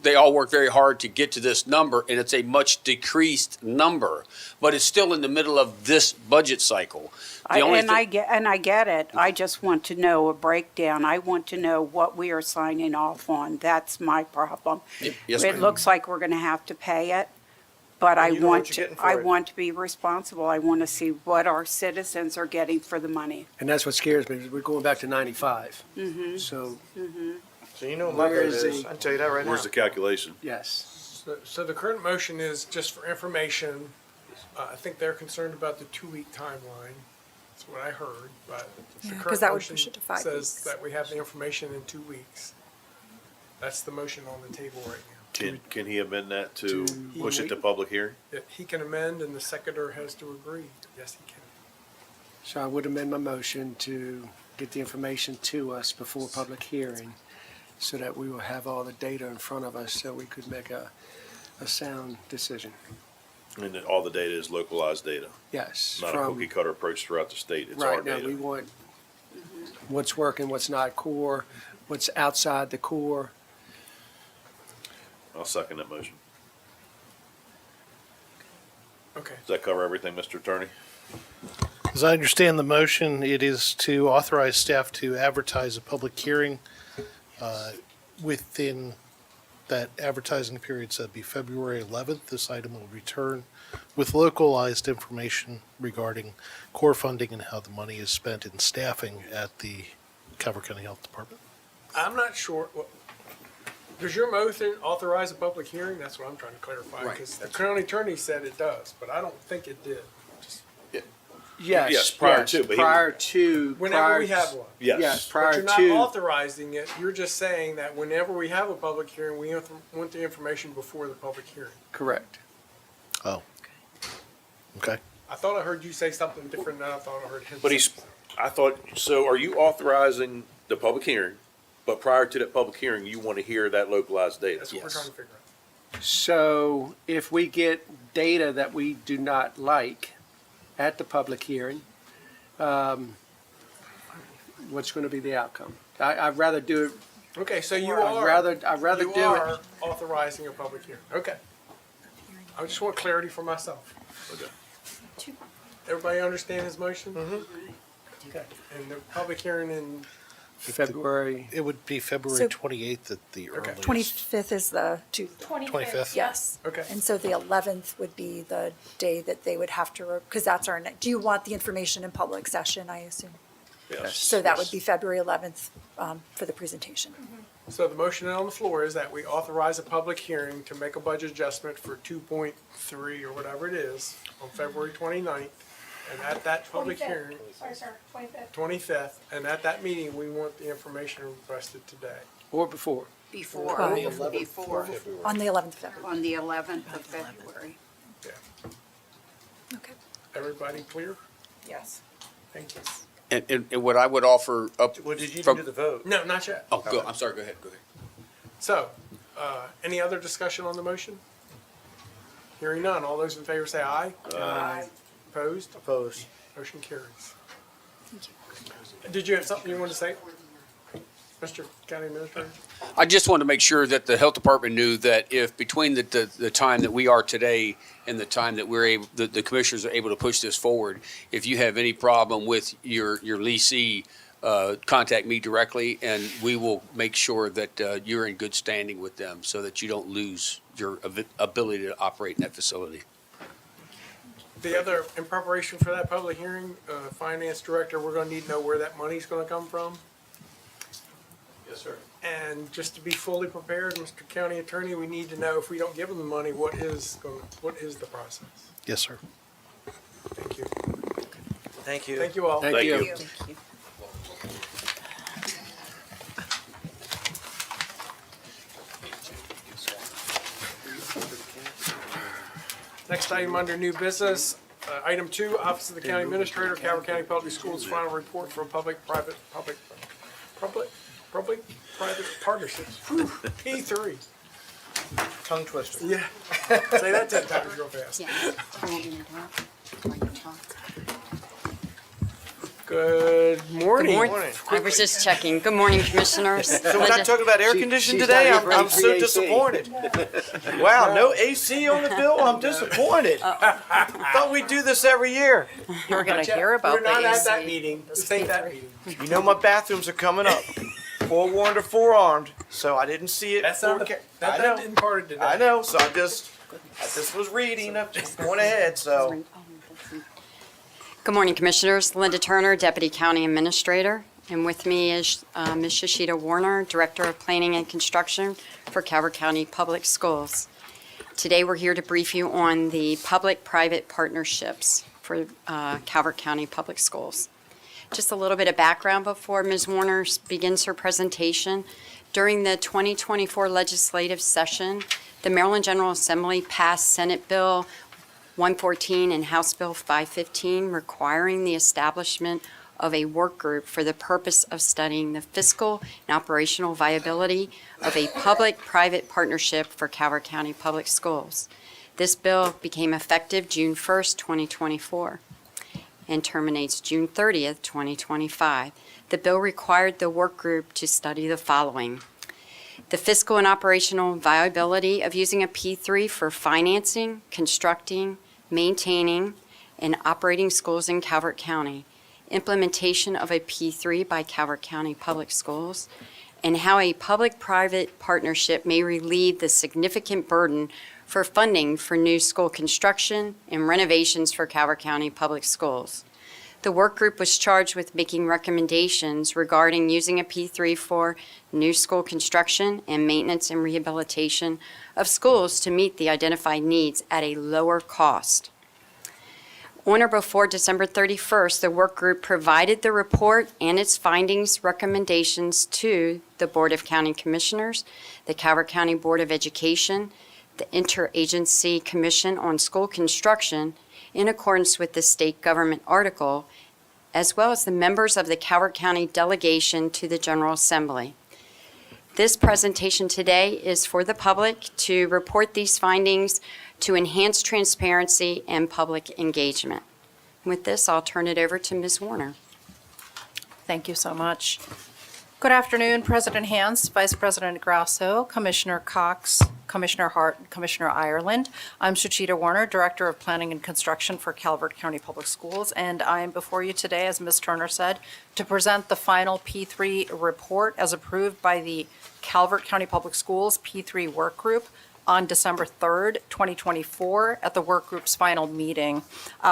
they all work very hard to get to this number, and it's a much decreased number, but it's still in the middle of this budget cycle. The only
And
thing-
I get it. I just want to know a breakdown. I want to know what we are signing off on. That's my problem.
Yes,
It
ma'am.
looks like we're gonna have to pay it, but I
And you know what
want
you're getting
to,
for
I
it.
want to be responsible. I want to see what our citizens are getting for the money.
And that's what scares me, is we're going back to 95. So,
So you know what my
Where
vote
is
is.
the-
I can tell you that right now.
Where's the calculation?
yes.
So the current motion is just for information. I think they're concerned about the 2-week timeline. That's what I heard, but the
Yeah, 'cause
current
that would
motion
push it to 5
says
weeks.
that we have the information in 2 weeks. That's the motion on the table right now.
Can he amend that to
To
push it
wait.
to public hearing?
He can amend and the seconder has to agree. Yes, he can.
So I would amend my motion to get the information to us before public hearing, so that we will have all the data in front of us, so we could make a sound decision.
And that all the data is localized data,
Yes.
not a
from-
cookie cutter approach throughout the state. It's our
Right, now, we
data.
want what's working, what's not core, what's outside the core.
I'll second that motion.
Okay.
Does that cover everything, Mr. Attorney?
As I understand the motion, it is to authorize staff to advertise a public hearing within that advertising period, so that'd be February 11th. This item will return with localized information regarding core funding and how the money is spent in staffing at the Calvert County Health Department.
I'm not sure. Does your motion authorize a public hearing? That's what I'm trying to clarify.
Right,
Because the county attorney said it does, but I don't think it did.
Yes, prior to, but he-
Prior to.
Whenever
prior
we
to-
have one.
Yes,
But
prior
you're not
to,
authorizing it. You're just saying that whenever we have a public hearing, we want the information before the public hearing.
correct.
Oh. Okay.
I thought I heard you say something different than I thought I heard him.
But
say.
I thought, so are you authorizing the public hearing, but prior to that public hearing, you want to hear that localized data?
That's what we're trying to figure out.
So if we get data that we do not like at the public hearing, what's going to be the outcome? I'd rather do it,
Okay, so you
I'd
are.
rather
You
do
are
it.
authorizing a public hearing. Okay. I just want clarity for myself.
Okay.
Everybody understand his motion? Mm-hmm. Okay. And the public hearing in,
February,
It would be February
So-
28th at the
Okay.
earliest.
25th is the Tuesday.
25th?
Yes.
okay.
And so the 11th would be the day that they would have to, because that's our, do you want the information in public session, I assume?
Yes.
So that would be February 11th for the presentation.
So the motion on the floor is that we authorize a public hearing to make a budget adjustment for 2.3 or whatever it is on February 29th. And at that public hearing,
Sorry, sir, 25th.
25th, and at that meeting, we want the information requested today.
or before.
Before,
Well,
before,
On the 11th of February.
on the 11th of February.
Yeah.
Okay.
Everybody clear?
Yes.
Thank you.
And what I would offer up.
Well, did you
from-
do the vote?
No, not yet.
Oh, go, I'm sorry, go ahead.
So, any other discussion on the motion? Hearing none, all those in favor say aye.
Aye.
Opposed?
Opposed.
Motion carries. Did you have something you wanted to say, Mr. County Administrator?
I just wanted to make sure that the health department knew that if between the time that we are today and the time that we're able, the commissioners are able to push this forward, if you have any problem with your leasee, contact me directly and we will make sure that you're in good standing with them so that you don't lose your ability to operate in that facility.
The other, in preparation for that public hearing, Finance Director, we're gonna need to know where that money's gonna come from.
Yes, sir.
And just to be fully prepared, Mr. County Attorney, we need to know if we don't give them the money, what is the process?
Yes, sir.
Thank you.
Thank you.
Thank you all.
Thank you.
Thank you.
Next item under new business, item 2, Office of the County Administrator, Calvert County Public Schools final report for public-private partnerships. Whew, P3.
Tongue twister.
Yeah. Say that 10 times real fast. Good morning.
Good morning.
I was just checking. Good morning, Commissioners.
So we're not talking about air conditioning today? I'm so disappointed. Wow, no AC on the bill? I'm disappointed. Thought we'd do this every year.
You're gonna hear about
We're not
the
at that
AC.
meeting. This ain't that meeting.
You know my bathrooms are coming up. Forewarned or forearmed, so I didn't see it.
That's not,
before
that
I know.
didn't part of today.
I know, so I just was reading, just going ahead, so.
Good morning, Commissioners. Linda Turner, Deputy County Administrator. And with me is Ms. Shashita Warner, Director of Planning and Construction for Calvert County Public Schools. Today, we're here to brief you on the public-private partnerships for Calvert County Public Schools. Just a little bit of background before Ms. Warner begins her presentation. During the 2024 legislative session, the Maryland General Assembly passed Senate Bill 114 and House Bill 515 requiring the establishment of a work group for the purpose of studying the fiscal and operational viability of a public-private partnership for Calvert County Public Schools. This bill became effective June 1st, 2024, and terminates June 30th, 2025. The bill required the work group to study the following: the fiscal and operational viability of using a P3 for financing, constructing, maintaining, and operating schools in Calvert County, implementation of a P3 by Calvert County Public Schools, and how a public-private partnership may relieve the significant burden for funding for new school construction and renovations for Calvert County Public Schools. The work group was charged with making recommendations regarding using a P3 for new school construction and maintenance and rehabilitation of schools to meet the identified needs at a lower cost. On or before December 31st, the work group provided the report and its findings, recommendations to the Board of County Commissioners, the Calvert County Board of Education, the Interagency Commission on School Construction, in accordance with the state government article, as well as the members of the Calvert County delegation to the General Assembly. This presentation today is for the public to report these findings to enhance transparency and public engagement. With this, I'll turn it over to Ms. Warner.
Thank you so much. Good afternoon, President Hans, Vice President Grasso, Commissioner Cox, Commissioner Hart, and Commissioner Ireland. I'm Shachita Warner, Director of Planning and Construction for Calvert County Public Schools, and I am before you today, as Ms. Turner said, to present the final P3 report as approved by the Calvert County Public Schools P3 Work Group on December 3rd, 2024, at the work group's final meeting.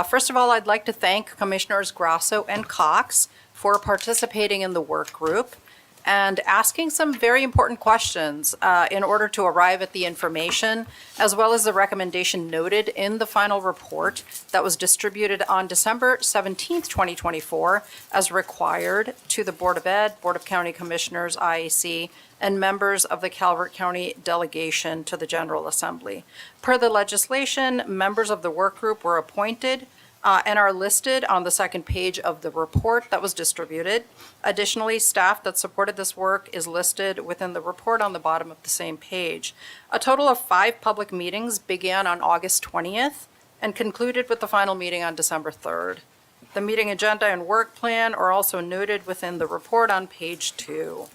First of all, I'd like to thank Commissioners Grasso and Cox for participating in the work group and asking some very important questions in order to arrive at the information, as well as the recommendation noted in the final report that was distributed on December 17th, 2024, as required to the Board of Ed, Board of County Commissioners, IAC, and members of the Calvert County delegation to the General Assembly. Per the legislation, members of the work group were appointed and are listed on the second page of the report that was distributed. Additionally, staff that supported this work is listed within the report on the bottom of the same page. A total of 5 public meetings began on August 20th and concluded with the final meeting on December 3rd. The meeting agenda and work plan are also noted within the report on page 2.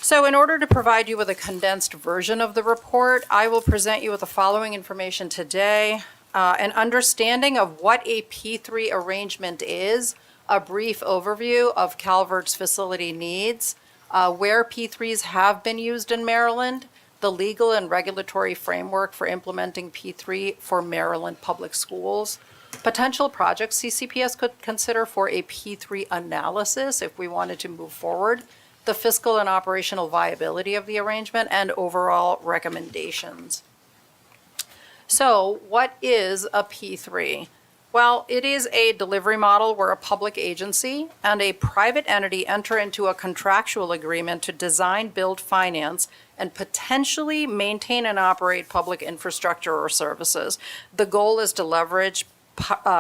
So in order to provide you with a condensed version of the report, I will present you with the following information today. An understanding of what a P3 arrangement is, a brief overview of Calvert's facility needs, where P3s have been used in Maryland, the legal and regulatory framework for implementing P3 for Maryland public schools, potential projects CCPS could consider for a P3 analysis if we wanted to move forward, the fiscal and operational viability of the arrangement, and overall recommendations. So what is a P3? Well, it is a delivery model where a public agency and a private entity enter into a contractual agreement to design, build, finance, and potentially maintain and operate public infrastructure or services. The goal is to leverage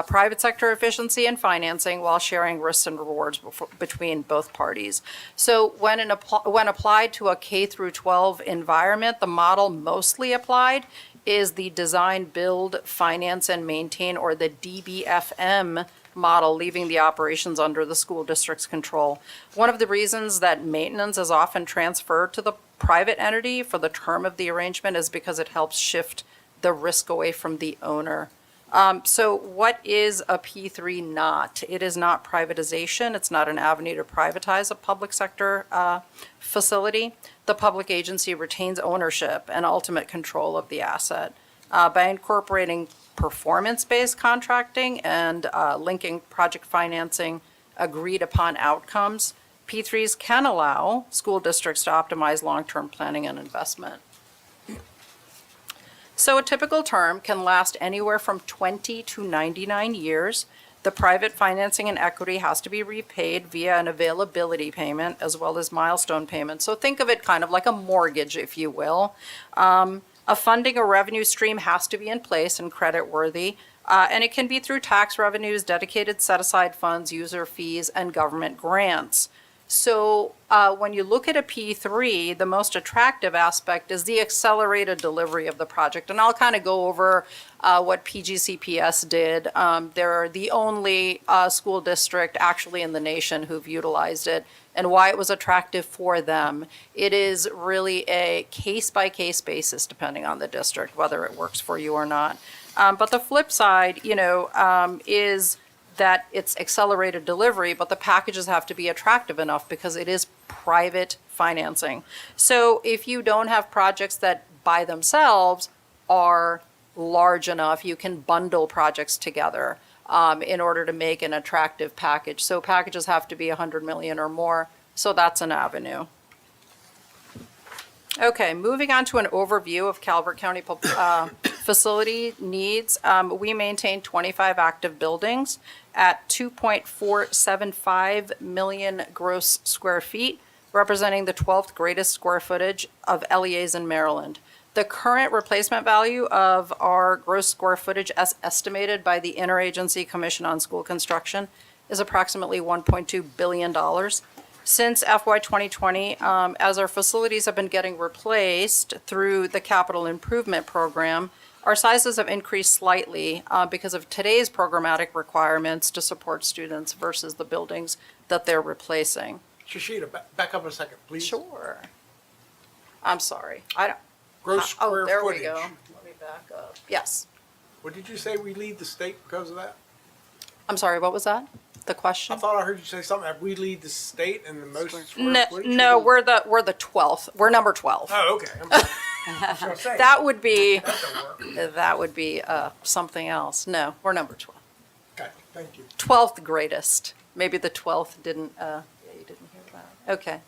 private sector efficiency and financing while sharing risks and rewards between both parties. So when applied to a K through 12 environment, the model mostly applied is the design, build, finance, and maintain, or the DBFM
model, leaving the operations under the school district's control. One of the reasons that maintenance is often transferred to the private entity for the term of the arrangement is because it helps shift the risk away from the owner. So what is a P3 not? It is not privatization. It's not an avenue to privatize a public sector facility. The public agency retains ownership and ultimate control of the asset. By incorporating performance-based contracting and linking project financing agreed upon outcomes, P3s can allow school districts to optimize long-term planning and investment. So a typical term can last anywhere from 20 to 99 years. The private financing and equity has to be repaid via an availability payment as well as milestone payments. So think of it kind of like a mortgage, if you will. A funding or revenue stream has to be in place and creditworthy, and it can be through tax revenues, dedicated set-aside funds, user fees, and government grants. So when you look at a P3, the most attractive aspect is the accelerated delivery of the project. And I'll kind of go over what PGCPS did. They're the only school district actually in the nation who've utilized it and why it was attractive for them. It is really a case-by-case basis depending on the district, whether it works for you or not. But the flip side, is that it's accelerated delivery, but the packages have to be attractive enough because it is private financing. So if you don't have projects that by themselves are large enough, you can bundle projects together in order to make an attractive package. So packages have to be 100 million or more, so that's an avenue. Okay, moving on to an overview of Calvert County facility needs. We maintain 25 active buildings at 2.475 million gross square feet, representing the 12th greatest square footage of LEAs in Maryland. The current replacement value of our gross square footage as estimated by the Interagency Commission on School Construction is approximately $1.2 billion. Since FY 2020, as our facilities have been getting replaced through the capital improvement program, our sizes have increased slightly because of today's programmatic requirements to support students versus the buildings that they're replacing.
Shashida, back up a second, please.
Sure. I'm sorry. I don't.
Gross square
there
footage.
we go. Let me back up. Yes.
What did you say we lead the state because of that?
I'm sorry, what was that? The question?
I thought I heard you say something that we lead the state in the most square
No,
footage.
no, we're the 12th. We're number 12.
Oh, okay. I'm sorry. I was gonna say,
That would be
that don't work.
something else. No, we're number 12.
Okay, thank you.
12th greatest. Maybe the 12th didn't. Yeah, you didn't hear that. Okay.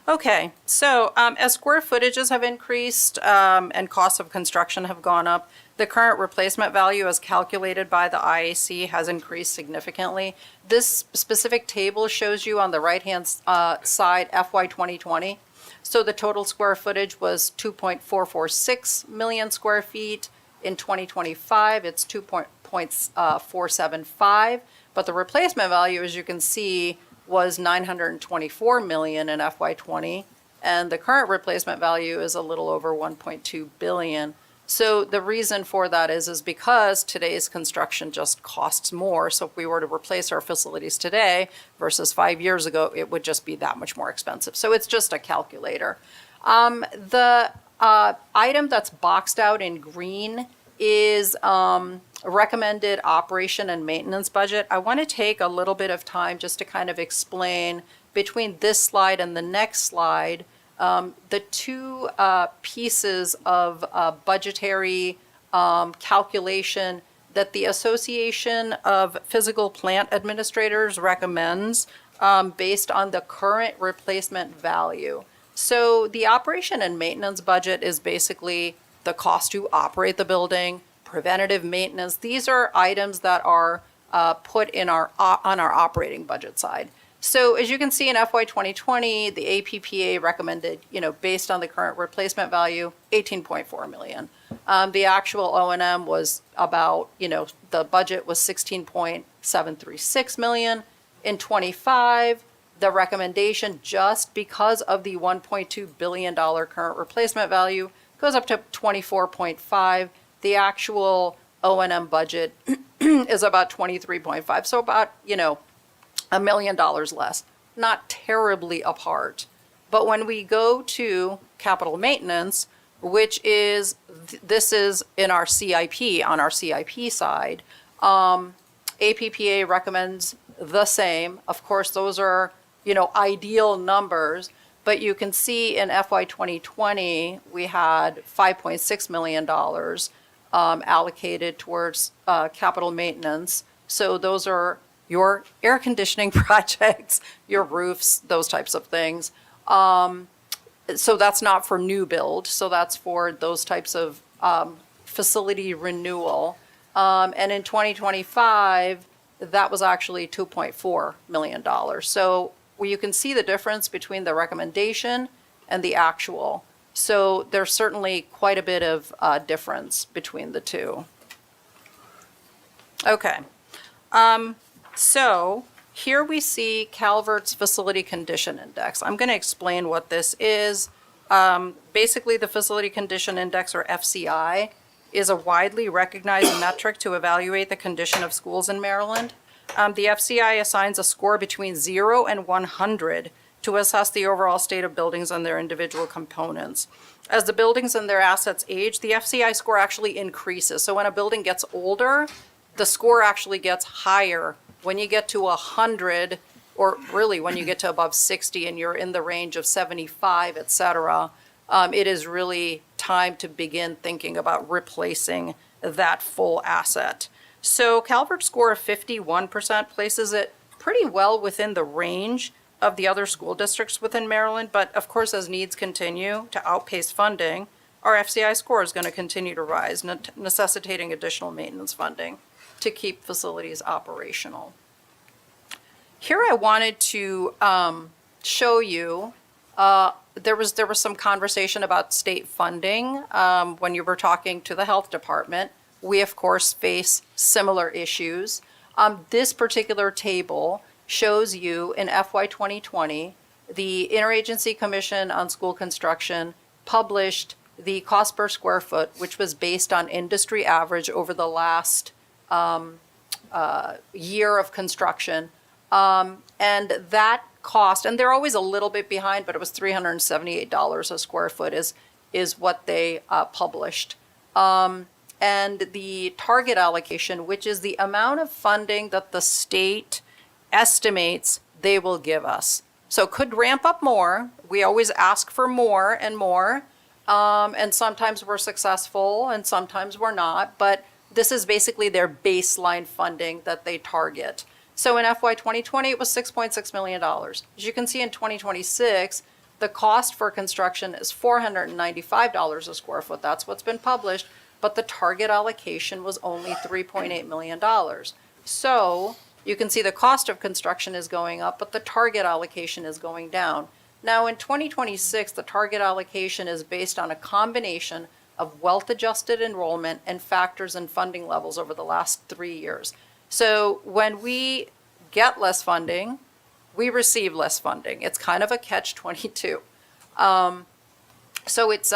Okay. So as square footages have increased and costs of construction have gone up, the current replacement value as calculated by the IAC has increased significantly. This specific table shows you on the right-hand side FY 2020. So the total square footage was 2.446 million square feet. In 2025, it's 2.475. But the replacement value, as you can see, was 924 million in FY 20. And the current replacement value is a little over 1.2 billion. So the reason for that is because today's construction just costs more. So if we were to replace our facilities today versus 5 years ago, it would just be that much more expensive. So it's just a calculator. The item that's boxed out in green is recommended operation and maintenance budget. I want to take a little bit of time just to kind of explain between this slide and the next slide the two pieces of budgetary calculation that the Association of Physical Plant Administrators recommends based on the current replacement value. So the operation and maintenance budget is basically the cost to operate the building, preventative maintenance. These are items that are put in on our operating budget side. So as you can see in FY 2020, the APPA recommended, based on the current replacement value, 18.4 million. The actual O&M was about, the budget was 16.736 million. In 25, the recommendation, just because of the $1.2 billion current replacement value, goes up to 24.5. The actual O&M budget is about 23.5, so about, $1 million less. Not terribly apart. But when we go to capital maintenance, which is, this is in our CIP, on our CIP side, APPA recommends the same. Of course, those are, ideal numbers, but you can see in FY 2020, we had $5.6 million allocated towards capital maintenance. So those are your air conditioning projects, your roofs, those types of things. So that's not for new build, so that's for those types of facility renewal. And in 2025, that was actually $2.4 million. So you can see the difference between the recommendation and the actual. So there's certainly quite a bit of difference between the two. Okay. So here we see Calvert's Facility Condition Index. I'm going to explain what this is. Basically, the Facility Condition Index, or FCI, is a widely recognized metric to evaluate the condition of schools in Maryland. The FCI assigns a score between 0 and 100 to assess the overall state of buildings and their individual components. As the buildings and their assets age, the FCI score actually increases. So when a building gets older, the score actually gets higher. When you get to 100, or really when you get to above 60 and you're in the range of 75, et cetera, it is really time to begin thinking about replacing that full asset. So Calvert's score of 51% places it pretty well within the range of the other school districts within Maryland, but of course, as needs continue to outpace funding, our FCI score is going to continue to rise, necessitating additional maintenance funding to keep facilities operational. Here I wanted to show you, there was some conversation about state funding when you were talking to the health department. We, of course, face similar issues. This particular table shows you in FY 2020, the Interagency Commission on School Construction published the cost per square foot, which was based on industry average over the last year of construction. And that cost, and they're always a little bit behind, but it was $378 a square foot is what they published. And the target allocation, which is the amount of funding that the state estimates they will give us. So it could ramp up more. We always ask for more and more. And sometimes we're successful and sometimes we're not. But this is basically their baseline funding that they target. So in FY 2020, it was $6.6 million. As you can see in 2026, the cost for construction is $495 a square foot. That's what's been published. But the target allocation was only $3.8 million. So you can see the cost of construction is going up, but the target allocation is going down. Now in 2026, the target allocation is based on a combination of wealth-adjusted enrollment and factors in funding levels over the last 3 years. So when we get less funding, we receive less funding. It's kind of a catch-22. So it's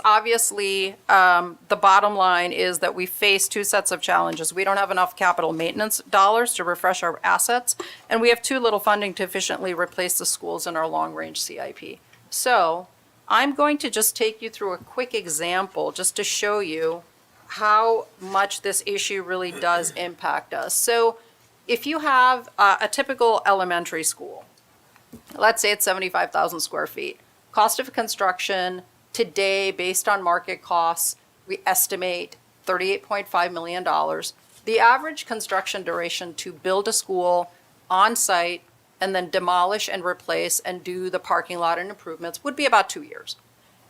obviously, the bottom line is that we face two sets of challenges. We don't have enough capital maintenance dollars to refresh our assets, and we have too little funding to efficiently replace the schools in our long-range CIP. So I'm going to just take you through a quick example just to show you how much this issue really does impact us. So if you have a typical elementary school, let's say it's 75,000 square feet, cost of construction today, based on market costs, we estimate $38.5 million. The average construction duration to build a school on site and then demolish and replace and do the parking lot and improvements would be about 2 years.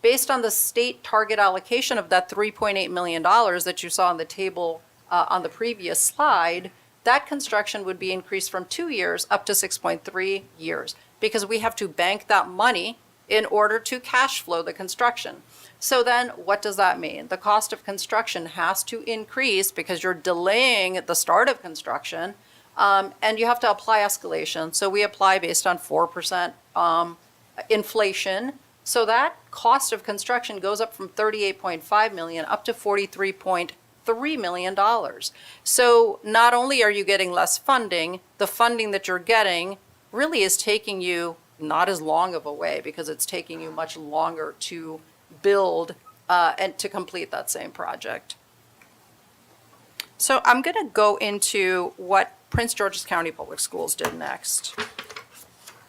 Based on the state target allocation of that $3.8 million that you saw on the table on the previous slide, that construction would be increased from 2 years up to 6.3 years because we have to bank that money in order to cash flow the construction. So then what does that mean? The cost of construction has to increase because you're delaying the start of construction, and you have to apply escalation. So we apply based on 4% inflation. So that cost of construction goes up from $38.5 million up to $43.2 $3 million. So not only are you getting less funding, the funding that you're getting really is taking you not as long of a way because it's taking you much longer to build and to complete that same project. So I'm going to go into what Prince George's County Public Schools did next.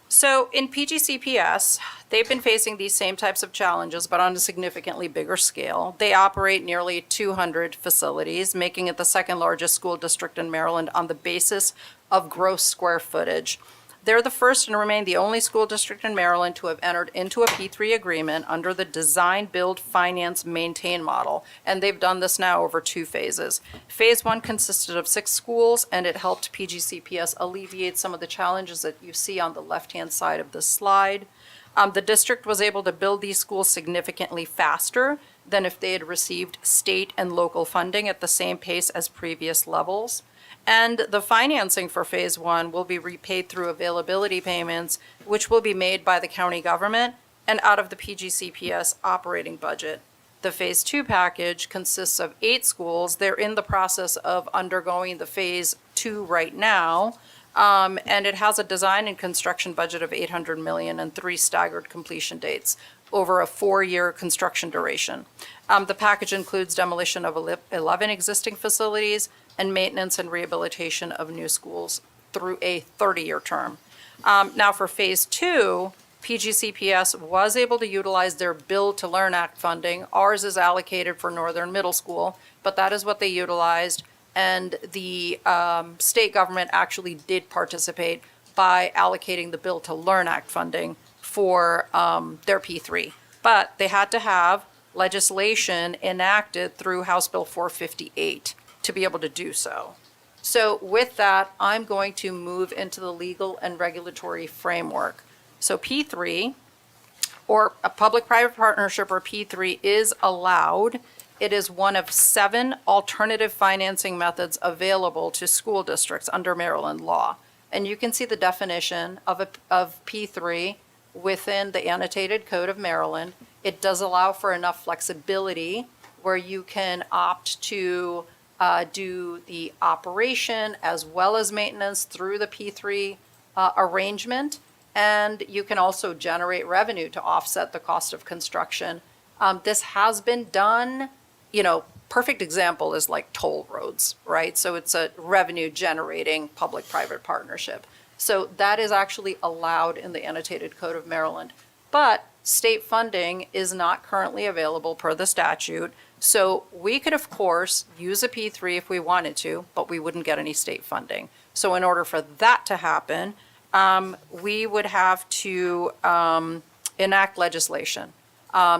So in PGCPS, they've been facing these same types of challenges, but on a significantly bigger scale. They operate nearly 200 facilities, making it the second largest school district in Maryland on the basis of gross square footage. They're the first and remain the only school district in Maryland to have entered into a P3 agreement under the Design, Build, Finance, Maintain model, and they've done this now over 2 phases. Phase 1 consisted of 6 schools, and it helped PGCPS alleviate some of the challenges that you see on the left-hand side of this slide. The district was able to build these schools significantly faster than if they had received state and local funding at the same pace as previous levels. And the financing for Phase 1 will be repaid through availability payments, which will be made by the county government and out of the PGCPS operating budget. The Phase 2 package consists of 8 schools. They're in the process of undergoing the Phase 2 right now. And it has a design and construction budget of $800 million and 3 staggered completion dates over a 4-year construction duration. The package includes demolition of 11 existing facilities and maintenance and rehabilitation of new schools through a 30-year term. Now for Phase 2, PGCPS was able to utilize their Build to Learn Act funding. Ours is allocated for Northern Middle School, but that is what they utilized. And the state government actually did participate by allocating the Build to Learn Act funding for their P3. But they had to have legislation enacted through House Bill 458 to be able to do so. So with that, I'm going to move into the legal and regulatory framework. So P3, or a public-private partnership, or P3, is allowed. It is one of 7 alternative financing methods available to school districts under Maryland law. And you can see the definition of P3 within the annotated code of Maryland. It does allow for enough flexibility where you can opt to do the operation as well as maintenance through the P3 arrangement. And you can also generate revenue to offset the cost of construction. This has been done, perfect example is like toll roads, right? So it's a revenue generating public-private partnership. So that is actually allowed in the annotated code of Maryland. But state funding is not currently available per the statute. So we could, of course, use a P3 if we wanted to, but we wouldn't get any state funding. So in order for that to happen, we would have to enact legislation.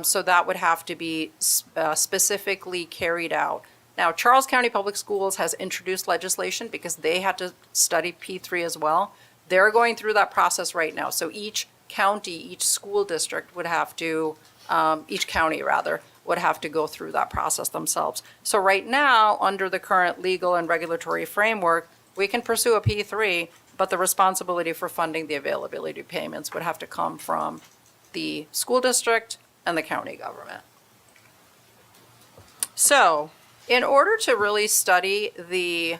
So that would have to be specifically carried out. Now, Charles County Public Schools has introduced legislation because they had to study P3 as well. They're going through that process right now. So each county, each school district would have to, each county rather, would have to go through that process themselves. So right now, under the current legal and regulatory framework, we can pursue a P3, but the responsibility for funding the availability payments would have to come from the school district and the county government. So in order to really study the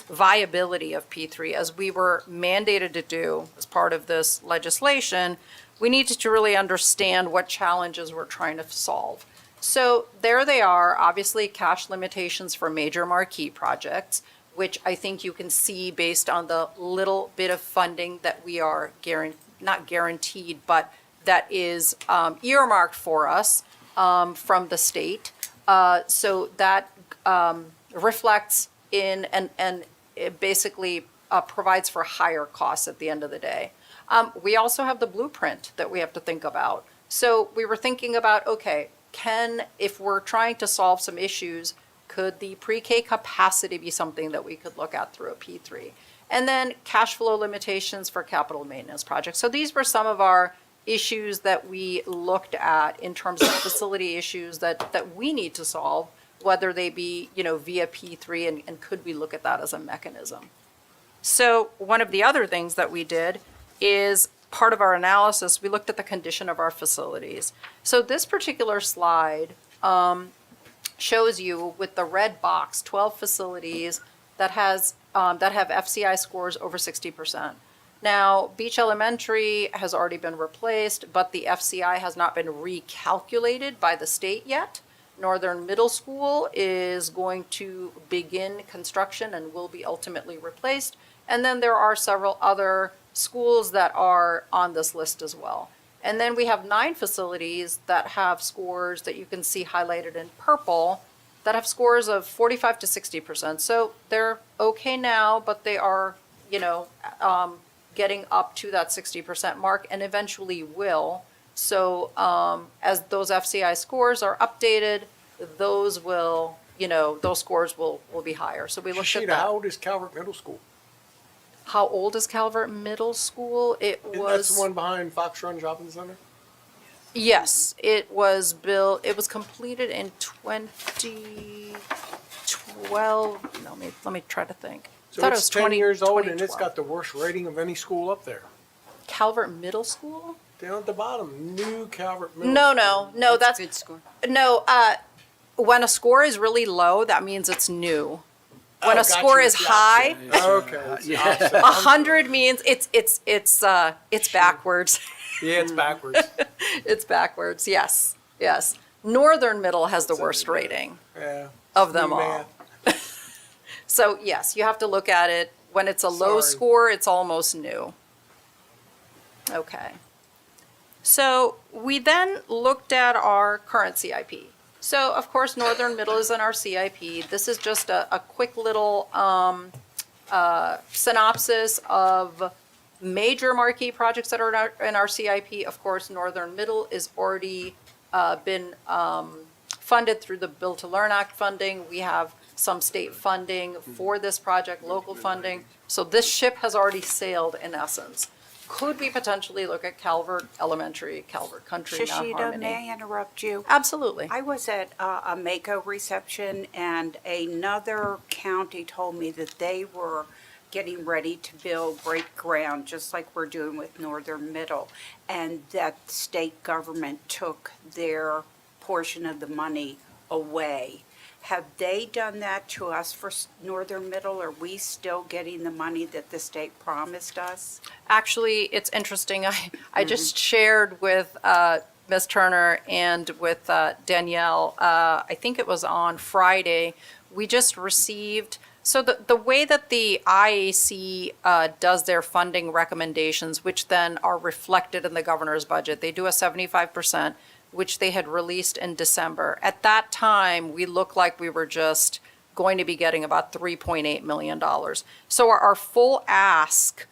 viability of P3, as we were mandated to do as part of this legislation, we needed to really understand what challenges we're trying to solve. So there they are, obviously cash limitations for major marquee projects, which I think you can see based on the little bit of funding that we are not guaranteed, but that is earmarked for us from the state. So that reflects in and it basically provides for higher costs at the end of the day. We also have the blueprint that we have to think about. So we were thinking about, okay, if we're trying to solve some issues, could the pre-K capacity be something that we could look at through a P3? And then cash flow limitations for capital maintenance projects. So these were some of our issues that we looked at in terms of facility issues that we need to solve, whether they be, via P3, and could we look at that as a mechanism? So one of the other things that we did is part of our analysis, we looked at the condition of our facilities. So this particular slide shows you with the red box, 12 facilities that have FCI scores over 60%. Now, Beach Elementary has already been replaced, but the FCI has not been recalculated by the state yet. Northern Middle School is going to begin construction and will be ultimately replaced. And then there are several other schools that are on this list as well. And then we have 9 facilities that have scores that you can see highlighted in purple that have scores of 45 to 60%. So they're okay now, but they are, getting up to that 60% mark and eventually will. So as those FCI scores are updated, those will, those scores will be higher. So we looked at
Shashida,
that.
how old is Calvert Middle School?
How old is Calvert Middle School? It
That's
was,
the one behind Fox Run Shopping Center?
yes, it was built, it was completed in 2012. No, let me try to think.
So
Thought it
it's
was
10 years old and it's
2012.
got the worst rating of any school up there.
Calvert Middle School?
Down at the bottom, new Calvert Middle.
No, that's
Good score.
no. When a score is really low, that means it's new. When
Oh,
a score
gotcha,
is
it's the
high,
Okay. it's the opposite.
100 means it's backwards.
Yeah, it's backwards.
It's backwards. Yes, yes. Northern Middle has the worst rating
Yeah.
of them
New
all.
math.
So yes, you have to look at it. When it's a low
Sorry.
score, it's almost new. Okay. So we then looked at our current CIP. So of course, Northern Middle is in our CIP. This is just a quick little synopsis of major marquee projects that are in our CIP. Of course, Northern Middle is already been funded through the Build to Learn Act funding. We have some state funding for this project, local funding. So this ship has already sailed in essence. Could we potentially look at Calvert Elementary, Calvert Country, Mount
Shashida,
Harmony?
may I interrupt you?
Absolutely.
I was at a Mako reception, and another county told me that they were getting ready to break ground, just like we're doing with Northern Middle, and that the state government took their portion of the money away. Have they done that to us for Northern Middle? Are we still getting the money that the state promised us?
Actually, it's interesting. I just shared with Ms. Turner and with Danielle, I think it was on Friday, we just received, so the way that the IAC does their funding recommendations, which then are reflected in the governor's budget, they do a 75%, which they had released in December. At that time, we looked like we were just going to be getting about $3.8 million. So our full ask,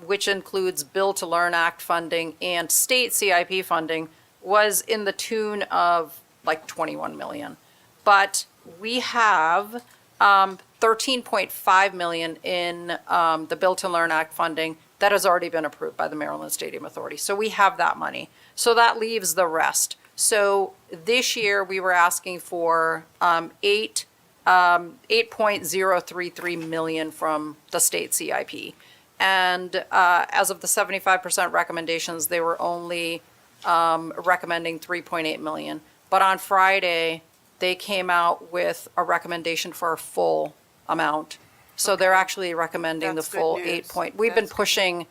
which includes Build to Learn Act funding and state CIP funding, was in the tune of like 21 million. But we have 13.5 million in the Build to Learn Act funding that has already been approved by the Maryland Stadium Authority. So we have that money. So that leaves the rest. So this year, we were asking for 8.033 million from the state CIP. And as of the 75% recommendations, they were only recommending 3.8 million. But on Friday, they came out with a recommendation for a full amount. So they're actually recommending
That's
the full
good news.
8 point. We've been pushing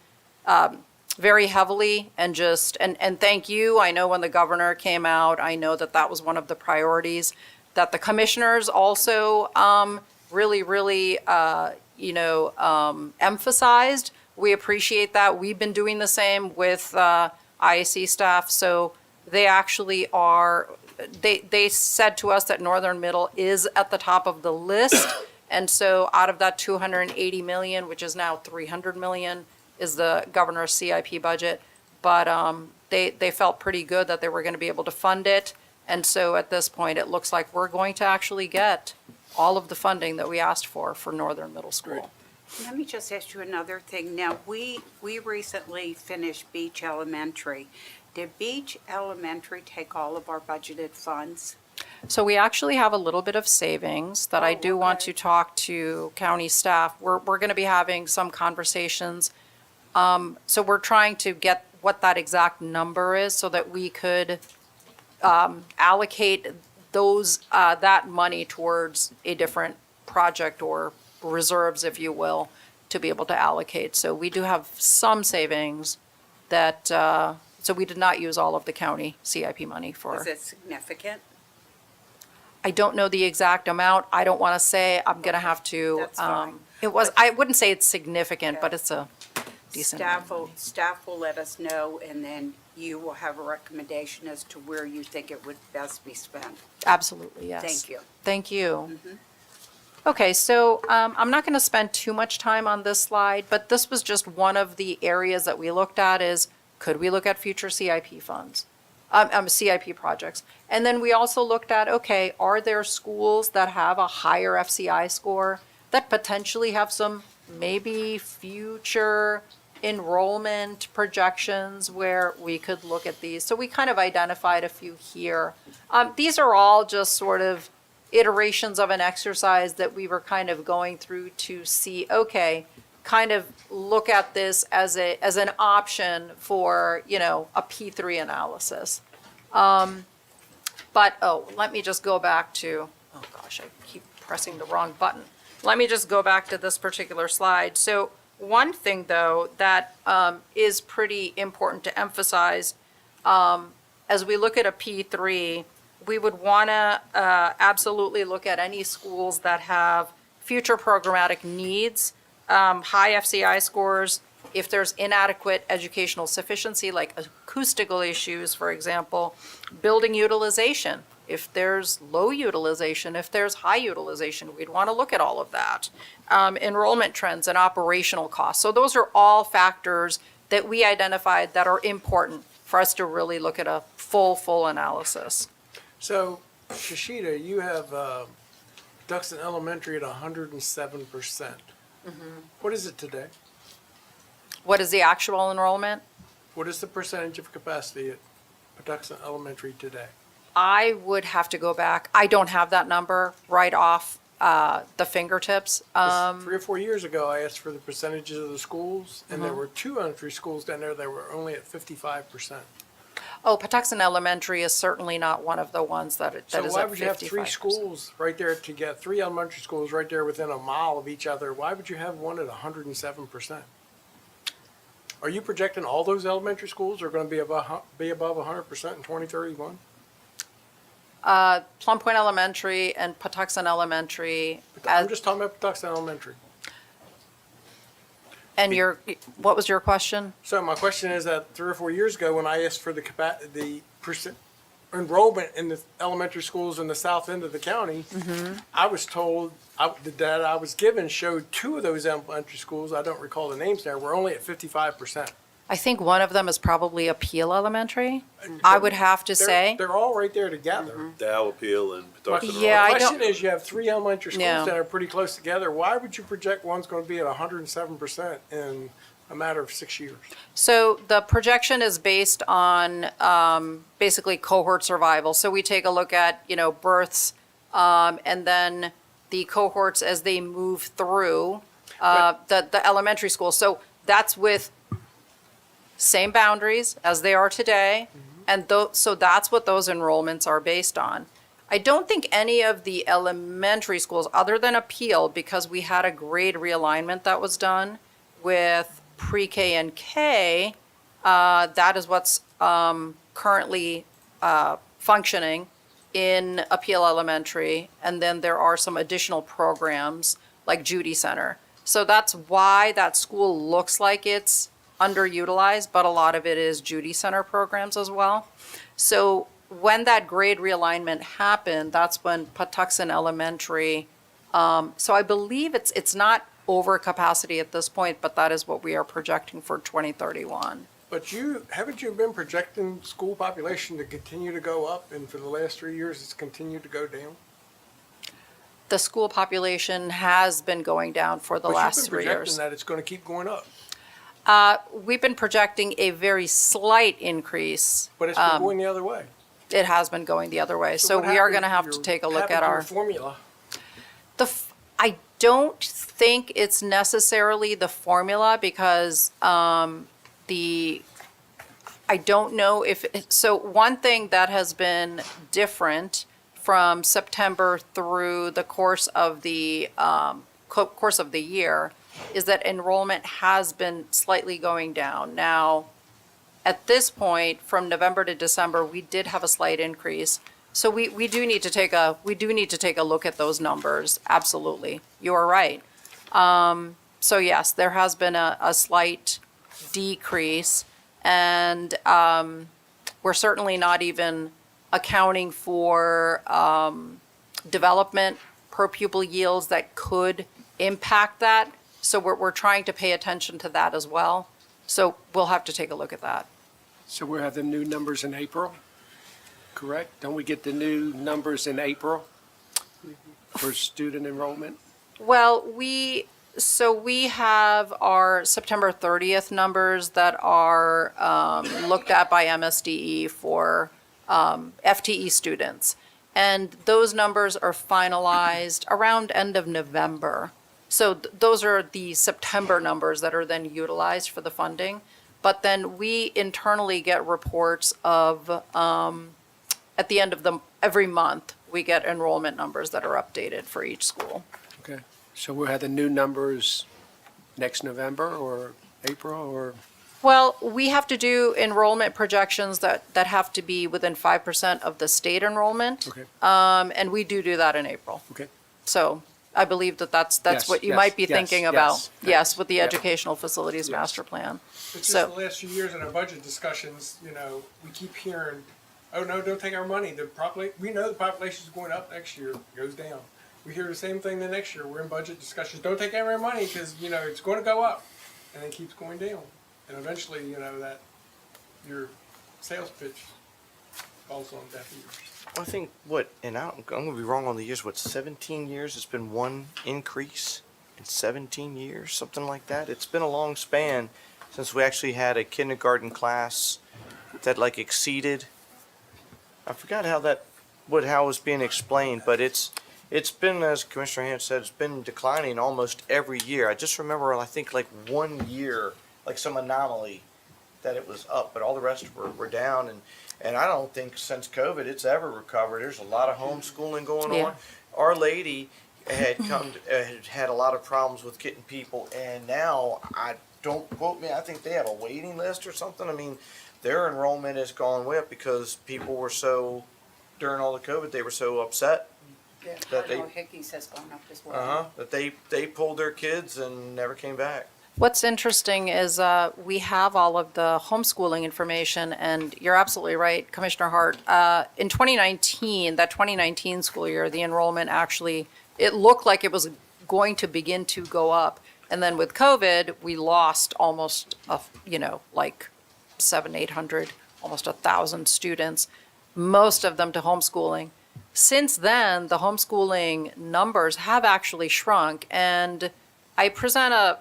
very heavily and thank you. I know when the governor came out, I know that was one of the priorities that the commissioners also really emphasized. We appreciate that. We've been doing the same with IAC staff. So they actually are, they said to us that Northern Middle is at the top of the list. And so out of that 280 million, which is now 300 million, is the governor's CIP budget. But they felt pretty good that they were going to be able to fund it. And so at this point, it looks like we're going to actually get all of the funding that we asked for Northern Middle School.
Let me just ask you another thing. Now, we recently finished Beach Elementary. Did Beach Elementary take all of our budgeted funds?
So we actually have a little bit of savings that I do want to talk to county staff. We're going to be having some conversations. So we're trying to get what that exact number is so that we could allocate that money towards a different project or reserves, if you will, to be able to allocate. So we do have some savings that, so we did not use all of the county CIP money for.
Was it significant?
I don't know the exact amount. I don't want to say. I'm going to have to.
That's fine.
It was, I wouldn't say it's significant,
Okay.
but it's a decent.
Staff will let us know, and then you will have a recommendation as to where you think it would best be spent.
Absolutely, yes.
Thank you.
Thank you. Okay, so I'm not going to spend too much time on this slide, but this was just one of the areas that we looked at is, could we look at future CIP funds? CIP projects. And then we also looked at, okay, are there schools that have a higher FCI score that potentially have some maybe future enrollment projections where we could look at these? So we kind of identified a few here. These are all just sort of iterations of an exercise that we were kind of going through to see, okay, kind of look at this as an option for, you know, a P3 analysis. But, let me just go back to, oh gosh, I keep pressing the wrong button. Let me just go back to this particular slide. So one thing, though, that is pretty important to emphasize, as we look at a P3, we would want to absolutely look at any schools that have future programmatic needs, high FCI scores, if there's inadequate educational sufficiency, like acoustical issues, for example, building utilization, if there's low utilization, if there's high utilization, we'd want to look at all of that. Enrollment trends and operational costs. So those are all factors that we identified that are important for us to really look at a full analysis.
So, Shishita, you have Patuxent Elementary at 107%. What is it today?
What is the actual enrollment?
What is the percentage of capacity at Patuxent Elementary today?
I would have to go back. I don't have that number right off the fingertips.
'Cause 3 or 4 years ago, I asked for the percentages of the schools, and there were 2 elementary schools down there that were only at 55%.
Oh, Patuxent Elementary is certainly not one of the ones that is at 55%.
So why would you have 3 schools right there to get 3 elementary schools right there within a mile of each other? Why would you have one at 107%? Are you projecting all those elementary schools are going to be above 100% in 2031?
Plum Point Elementary and Patuxent Elementary.
I'm just talking about Patuxent Elementary.
And what was your question?
So my question is that 3 or 4 years ago, when I asked for the percent enrollment in the elementary schools in the south end of the county, I was told, the data I was given showed 2 of those elementary schools, I don't recall the names there, were only at 55%.
I think one of them is probably Appeal Elementary. I would have to say.
They're all right there together.
Dow Appeal and Patuxent.
Yeah,
My
I
question
don't-
is, you have 3 elementary schools
Yeah.
that are pretty close together. Why would you project one's going to be at 107% in a matter of 6 years?
So the projection is based on basically cohort survival. So we take a look at, births and then the cohorts as they move through the elementary school. So that's with same boundaries as they are today. And so that's what those enrollments are based on. I don't think any of the elementary schools, other than Appeal, because we had a grade realignment that was done with pre-K and K, that is what's currently functioning in Appeal Elementary. And then there are some additional programs like Judy Center. So that's why that school looks like it's underutilized, but a lot of it is Judy Center programs as well. So when that grade realignment happened, that's when Patuxent Elementary, so I believe it's not over capacity at this point, but that is what we are projecting for 2031.
But haven't you been projecting school population to continue to go up, and for the last 3 years, it's continued to go down?
The school population has been going down for the last 3
But you've been
years.
projecting that it's going to keep going up.
We've been projecting a very slight increase.
But it's been going the other way.
It has been going the other way. So
what
we are
happened
going to have
to
to
your-
take a look
happened
at
to your
our.
formula.
I don't think it's necessarily the formula because I don't know if, so one thing that has been different from September through the course of the year is that enrollment has been slightly going down. Now, at this point, from November to December, we did have a slight increase. So we do need to take a look at those numbers. Absolutely, you are right. So yes, there has been a slight decrease, and we're certainly not even accounting for development per pupil yields that could impact that. So we're trying to pay attention to that as well. So we'll have to take a look at that.
So we'll have the new numbers in April, correct? Don't we get the new numbers in April for student enrollment?
Well, we have our September 30th numbers that are looked at by MSDE for FTE students. And those numbers are finalized around end of November. So those are the September numbers that are then utilized for the funding. But then we internally get reports of, at the end of every month, we get enrollment numbers that are updated for each school.
Okay, so we'll have the new numbers next November or April or?
Well, we have to do enrollment projections that have to be within 5% of the state enrollment.
Okay.
And we do that in April.
Okay.
So I believe that's
Yes,
what you
yes,
might be
yes,
thinking
yes.
about. Yes, with the
Yep.
educational facilities
Yes.
master plan.
It's
So-
just the last few years in our budget discussions, we keep hearing, oh, no, don't take our money. We know the population's going up next year, it goes down. We hear the same thing the next year. We're in budget discussions. Don't take our money because, it's going to go up. And it keeps going down. And eventually, that your sales pitch falls on deaf ears.
I think and I'm gonna be wrong on the years. 17 years? It's been one increase in 17 years, something like that. It's been a long span since we actually had a kindergarten class that exceeded. I forgot how it was being explained, but it's been, as Commissioner Hand said, it's been declining almost every year. I just remember, I think 1 year, some anomaly that it was up, but all the rest were down. And I don't think since COVID it's ever recovered. There's a lot of homeschooling going
Yeah.
on. Our Lady had had a lot of problems with getting people, and now, don't quote me, I think they have a waiting list or something. I mean, their enrollment has gone way up because people were during all the COVID, they were so upset that they,
Hickey's has gone up as well.
that they pulled their kids and never came back.
What's interesting is we have all of the homeschooling information, and you're absolutely right, Commissioner Hart. In 2019, that 2019 school year, the enrollment actually, it looked like it was going to begin to go up. And then with COVID, we lost almost, 700-800, almost 1,000 students, most of them to homeschooling. Since then, the homeschooling numbers have actually shrunk, and I present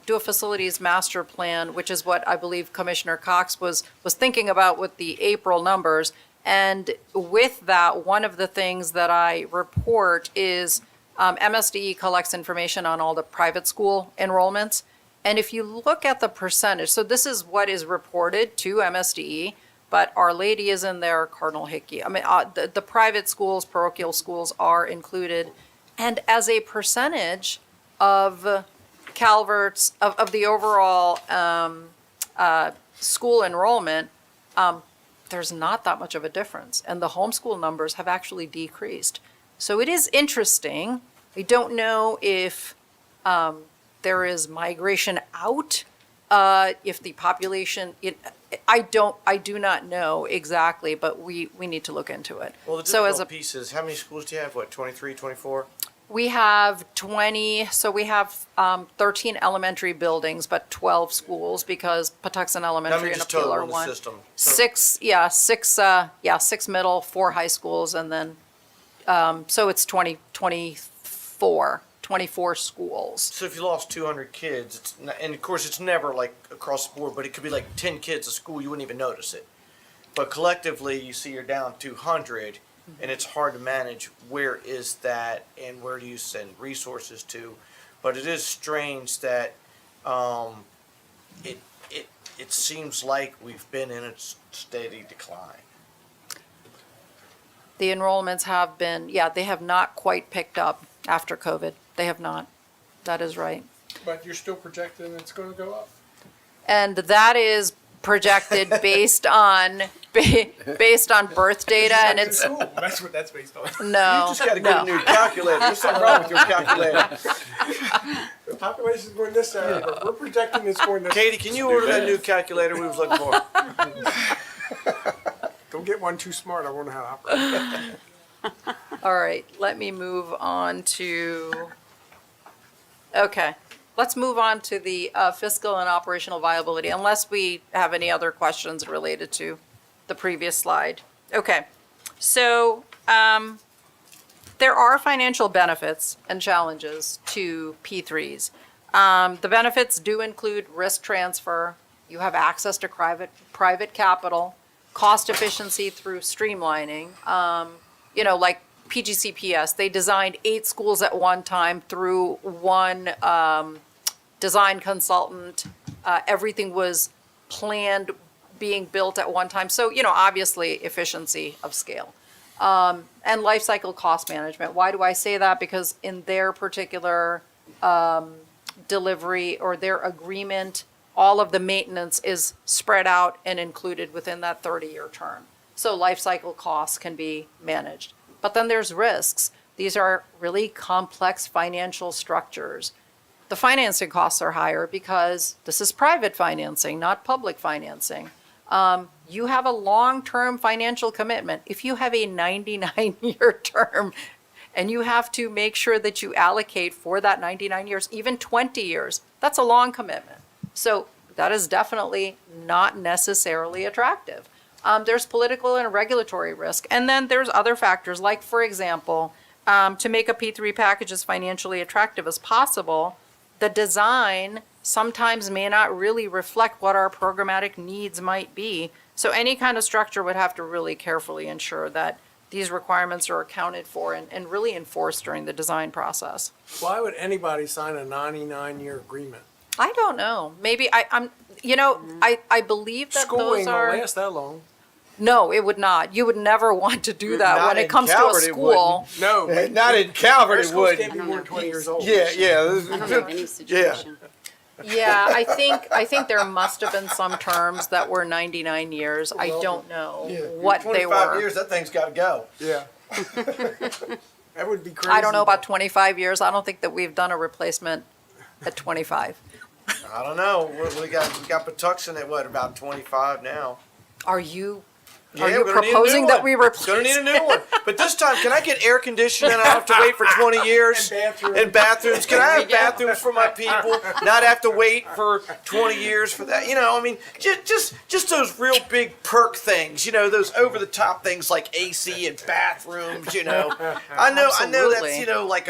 do a facilities master plan, which is what I believe Commissioner Cox was thinking about with the April numbers. And with that, one of the things that I report is MSDE collects information on all the private school enrollments. And if you look at the percentage, so this is what is reported to MSDE, but Our Lady is in there, Cardinal Hickey. I mean, the private schools, parochial schools are included. And as a percentage of Calvert's, of the overall school enrollment, there's not that much of a difference. And the homeschool numbers have actually decreased. So it is interesting. We don't know if there is migration out, if the population, I do not know exactly, but we need to look into it.
Well, the
So as
difficult piece is, how many schools do you have? 23, 24?
we have 20, so we have 13 elementary buildings, but 12 schools because Patuxent
How
Elementary
many
and
just total
Appeal are
in the
one.
system?
Six middle, 4 high schools, and then, so it's 24 schools.
So if you lost 200 kids, and of course it's never across the board, but it could be 10 kids a school, you wouldn't even notice it. But collectively, you see you're down 200, and it's hard to manage where is that and where do you send resources to. But it is strange that it seems like we've been in a steady decline.
The enrollments have been, yeah, they have not quite picked up after COVID. They have not. That is right.
But you're still projecting it's gonna go up?
And that is projected based on birth data, and it's,
Cool, that's what that's based on.
no,
You just gotta get a
no.
new calculator. There's something wrong with your calculator.
The population's going this way, but we're projecting it's going this.
Katie, can you order that new calculator we was looking for?
Don't get one too smart, I won't know how to operate.
All right, let me move on to, okay, let's move on to the fiscal and operational viability, unless we have any other questions related to the previous slide. Okay, so there are financial benefits and challenges to P3s. The benefits do include risk transfer, you have access to private capital, cost efficiency through streamlining. Like PGCPS, they designed 8 schools at one time through one design consultant. Everything was planned, being built at one time. So, obviously efficiency of scale. And life cycle cost management. Why do I say that? Because in their particular delivery or their agreement, all of the maintenance is spread out and included within that 30-year term. So life cycle costs can be managed. But then there's risks. These are really complex financial structures. The financing costs are higher because this is private financing, not public financing. You have a long-term financial commitment. If you have a 99-year term and you have to make sure that you allocate for that 99 years, even 20 years, that's a long commitment. So that is definitely not necessarily attractive. There's political and regulatory risk. And then there's other factors, like, for example, to make a P3 package as financially attractive as possible, the design sometimes may not really reflect what our programmatic needs might be. So any kind of structure would have to really carefully ensure that these requirements are accounted for and really enforced during the design process.
Why would anybody sign a 99-year agreement?
I don't know. Maybe I believe that
School
those
ain't
are.
gonna last that long.
No, it would not. You would never want to do that
Not
when it
in
comes to a
Calvert, it
school.
No.
Not in Calvert,
Our
it
schools
would.
can't be more than 20 years old.
Yeah.
I don't know any situation.
Yeah, I think there must have been some terms that were 99 years. I don't know what they
25
were.
years, that thing's gotta go.
Yeah. That would be crazy.
I don't know about 25 years. I don't think that we've done a replacement at 25.
I don't know. We got Patuxent at what, about 25 now?
Are you
Yeah,
Are you
we're gonna need a new
proposing that
one.
we replace?
Gonna need a new one. But this time, can I get air conditioning? I don't have to wait for 20 years. And bathrooms. Can I have bathrooms for my people? Not have to wait for 20 years for that. You know, I mean, just those real big perk things. You know, those over the top things like AC and bathrooms. You know, I know that's, you know, like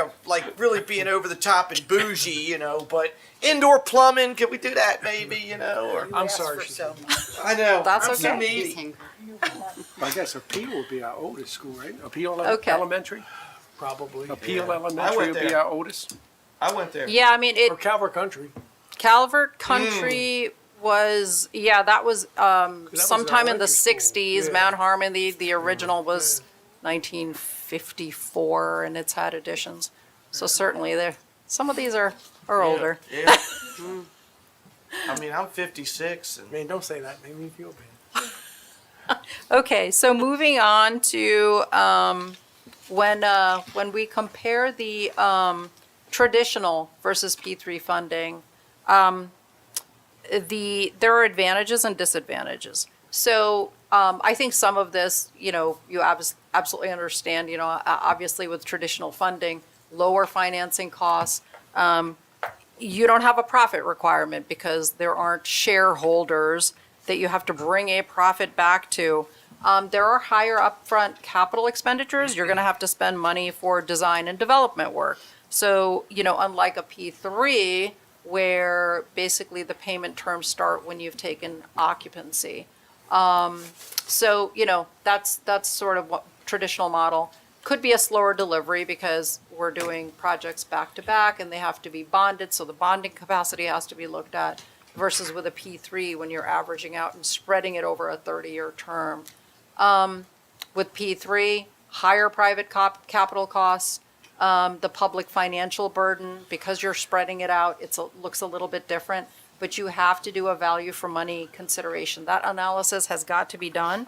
really being over the top and bougie. You know, but indoor plumbing, could we do that maybe? You know, or
I'm sorry.
I know.
That's
I'm so
okay.
needy.
I guess Appeal would be our oldest school, right? Appeal
Okay.
Elementary?
Probably.
Appeal
I
Elementary
went
would be
there.
our oldest?
I went there.
Yeah, I mean,
Or Calvert Country.
Calvert Country was, that was sometime in the
elementary
60s.
Yeah.
Mount Harmon, the original was 1954, and it's had additions. So certainly some of these are older.
Yeah. I mean, I'm 56, and
Man, don't say that. Make me feel bad.
Okay, so moving on to when we compare the traditional versus P3 funding, there are advantages and disadvantages. So I think some of this, you absolutely understand, obviously with traditional funding, lower financing costs. You don't have a profit requirement because there aren't shareholders that you have to bring a profit back to. There are higher upfront capital expenditures. You're going to have to spend money for design and development work. So, unlike a P3, where basically the payment terms start when you've taken occupancy. So, that's sort of what traditional model. Could be a slower delivery because we're doing projects back to back and they have to be bonded, so the bonding capacity has to be looked at, versus with a P3 when you're averaging out and spreading it over a 30-year term. With P3, higher private capital costs, the public financial burden, because you're spreading it out, looks a little bit different, but you have to do a value for money consideration. That analysis has got to be done.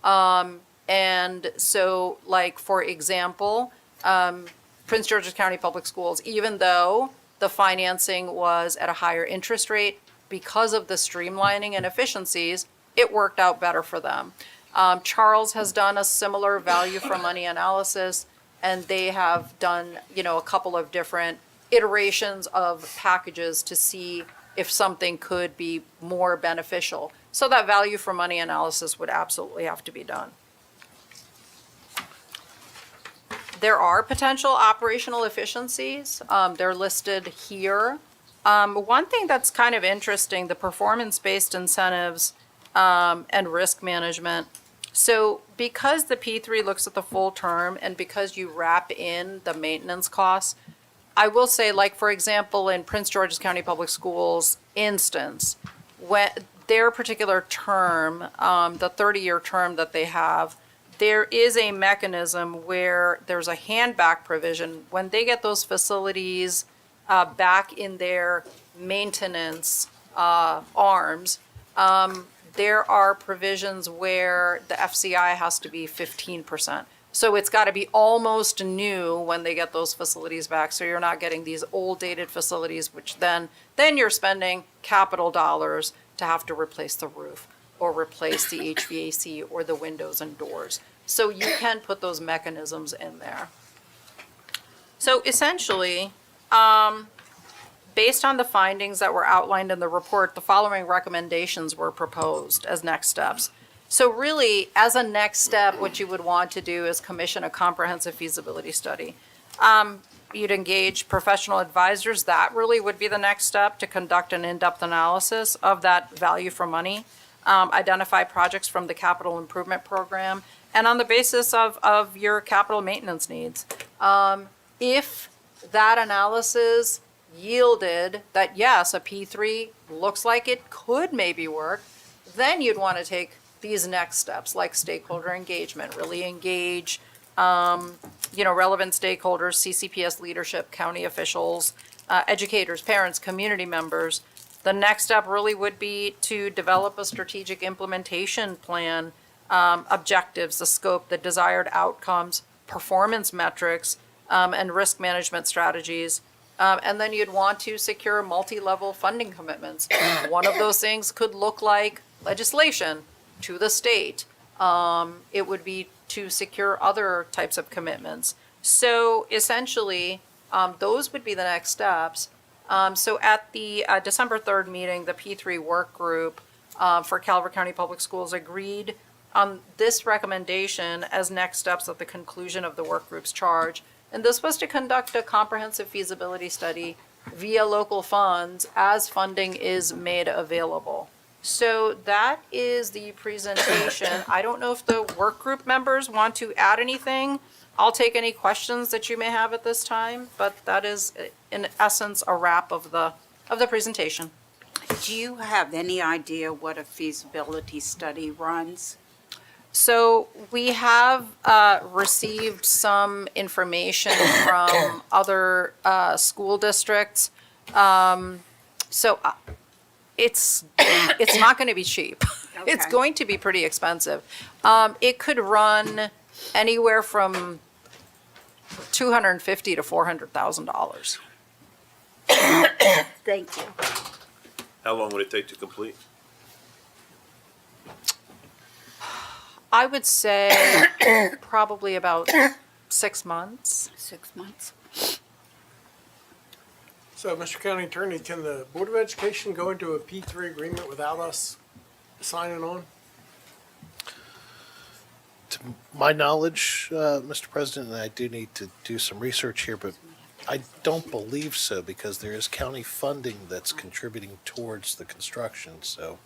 And so, like, for example, Prince George's County Public Schools, even though the financing was at a higher interest rate, because of the streamlining and efficiencies, it worked out better for them. Charles has done a similar value for money analysis, and they have done, a couple of different iterations of packages to see if something could be more beneficial. So that value for money analysis would absolutely have to be done. There are potential operational efficiencies. They're listed here. One thing that's kind of interesting, the performance-based incentives and risk management. So because the P3 looks at the full term and because you wrap in the maintenance costs, I will say, like, for example, in Prince George's County Public Schools instance, when their particular term, the 30-year term that they have, there is a mechanism where there's a handback provision. When they get those facilities back in their maintenance arms, there are provisions where the FCI has to be 15%. So it's got to be almost new when they get those facilities back. So you're not getting these old dated facilities, which then you're spending capital dollars to have to replace the roof or replace the HVAC or the windows and doors. So you can put those mechanisms in there. So essentially, based on the findings that were outlined in the report, the following recommendations were proposed as next steps. So really, as a next step, what you would want to do is commission a comprehensive feasibility study. You'd engage professional advisors. That really would be the next step, to conduct an in-depth analysis of that value for money, identify projects from the capital improvement program, and on the basis of your capital maintenance needs. If that analysis yielded that, yes, a P3 looks like it could maybe work, then you'd want to take these next steps, like stakeholder engagement, really engage, relevant stakeholders, CCPS leadership, county officials, educators, parents, community members. The next step really would be to develop a strategic implementation plan, objectives, the scope, the desired outcomes, performance metrics, and risk management strategies. And then you'd want to secure multi-level funding commitments. One of those things could look like legislation to the state. It would be to secure other types of commitments. So essentially, those would be the next steps. So at the December 3rd meeting, the P3 work group for Calvert County Public Schools agreed on this recommendation as next steps at the conclusion of the work group's charge. And this was to conduct a comprehensive feasibility study via local funds as funding is made available. So that is the presentation. I don't know if the work group members want to add anything. I'll take any questions that you may have at this time, but that is in essence a wrap of the presentation.
Do you have any idea what a feasibility study runs?
So we have received some information from other school districts. It's not going to be cheap. Okay. It's going to be pretty expensive. It could run anywhere from $250,000 to $400,000.
Thank you.
How long would it take to complete?
I would say probably about 6 months.
6 months.
So, Mr. County Attorney, can the Board of Education go into a P3 agreement without us signing on?
To my knowledge, Mr. President, and I do need to do some research here, but I don't believe so, because there is county funding that's contributing towards the construction. So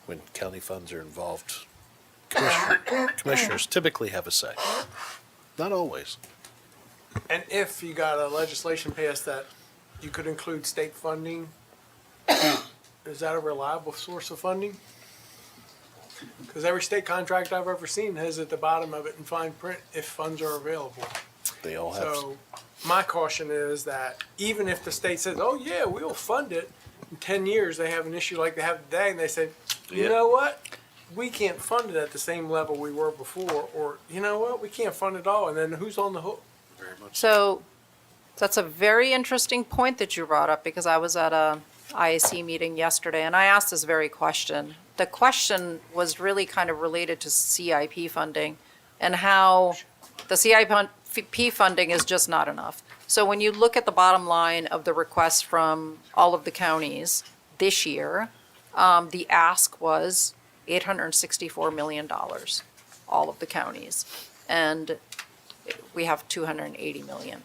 when county funds are involved, commissioners typically have a say. Not always.
And if you got a legislation passed that you could include state funding, is that a reliable source of funding? Because every state contract I've ever seen has at the bottom of it in fine print, if funds are available.
They all have.
So my caution is that even if the state says, oh yeah, we'll fund it, in 10 years they have an issue like they have today and they say, you know what? We can't fund it at the same level we were before, or you know what? We can't fund it all. And then who's on the hook?
So that's a very interesting point that you brought up, because I was at a IAC meeting yesterday and I asked this very question. The question was really kind of related to CIP funding and how the CIP funding is just not enough. So when you look at the bottom line of the requests from all of the counties this year, the ask was $864 million, all of the counties. And we have 280 million.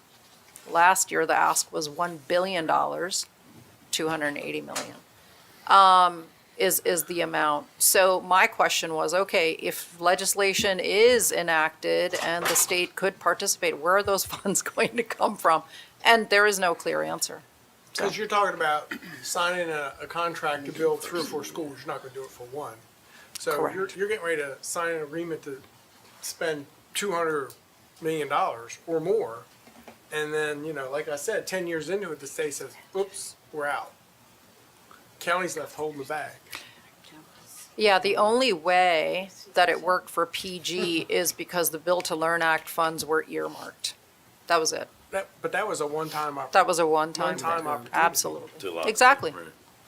Last year, the ask was $1 billion, 280 million, is the amount. So my question was, okay, if legislation is enacted and the state could participate, where are those funds going to come from? And there is no clear answer.
Because you're talking about signing a contract to build 3 or 4 schools. You're not going to do it for one. So
Correct.
you're getting ready to sign an agreement to spend $200 million or more. And then, you know, like I said, 10 years into it, the state says, oops, we're out. County's left holding the bag.
Yeah, the only way that it worked for PG is because the Build to Learn Act funds were earmarked. That was it.
But that was a one-time opportunity.
That was a one-time.
One-time opportunity.
Absolutely. Exactly.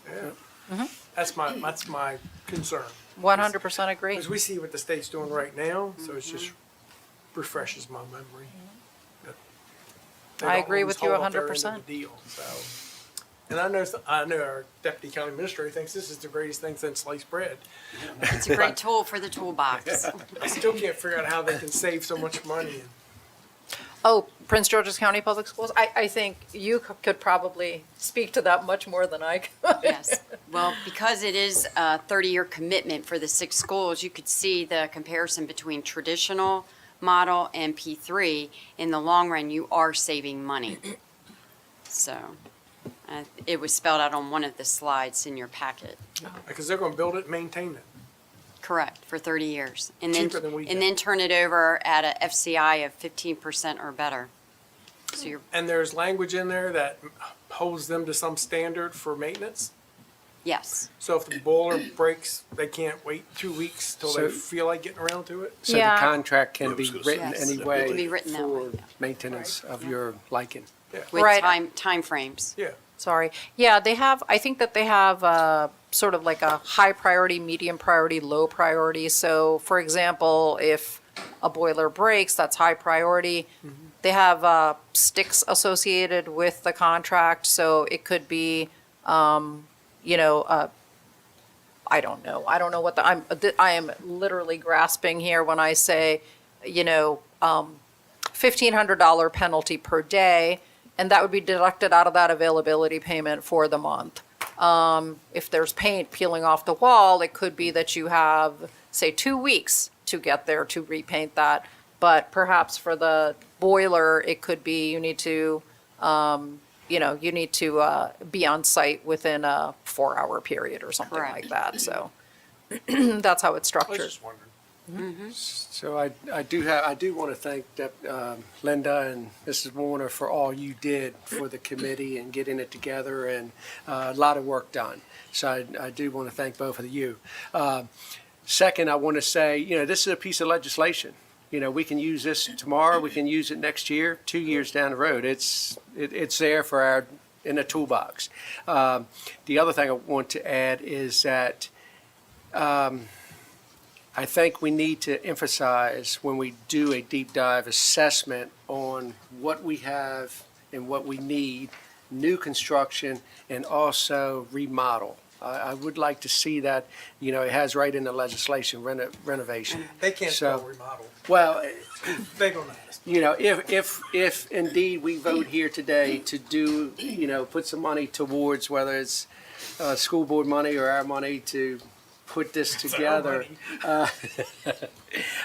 Yeah. That's my concern.
100% agree.
Because we see what the state's doing right now, so it just refreshes my memory. They
I
don't
agree
always
with you
hold up their end
100%.
of the deal, so. And I know our deputy county administrator thinks this is the greatest thing since sliced bread.
It's a great tool for the toolbox.
I still can't figure out how they can save so much money.
Oh, Prince George's County Public Schools? I think you could probably speak to that much more than I could.
Yes, well, because it is a 30-year commitment for the 6 schools, you could see the comparison between traditional model and P3. In the long run, you are saving money. So, it was spelled out on one of the slides in your packet.
Because they're gonna build it and maintain it.
Correct, for 30 years. And then,
Cheaper than we
and
get.
then turn it over at a FCI of 15% or better. So you're,
And there's language in there that holds them to some standard for maintenance.
yes.
So if the boiler breaks, they can't wait 2 weeks till they
So-
feel like getting around to it.
So the
Yeah.
contract can be written
Yes.
anyway
It can be written that way,
for
yeah.
maintenance of your liking.
With
Right.
time frames.
Yeah.
Sorry. Yeah, they have, I think that they have sort of like a high priority, medium priority, low priority. So for example, if a boiler breaks, that's high priority. They have sticks associated with the contract, so it could be, you know, I don't know. I don't know what I am literally grasping here when I say, you know, $1,500 penalty per day, and that would be deducted out of that availability payment for the month. If there's paint peeling off the wall, it could be that you have, say, 2 weeks to get there to repaint that. But perhaps for the boiler, it could be you need to, you know, you need to be on site within a 4-hour period or something
Correct.
like that. So that's how it's
I was
structured.
just wondering.
So I do want to thank Linda and Mrs. Warner for all you did for the committee and getting it together, and a lot of work done. So I do want to thank both of you. Second, I want to say, you know, this is a piece of legislation. You know, we can use this tomorrow, we can use it next year, 2 years down the road. It's there for in a toolbox. The other thing I want to add is that I think we need to emphasize when we do a deep dive assessment on what we have and what we need, new construction and also remodel. I would like to see that, you know, it has right in the legislation, renovation.
They can't
So-
spell remodel.
Well,
They don't know.
you know, if indeed we vote here today to do, you know, put some money towards, whether it's school board money or our money to put this together,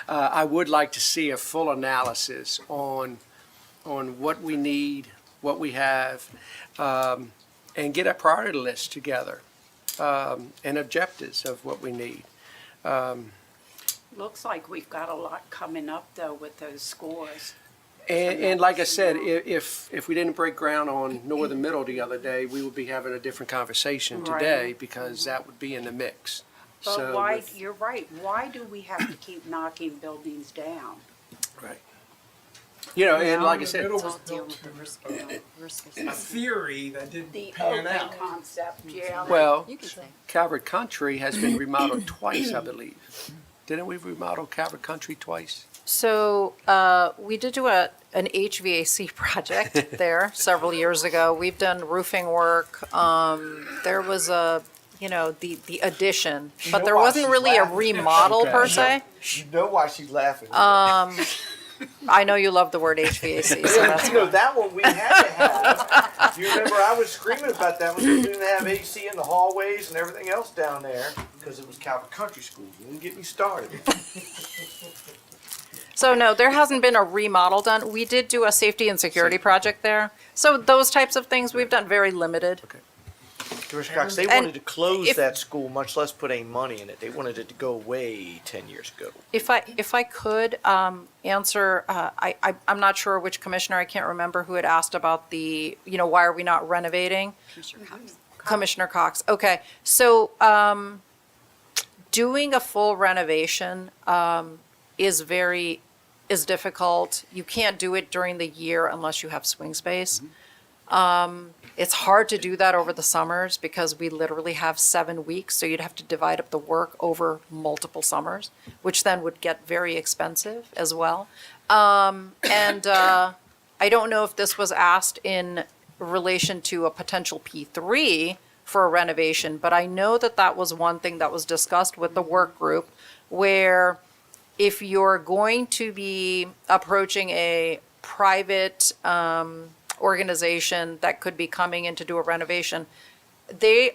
I would like to see a full analysis on what we need, what we have, and get a priority list together, and objectives of what we need.
Looks like we've got a lot coming up, though, with those scores.
And like I said, if we didn't break ground on Northern Middle the other day, we would be having a different conversation today
Right.
because that would be in the mix.
But
So
why,
with-
you're right, why do we have to keep knocking buildings down?
Right. You know, and like I said,
Middle was built to a theory that didn't
The
pan
open
out.
concept, yeah.
well,
You can say.
Calvert Country has been remodeled twice, I believe. Didn't we remodel Calvert Country twice?
So we did do an HVAC project there several years ago. We've done roofing work. There was the addition, but
know
there
why
wasn't
she's
really a
laughing.
remodel per se.
You know why she's laughing.
I know you love the word HVAC, so that's
You know, that one we had to have. You remember I was screaming about that one, we didn't have AC in the hallways and everything else down there, because it was Calvert Country School. You didn't get me started.
So no, there hasn't been a remodel done. We did do a safety and security project there. So those types of things we've done very limited.
Commissioner Cox, they
And
wanted to close
if-
that school, much less put any money in it. They wanted it to go away 10 years ago.
If I could answer, I'm not sure which commissioner, I can't remember who had asked about the, why are we not renovating?
Commissioner Cox.
Commissioner Cox, okay. So doing a full renovation is difficult. You can't do it during the year unless you have swing space. It's hard to do that over the summers because we literally have 7 weeks, so you'd have to divide up the work over multiple summers, which then would get very expensive as well. I don't know if this was asked in relation to a potential P3 for a renovation, but I know that that was one thing that was discussed with the work group, where if you're going to be approaching a private organization that could be coming in to do a renovation, they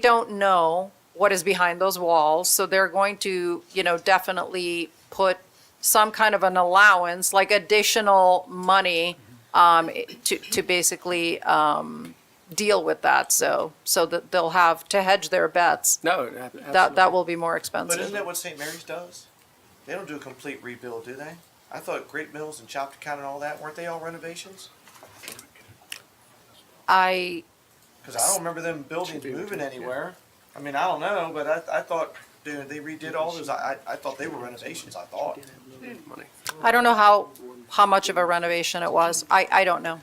don't know what is behind those walls, so they're going to, definitely put some kind of an allowance, like additional money, to basically deal with that, so that they'll have to hedge their bets.
No,
That will be more
But
expensive.
isn't that what St. Mary's does? They don't do a complete rebuild, do they? I thought Great Mills and Chopper County and all that, weren't they all renovations?
I
Because I don't remember them buildings moving anywhere. I mean, I don't know, but I thought they redid all those. I thought they were renovations, I thought.
don't know how much of a renovation it was. I don't know.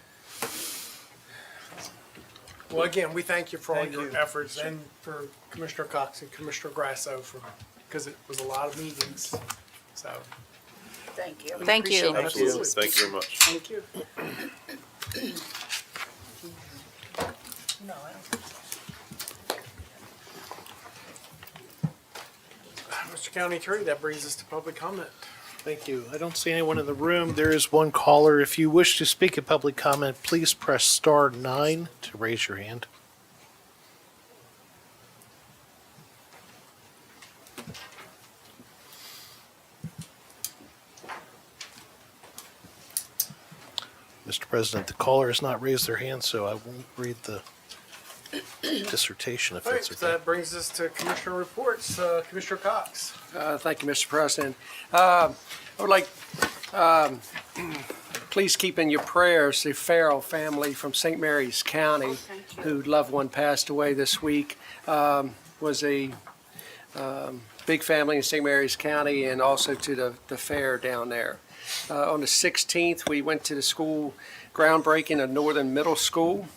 Well, again, we thank you for all
Thank
your
you.
efforts and for Commissioner Cox and Commissioner Grasso because it was a lot of meetings. So,
Thank you.
Thank you.
Absolutely. Thank you very much.
thank you. Mr. County Attorney, that brings us to public comment.
Thank you. I don't see anyone in the room. There is one caller. If you wish to speak in public comment, please press star 9 to raise your hand. Mr. President, the caller has not raised their hand, so I won't read the dissertation if
All right,
that's
so
okay.
that brings us to Commissioner reports. Commissioner Cox.
Thank you, Mr. President. I would like, please keep in your prayers the Farrell family from St. Mary's County, whose loved one passed away this week. Was a big family in St. Mary's County and also to the fair down there. On the 16th, we went to the school groundbreaking of Northern Middle School.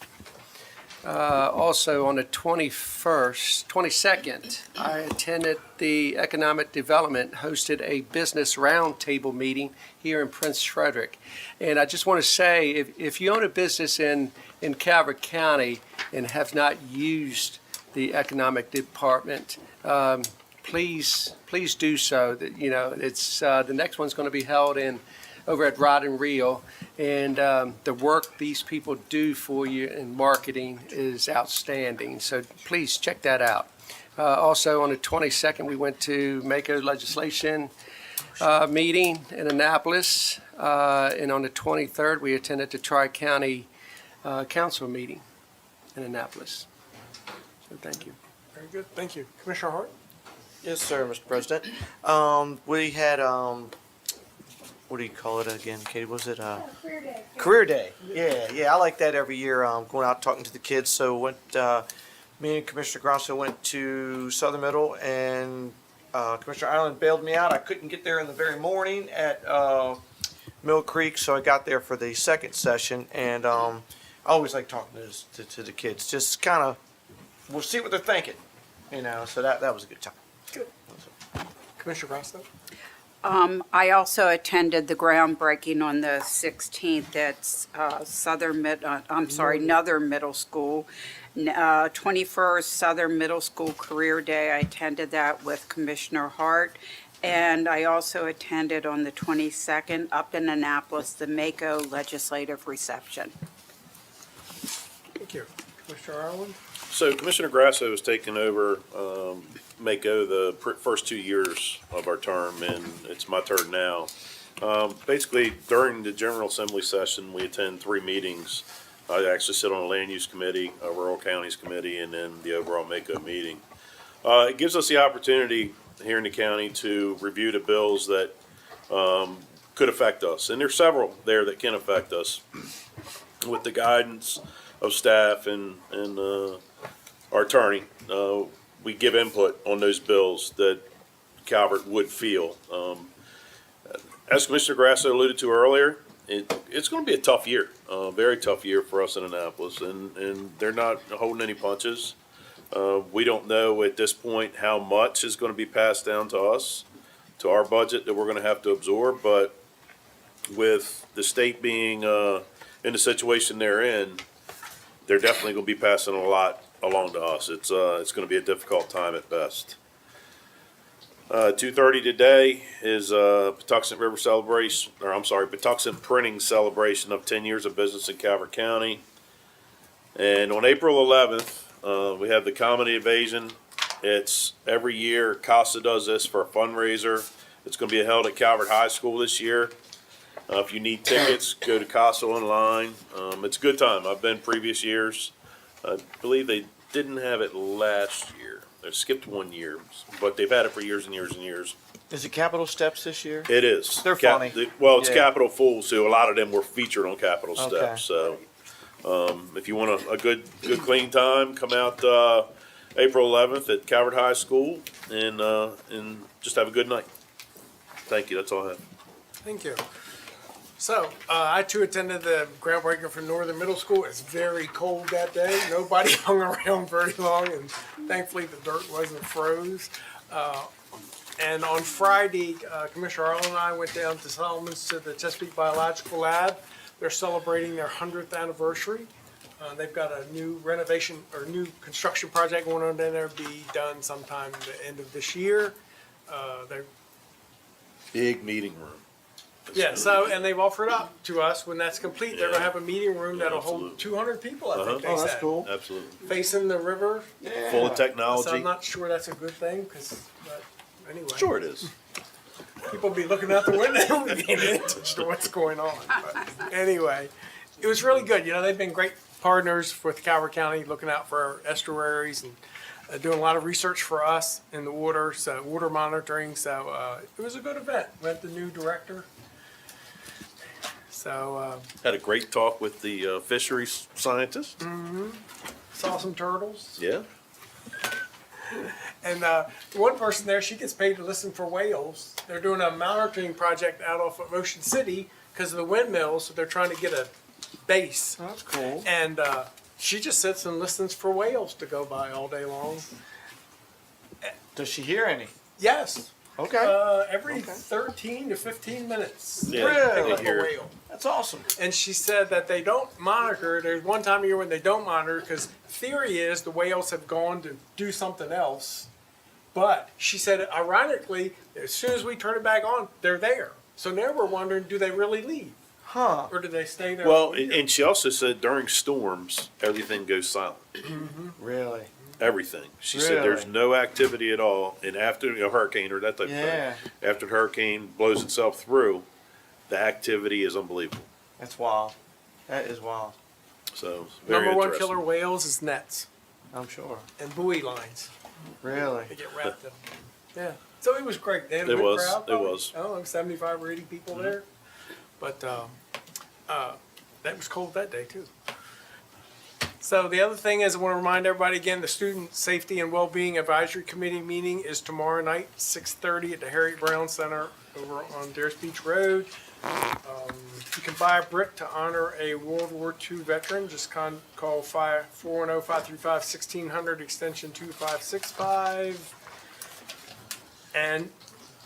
Also on the 22nd, I attended the Economic Development, hosted a business roundtable meeting here in Prince Frederick. And I just want to say, if you own a business in Calvert County and have not used the Economic Department, please do so. It's the next one's going to be held over at Rod and Reel, and the work these people do for you in marketing is outstanding. So please check that out. Also on the 22nd, we went to Mako legislation meeting in Annapolis, and on the 23rd, we attended the Tri-County Council meeting in Annapolis. So thank you.
Very good. Thank you. Commissioner Hart.
Yes, sir, Mr. President. We had, what do you call it again, Katie? Was it,
Career Day.
Career Day? Yeah, I like that every year, going out talking to the kids. So me and Commissioner Grosso went to Southern Middle, and Commissioner Island bailed me out. I couldn't get there in the very morning at Mill Creek, so I got there for the second session, and I always like talking to the kids. Just kind of, we'll see what they're thinking, so that was a good time.
Commissioner Grasso?
I also attended the groundbreaking on the 16th at Northern Middle School. 21st Southern Middle School Career Day. I attended that with Commissioner Hart. And I also attended on the 22nd up in Annapolis, the Mako Legislative Reception.
Thank you. Commissioner Ireland?
So Commissioner Grasso has taken over Mako the first 2 years of our term, and it's my turn now. Basically, during the General Assembly session, we attend 3 meetings. I actually sit on a Land Use Committee, a Rural Counties Committee, and then the overall Mako meeting. It gives us the opportunity here in the county to review the bills that could affect us, and there's several there that can affect us with the guidance of staff and our attorney. We give input on those bills that Calvert would feel. As Commissioner Grasso alluded to earlier, it's going to be a tough year, very tough year for us in Annapolis, and they're not holding any punches. We don't know at this point how much is going to be passed down to us, to our budget that we're going to have to absorb, but with the state being in the situation they're in, they're definitely going to be passing a lot along to us. It's going to be a difficult time at best. 2:30 today is Patuxent River celebration, or I'm sorry, Patuxent Printing celebration of 10 years of business in Calvert County. And on April 11th, we have the Comedy Invasion. It's every year, CASA does this for a fundraiser. It's going to be held at Calvert High School this year. If you need tickets, go to CASA online. It's a good time. I've been previous years. I believe they didn't have it last year. They skipped 1 year, but they've had it for years and years and years.
Is it Capital Steps this year?
It is.
They're funny.
It's
Yeah.
Capitol Fools, so a lot of them were featured on Capitol
Okay.
Steps. So if you want a good clean time, come out April 11th at Calvert High School and just have a good night. Thank you. That's all I have.
Thank you. So, I too attended the groundbreaking for Northern Middle School. It's very cold that day. Nobody hung around very long, and thankfully the dirt wasn't froze. And on Friday, Commissioner Arlen and I went down to Solomon's to the Chesapeake Biological Lab. They're celebrating their 100th anniversary. They've got a new renovation or new construction project going on down there, be done sometime at the end of this year. They're
Big meeting room.
Yeah, so, and they've offered up to us, when that's complete, they're gonna have a meeting room that'll hold
absolutely.
200 people, I think
Uh-huh.
they
Oh, that's
said.
cool.
Absolutely.
Facing the river.
Full of
So
technology.
I'm not sure that's a good thing, but anyway.
Sure it is.
People be looking out the window and paying attention to what's going on. But anyway, it was really good. They've been great partners with Calvert County, looking out for our estuaries and doing a lot of research for us in the water, so water monitoring. So it was a good event. Met the new director. So
Had a great talk with the fisheries scientist.
saw some turtles.
Yeah.
And one person there, she gets paid to listen for whales. They're doing a monitoring project out off of Ocean City because of the windmills, so they're trying to get a base.
That's cool.
And she just sits and listens for whales to go by all day long.
Does she hear any?
Yes.
Okay.
Every 13 to 15 minutes.
Yeah,
They
they
pick up
hear
a
it.
whale.
That's awesome.
And she said that they don't monitor. There's one time a year when they don't monitor because theory is the whales have gone to do something else. But she said, ironically, as soon as we turn it back on, they're there. So now we're wondering, do they really leave?
Huh.
Or do they stay there?
Well,
all year?
and she also said during storms, everything goes silent.
Really?
Everything. She said there's
Really?
no activity at all. And after a hurricane or that type
Yeah.
of thing, after the hurricane blows itself through, the activity is unbelievable.
That's wild. That is wild.
So very
Number one
interesting.
killer whales is nets
I'm sure.
and buoy lines.
Really?
They get wrapped in. Yeah, so it was great. They had a
It
good
was,
crowd,
it
probably,
was.
I don't know, 75 or 80 people there. But that was cold that day too. So the other thing is, I want to remind everybody again, the Student Safety and Wellbeing Advisory Committee meeting is tomorrow night, 6:30 at the Harriet Brown Center over on Dares Beach Road. You can buy a brick to honor a World War II veteran. Just call 410-535-1600, extension 2565. And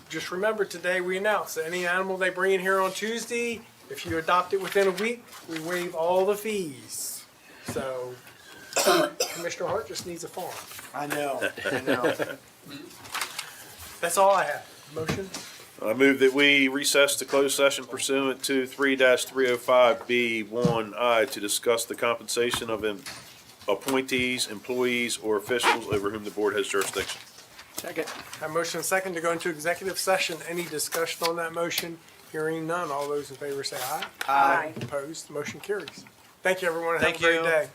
just remember, today we announced that any animal they bring in here on Tuesday, if you adopt it within a week, we waive all the fees. So Commissioner Hart just needs a farm.
I know.
That's all I have. Motion?
I move that we recess to closed session pursuant to 3-305B1I to discuss the compensation of appointees, employees, or officials over whom the board has jurisdiction.
Second.
Have motion and second to go into executive session. Any discussion on that motion? Hearing none. All those in favor say aye.
Aye.
Opposed? Motion carries. Thank you, everyone. Have a
Thank
great
you.
day.